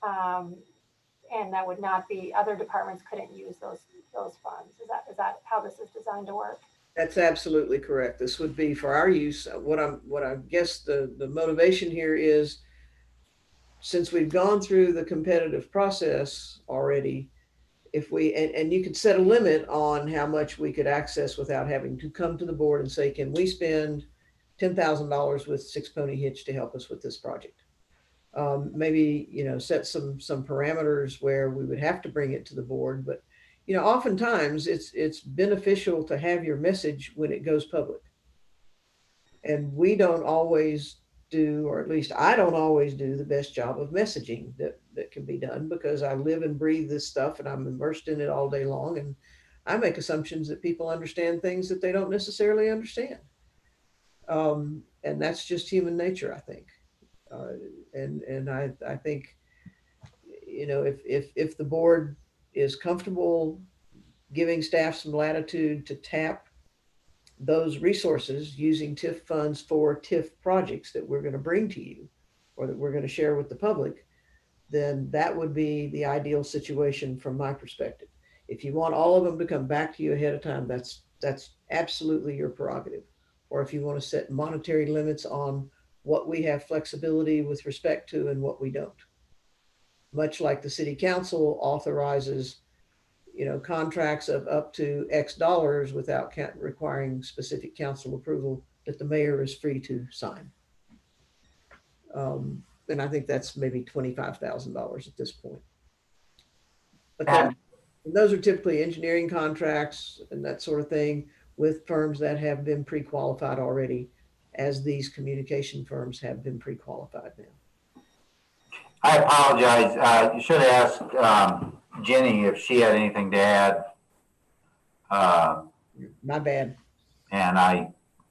And that would not be, other departments couldn't use those funds. Is that how this is designed to work? That's absolutely correct. This would be for our use. What I guess the motivation here is, since we've gone through the competitive process already, if we, and you could set a limit on how much we could access without having to come to the board and say, can we spend $10,000 with Six Pony Hitch to help us with this project? Maybe, set some parameters where we would have to bring it to the board, but oftentimes it's beneficial to have your message when it goes public. And we don't always do, or at least I don't always do, the best job of messaging that can be done, because I live and breathe this stuff and I'm immersed in it all day long. And I make assumptions that people understand things that they don't necessarily understand. And that's just human nature, I think. And I think, if the board is comfortable giving staff some latitude to tap those resources using TIF funds for TIF projects that we're going to bring to you or that we're going to share with the public, then that would be the ideal situation from my perspective. If you want all of them to come back to you ahead of time, that's absolutely your prerogative. Or if you want to set monetary limits on what we have flexibility with respect to and what we don't. Much like the city council authorizes contracts of up to X dollars without requiring specific council approval that the mayor is free to sign. And I think that's maybe $25,000 at this point. But those are typically engineering contracts and that sort of thing with firms that have been pre-qualified already, as these communication firms have been pre-qualified now. I apologize. You should have asked Jenny if she had anything to add. My bad. And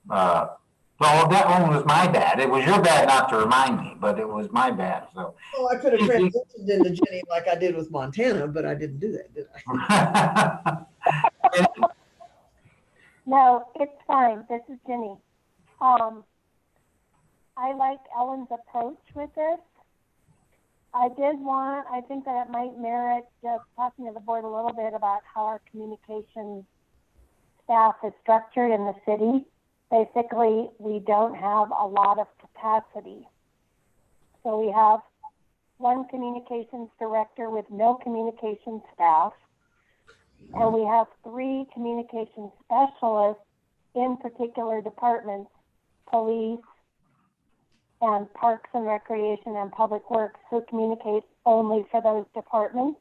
well, that one was my bad. It was your bad not to remind me, but it was my bad. So. Oh, I could have transitioned into Jenny like I did with Montana, but I didn't do that, did I? No, it's fine. This is Jenny. I like Ellen's approach with this. I think that it might merit just talking to the board a little bit about how our communications staff is structured in the city. Basically, we don't have a lot of capacity. So we have one communications director with no communications staff, and we have 3 communications specialists in particular departments, police, and Parks and Recreation and Public Works, who communicate only for those departments.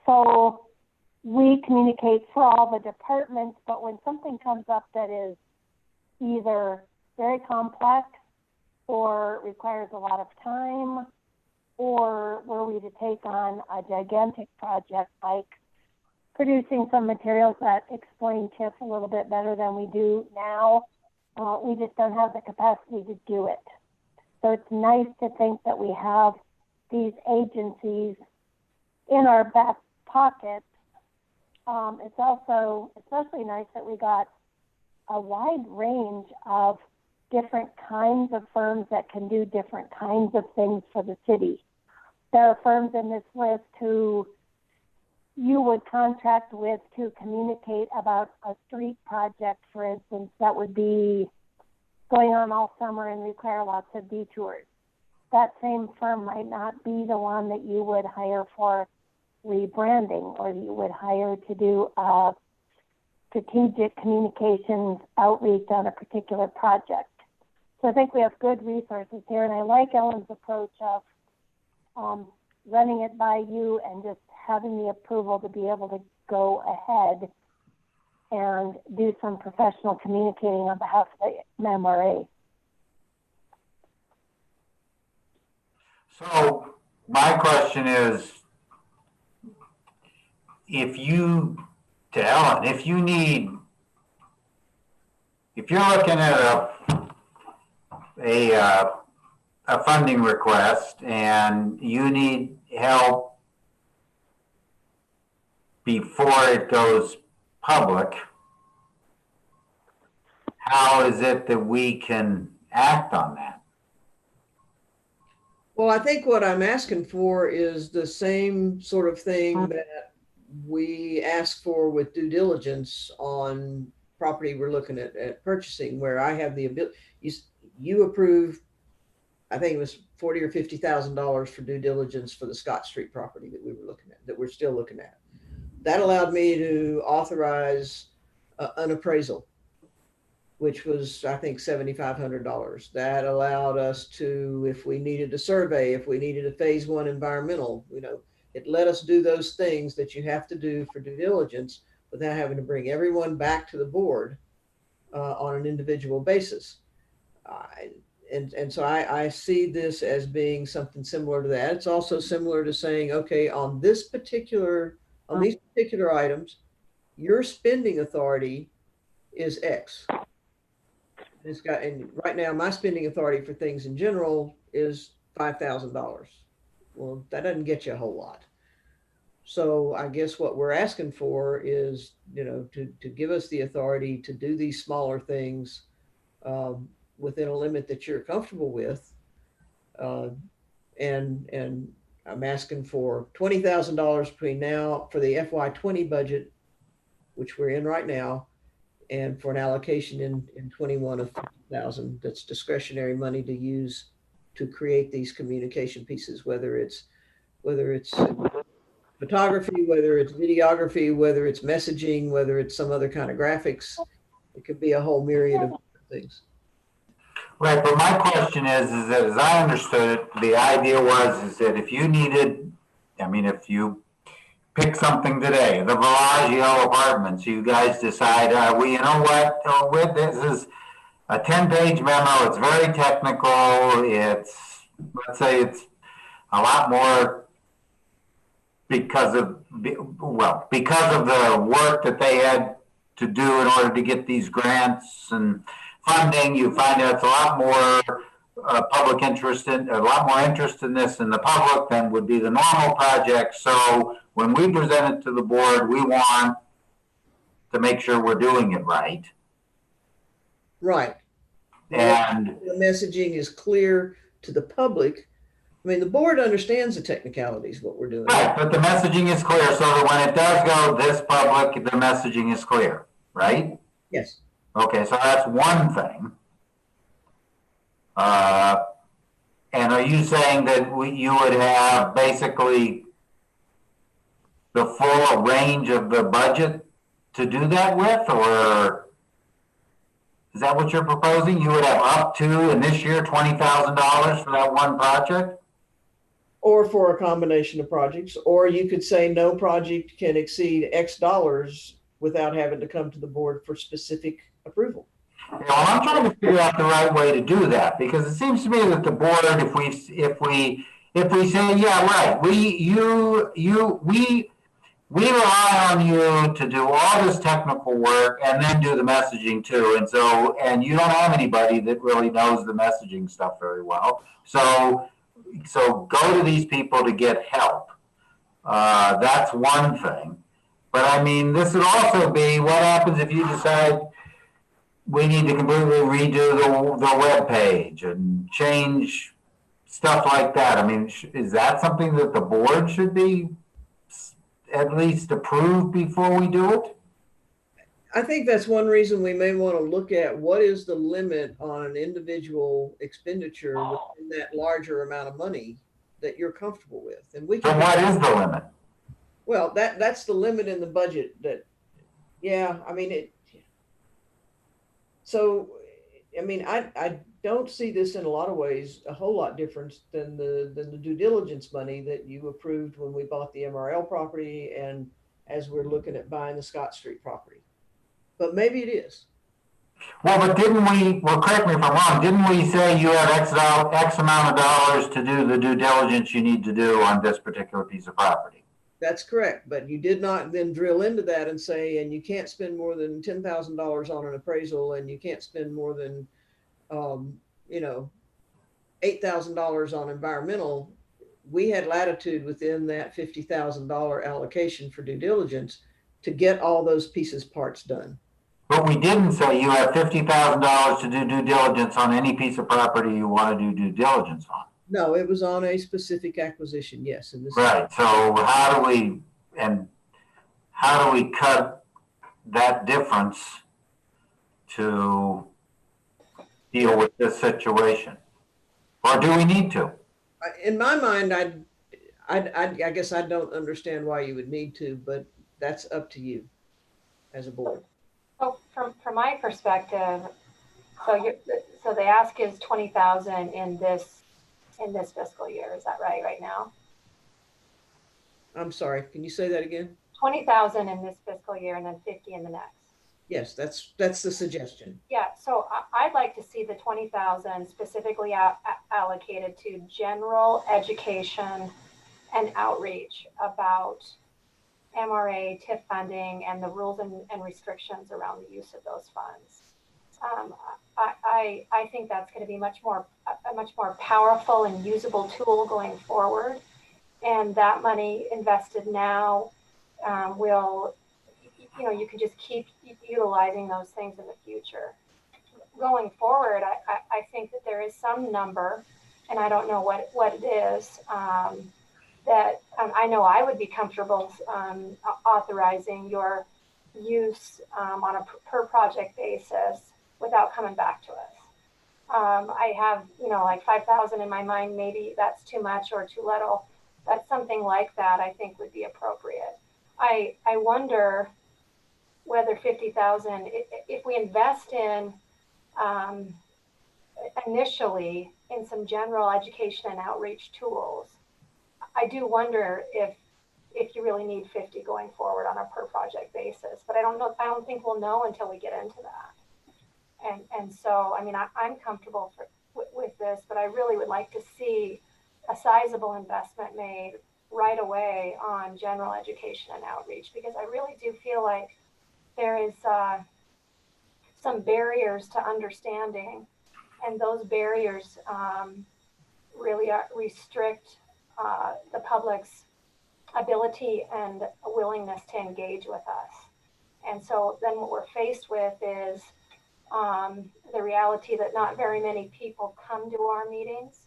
So we communicate for all the departments, but when something comes up that is either very complex or requires a lot of time, or were we to take on a gigantic project like producing some materials that explain TIF a little bit better than we do now, we just don't have the capacity to do it. So it's nice to think that we have these agencies in our back pocket. It's also especially nice that we got a wide range of different kinds of firms that can do different kinds of things for the city. There are firms in this list who you would contract with to communicate about a street project, for instance, that would be going on all summer and require lots of detours. That same firm might not be the one that you would hire for rebranding, or you would hire to do strategic communications outreach on a particular project. So I think we have good resources here, and I like Ellen's approach of running it by you and just having the approval to be able to go ahead and do some professional communicating on behalf of the MRA. So my question is, to Ellen, if you're looking at a funding request and you need help before it goes public, how is it that we can act on that? Well, I think what I'm asking for is the same sort of thing that we ask for with due diligence on property we're looking at purchasing, where I have the ability, you approve, I think it was $40,000 or $50,000 for due diligence for the Scott Street property that we were looking at, that we're still looking at. That allowed me to authorize an appraisal, which was, I think, $7,500. That allowed us to, if we needed a survey, if we needed a phase 1 environmental, it let us do those things that you have to do for due diligence without having to bring everyone back to the board on an individual basis. And so I see this as being something similar to that. It's also similar to saying, okay, on these particular items, your spending authority is X. And right now my spending authority for things in general is $5,000. Well, that doesn't get you a whole lot. So I guess what we're asking for is, to give us the authority to do these smaller things within a limit that you're comfortable with. And I'm asking for $20,000 between now for the FY20 budget, which we're in right now, and for an allocation in 21 of $50,000 that's discretionary money to use to create these communication pieces, whether it's photography, whether it's videography, whether it's messaging, whether it's some other kind of graphics. It could be a whole myriad of things. Right, but my question is that as I understood it, the idea is that if you pick something today, the Bellagio apartments, you guys decide, you know what, this is a 10-page memo, it's very technical, let's say it's a lot more because of the work that they had to do in order to get these grants and funding, you find out it's a lot more public interest a lot more interest in this in the public than would be the normal project. So when we present it to the board, we want to make sure we're doing it right. Right. And the messaging is clear to the public. I mean, the board understands the technicalities, what we're doing. Right, but the messaging is clear so that when it does go this public, the messaging is clear, right? Yes. Okay, so that's one thing. And are you saying that you would have basically the full range of the budget to do that with, or is that what you're proposing? You would have up to, in this year, $20,000 for that one project? Or for a combination of projects, or you could say no project can exceed X dollars without having to come to the board for specific approval. Well, I'm trying to figure out the right way to do that, because it seems to me that the board, if we say, yeah, right, we rely on you to do all this technical work and then do the messaging too, and you don't have anybody that really knows the messaging stuff very well, so go to these people to get help. That's one thing. But I mean, this would also be, what happens if you decide we need to completely redo the web page and change stuff like that? I mean, is that something that the board should be at least approved before we do it? I think that's one reason we may want to look at what is the limit on an individual expenditure within that larger amount of money that you're comfortable with. And we can. So what is the limit? Well, that's the limit in the budget that, yeah, I mean, I don't see this in a lot of ways a whole lot different than the due diligence money that you approved when we bought the MRL property and as we're looking at buying the Scott Street property. but maybe it is. Well, but didn't we, well, correct me if I'm wrong, didn't we say you have X amount of dollars to do the due diligence you need to do on this particular piece of property? That's correct, but you did not then drill into that and say, and you can't spend more than $10,000 on an appraisal, and you can't spend more than, you know, $8,000 on environmental. We had latitude within that $50,000 allocation for due diligence to get all those pieces parts done. But we didn't say you have $50,000 to do due diligence on any piece of property you want to do due diligence on. No, it was on a specific acquisition, yes. And this Right. So how do we cut that difference to deal with this situation? Or do we need to? in my mind, I guess I don't understand why you would need to, but that's up to you as a board. So from my perspective, so the ask is 20,000 in this fiscal year. Is that right now? I'm sorry, can you say that again? 20,000 in this fiscal year and then 50 in the next. Yes, that's the suggestion. Yeah, so I'd like to see the 20,000 specifically allocated to general education and outreach about MRA, TIF funding, and the rules and restrictions around the use of those funds. I think that's going to be a much more powerful and usable tool going forward. And that money invested now will, you can just keep utilizing those things in the future. Going forward, I think that there is some number, and I don't know what it is, that I know I would be comfortable authorizing your use on a per project basis without coming back to us. I have, like 5,000 in my mind, maybe that's too much or too little. But something like that I think would be appropriate. I wonder whether 50,000, if we invest in initially in some general education and outreach tools, I do wonder if you really need 50 going forward on a per project basis. But I don't think we'll know until we get into that. And so, I mean, I'm comfortable with this, but I really would like to see a sizable investment made right away on general education and outreach, because I really do feel like there is some barriers to understanding, and those barriers really restrict the public's ability and willingness to engage with us. And so then what we're faced with is the reality that not very many people come to our meetings.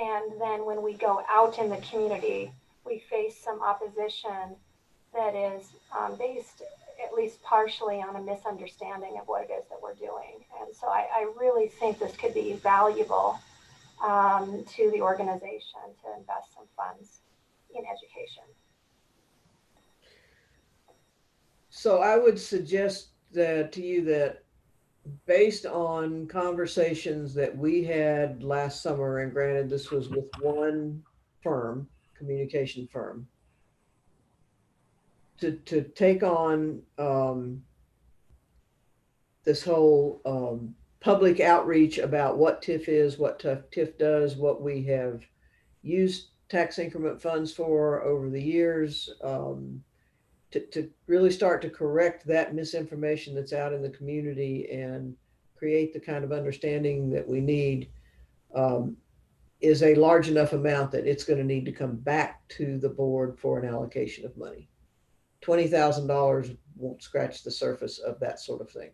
And then when we go out in the community, we face some opposition that is based at least partially on a misunderstanding of what it is that we're doing. And so I really think this could be valuable to the organization to invest some funds in education. So I would suggest that to you that based on conversations that we had last summer, and granted this was with one firm, communication firm, to take on this whole public outreach about what TIF is, what TIF does, what we have used tax increment funds for over the years, to really start to correct that misinformation that's out in the community and create the kind of understanding that we need, is a large enough amount that it's going to need to come back to the board for an allocation of money. $20,000 won't scratch the surface of that sort of thing.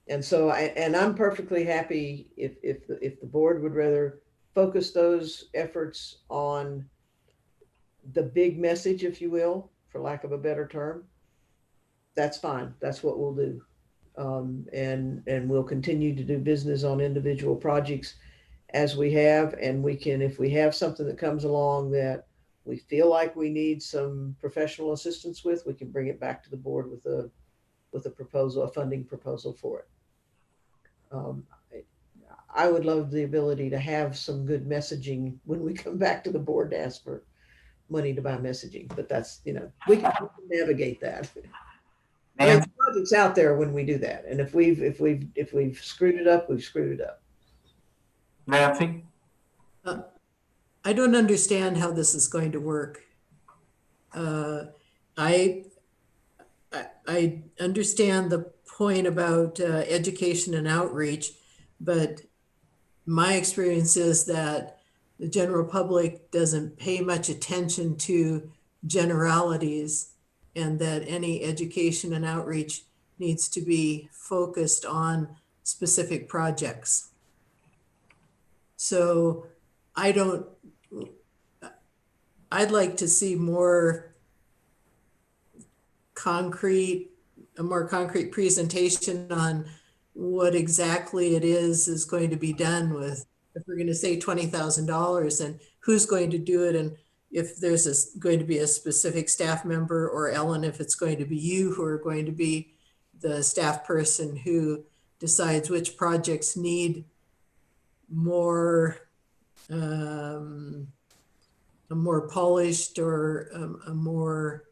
And so I'm perfectly happy if the board would rather focus those efforts on the big message, if you will, for lack of a better term. That's fine. That's what we'll do. And we'll continue to do business on individual projects as we have. And we can, if we have something that comes along that we feel like we need some professional assistance with, we can bring it back to the board with a proposal, a funding proposal for it. I would love the ability to have some good messaging when we come back to the board to ask money to buy messaging, but that's, we can navigate that. I mean, the project's out there when we do that. And if we've screwed it up, we've screwed it up. Nancy? I don't understand how this is going to work. I understand the point about education and outreach, but my experience is that the general public doesn't pay much attention to generalities, and that any education and outreach needs to be focused on specific projects. So I'd like to see a more concrete presentation on what exactly it is going to be done with, if we're going to say $20,000, and who's going to do it, and if there's going to be a specific staff member, or Ellen, if it's going to be you who are going to be the staff person who decides which projects need more a more polished or a more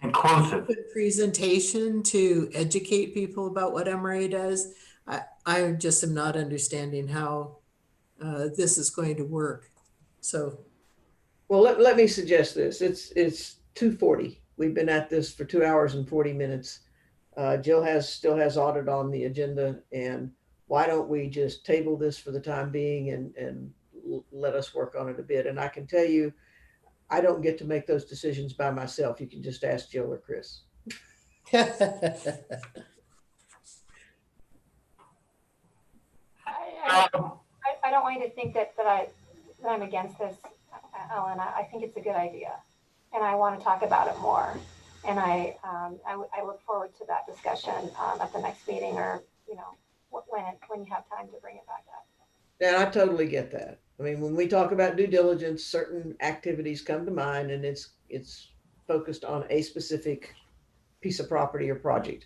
inclusive presentation to educate people about what MRA does. I just am not understanding how this is going to work. So, well, let me suggest this. It's 2:40. We've been at this for 2 hours and 40 minutes. Jill still has audit on the agenda, and why don't we just table this for the time being and let us work on it a bit? And I can tell you, I don't get to make those decisions by myself. You can just ask Jill or Chris. I don't want you to think that I'm against this, Ellen. I think it's a good idea, and I want to talk about it more. And I look forward to that discussion at the next meeting, or when you have time to bring it back up. And I totally get that. I mean, when we talk about due diligence, certain activities come to mind, and it's focused on a specific piece of property or project.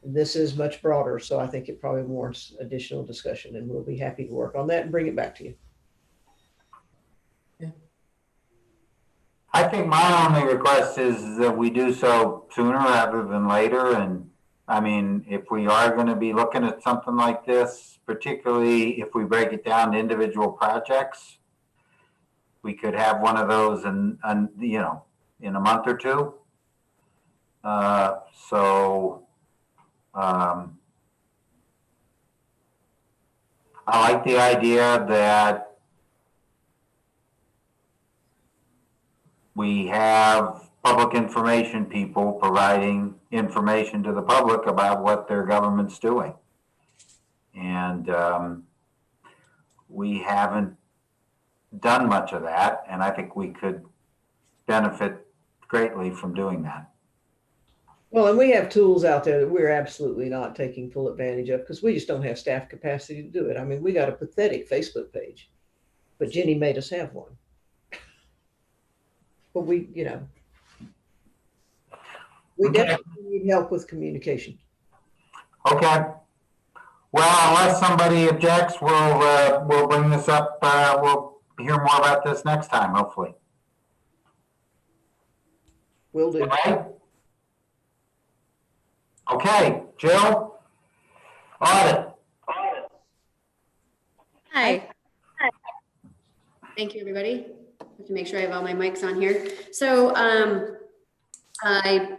And this is much broader, so I think it probably warrants additional discussion, and we'll be happy to work on that and bring it back to you. Yeah. I think my only request is that we do so sooner rather than later. And I mean, if we are going to be looking at something like this, particularly if we break it down to individual projects, we could have one of those in a month or two. I like the idea that we have public information people providing information to the public about what their government's doing. And we haven't done much of that, and I think we could benefit greatly from doing that. Well, and we have tools out there that we're absolutely not taking full advantage of because we just don't have staff capacity to do it. I mean, we got a pathetic Facebook page, but Jenny made us have one. But we definitely need help with communication. Okay. Well, unless somebody objects, we'll bring this up. We'll hear more about this next time, hopefully. Will do. Right? Okay, Jill, audit. Hi. Thank you, everybody. I have to make sure I have all my mics on here. So I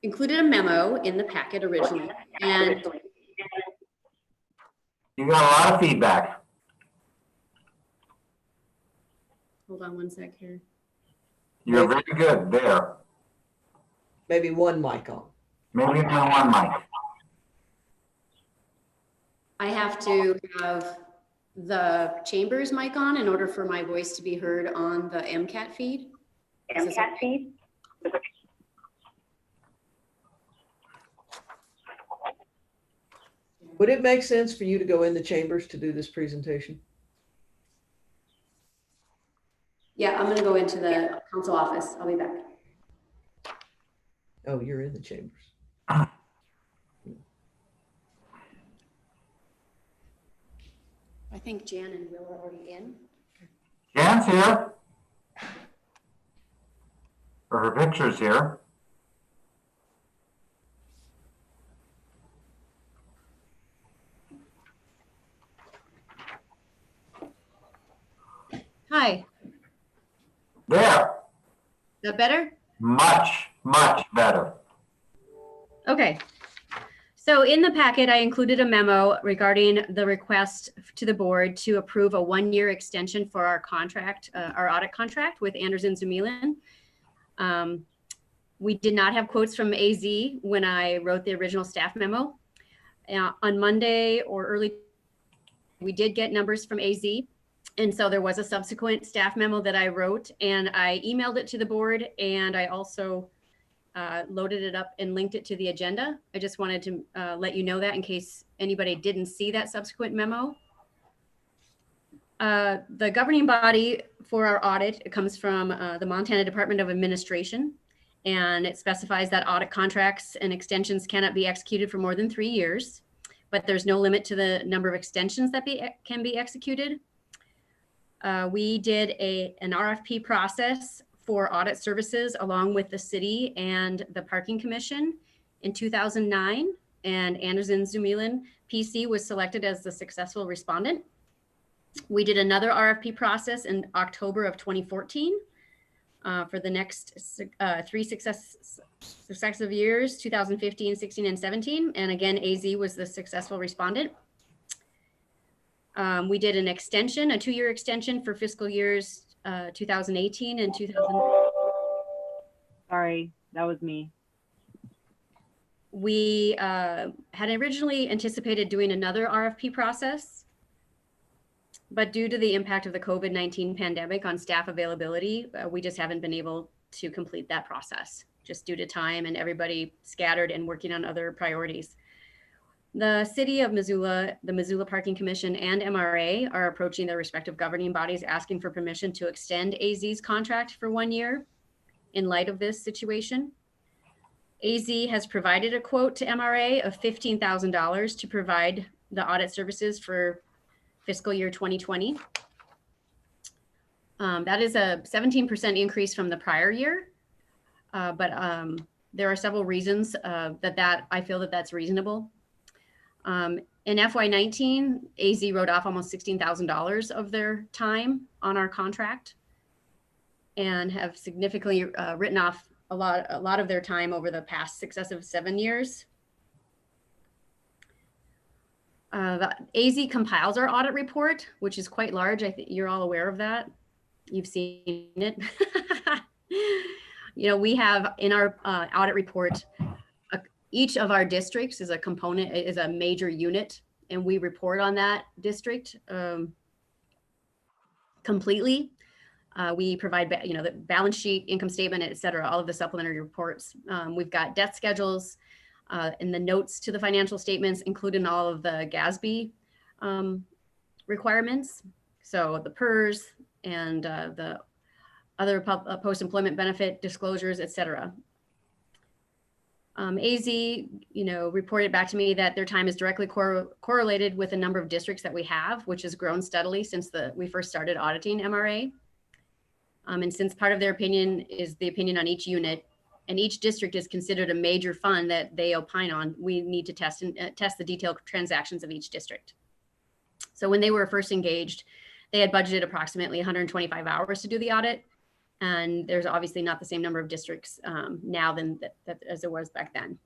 included a memo in the packet originally, and you got a lot of feedback. Hold on one sec here. You're very good there. Maybe one mic on. Maybe only one mic. I have to have the Chambers mic on in order for my voice to be heard on the MCAT feed. MCAT feed? Would it make sense for you to go in the chambers to do this presentation? Yeah, I'm going to go into the council office. I'll be back. Oh, you're in the chambers. I think Jan and Will are already in. Jan's here. Or her picture's here. Hi, There, is that better? much, much better. Okay. So in the packet, I included a memo regarding the request to the board to approve a 1-year extension for our contract, our audit contract with Anderson Zumilan. We did not have quotes from AZ when I wrote the original staff memo. On Monday or early, we did get numbers from AZ. And so there was a subsequent staff memo that I wrote, and I emailed it to the board, and I also loaded it up and linked it to the agenda. I just wanted to let you know that in case anybody didn't see that subsequent memo. The governing body for our audit, it comes from the Montana Department of Administration, and it specifies that audit contracts and extensions cannot be executed for more than 3 years, but there's no limit to the number of extensions that can be executed. We did an RFP process for audit services along with the city and the parking commission in 2009, and Anderson Zumilan PC was selected as the successful respondent. We did another RFP process in October of 2014 for the next 3 successive years, 2015, 16, and 17. And again, AZ was the successful respondent. We did an extension, a 2-year extension for fiscal years 2018 and 2000. Sorry, that was me. We had originally anticipated doing another RFP process, but due to the impact of the COVID-19 pandemic on staff availability, we just haven't been able to complete that process, just due to time and everybody scattered and working on other priorities. The city of Missoula, the Missoula Parking Commission, and MRA are approaching their respective governing bodies asking for permission to extend AZ's contract for 1 year in light of this situation. AZ has provided a quote to MRA of $15,000 to provide the audit services for fiscal year 2020. That is a 17% increase from the prior year, but there are several reasons that I feel that that's reasonable. In FY19, AZ wrote off almost $16,000 of their time on our contract and have significantly written off a lot of their time over the past successive 7 years. The AZ compiles our audit report, which is quite large. I think you're all aware of that. You've seen it. You know, we have in our audit report, each of our districts is a component, is a major unit, and we report on that district completely. We provide, the balance sheet, income statement, et cetera, all of the supplementary reports. We've got debt schedules and the notes to the financial statements, including all of the GASB requirements. So the PERS and the other post-employment benefit disclosures, et cetera. AZ, reported back to me that their time is directly correlated with the number of districts that we have, which has grown steadily since we first started auditing MRA. And since part of their opinion is the opinion on each unit, and each district is considered a major fund that they opine on, we need to test the detailed transactions of each district. So when they were first engaged, they had budgeted approximately 125 hours to do the audit. And there's obviously not the same number of districts now as there was back then.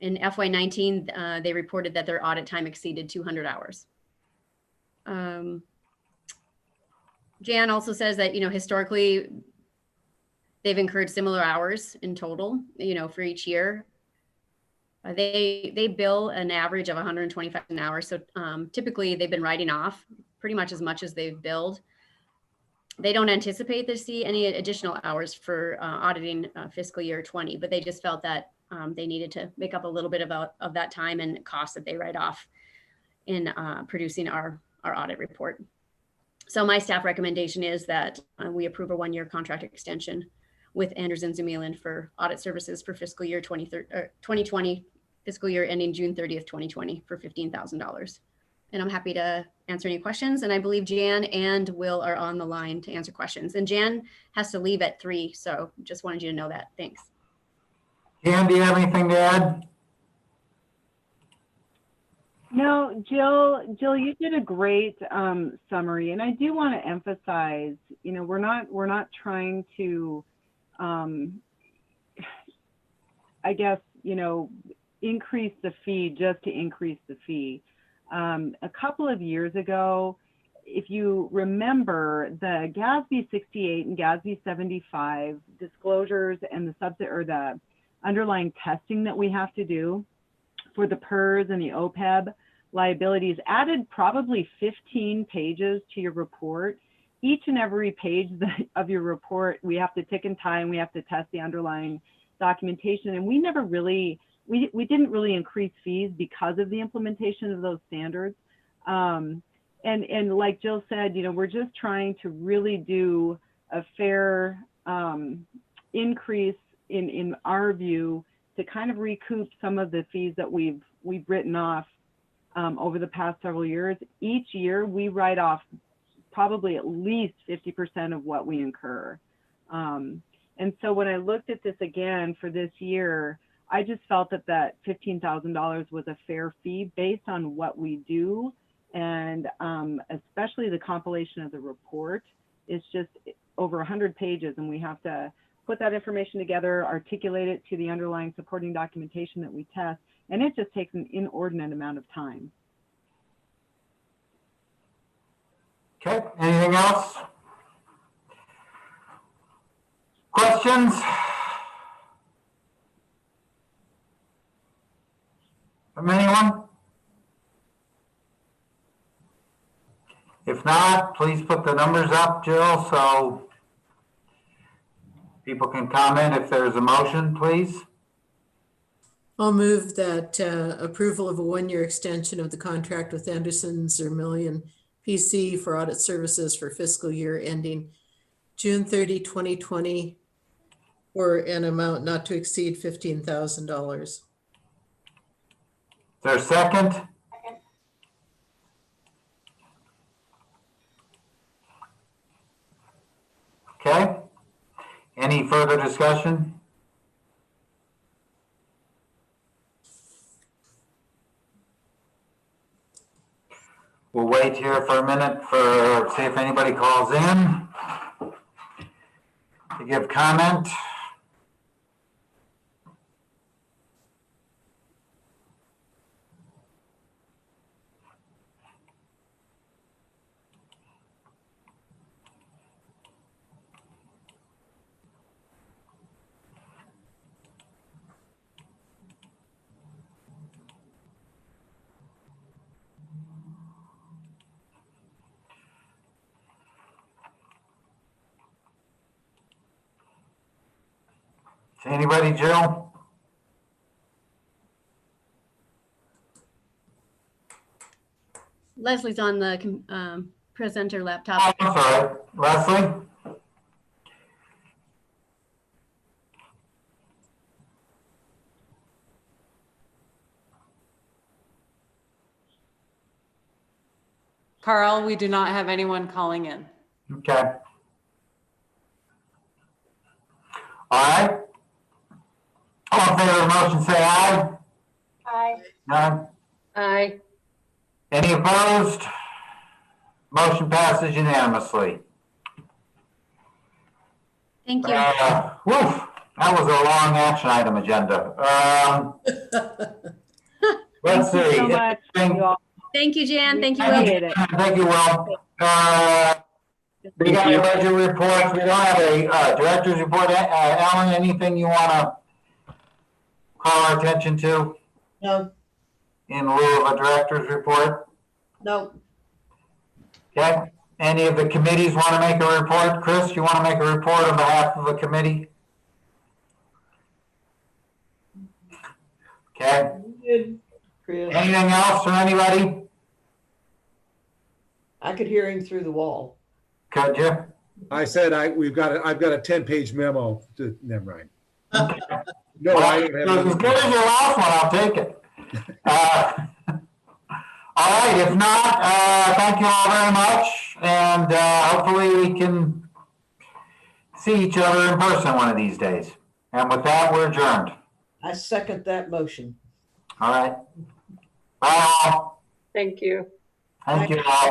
In FY19, they reported that their audit time exceeded 200 hours. Jan also says that, historically, they've incurred similar hours in total, for each year. They bill an average of 125 an hour. So typically they've been writing off pretty much as they've billed. They don't anticipate to see any additional hours for auditing fiscal year 20, but they just felt that they needed to make up a little bit of that time and costs that they write off in producing our audit report. So my staff recommendation is that we approve a 1-year contract extension with Anderson Zumilan for audit services for fiscal year 2020, fiscal year ending June 30th, 2020 for $15,000. and I'm happy to answer any questions. And I believe Jan and Will are on the line to answer questions. And Jan has to leave at 3, so just wanted you to know that. Thanks. Jan, do you have anything to add? No, Jill, you did a great summary, and I do want to emphasize, you know, we're not trying to, I guess, you know, increase the fee just to increase the fee. A couple of years ago, if you remember, the GASB 68 and GASB 75 disclosures and the underlying testing that we have to do for the PERS and the OPEB liabilities added probably 15 pages to your report. Each and every page of your report, we have to tick and tie, and we have to test the underlying documentation. And we never really, we didn't really increase fees because of the implementation of those standards. And like Jill said, you know, we're just trying to really do a fair increase in our view to kind of recoup some of the fees that we've written off over the past several years. Each year we write off probably at least 50% of what we incur. And so when I looked at this again for this year, I just felt that $15,000 was a fair fee based on what we do. And especially the compilation of the report is just over 100 pages, and we have to put that information together, articulate it to the underlying supporting documentation that we test, and it just takes an inordinate amount of time. Okay, anything else? Questions? From anyone? If not, please put the numbers up, Jill, so people can comment if there's a motion, please. I'll move that approval of a 1-year extension of the contract with Anderson Zermillion PC for audit services for fiscal year ending June 30, 2020 for an amount not to exceed $15,000. Is there a second? Okay. Any further discussion? We'll wait here for a minute see if anybody calls in to give comment. Anybody, Jill? Leslie's on the presenter laptop. I'm sorry, Leslie? Carl, we do not have anyone calling in. Okay. All right. All in favor of the motion, say aye. Aye. None? Aye. Any opposed? Motion passes unanimously. Thank you. Woof, that was a long action item agenda. Let's see. Thank you so much. You all. Thank you, Jan. Thank you, Appreciate Will. it. Thank you, Will. We got a budget reports. We don't have a director's report. Alan, anything you want to call our attention to No, in lieu of a director's report? no. Okay. Any of the committees want to make a report? Chris, you want to make a report on behalf of a committee? Okay. Good, Chris. Anything else from anybody? I could hear him through the wall. Could you? I said I've got a 10-page memo to, never mind. No, Well, I don't have as good as your last one, I'll take it. All right, if not, thank you all very much, and hopefully we can see each other in person one of these days. And with that, we're adjourned. I second that motion. All right. Bye all. Thank you. Thank you all.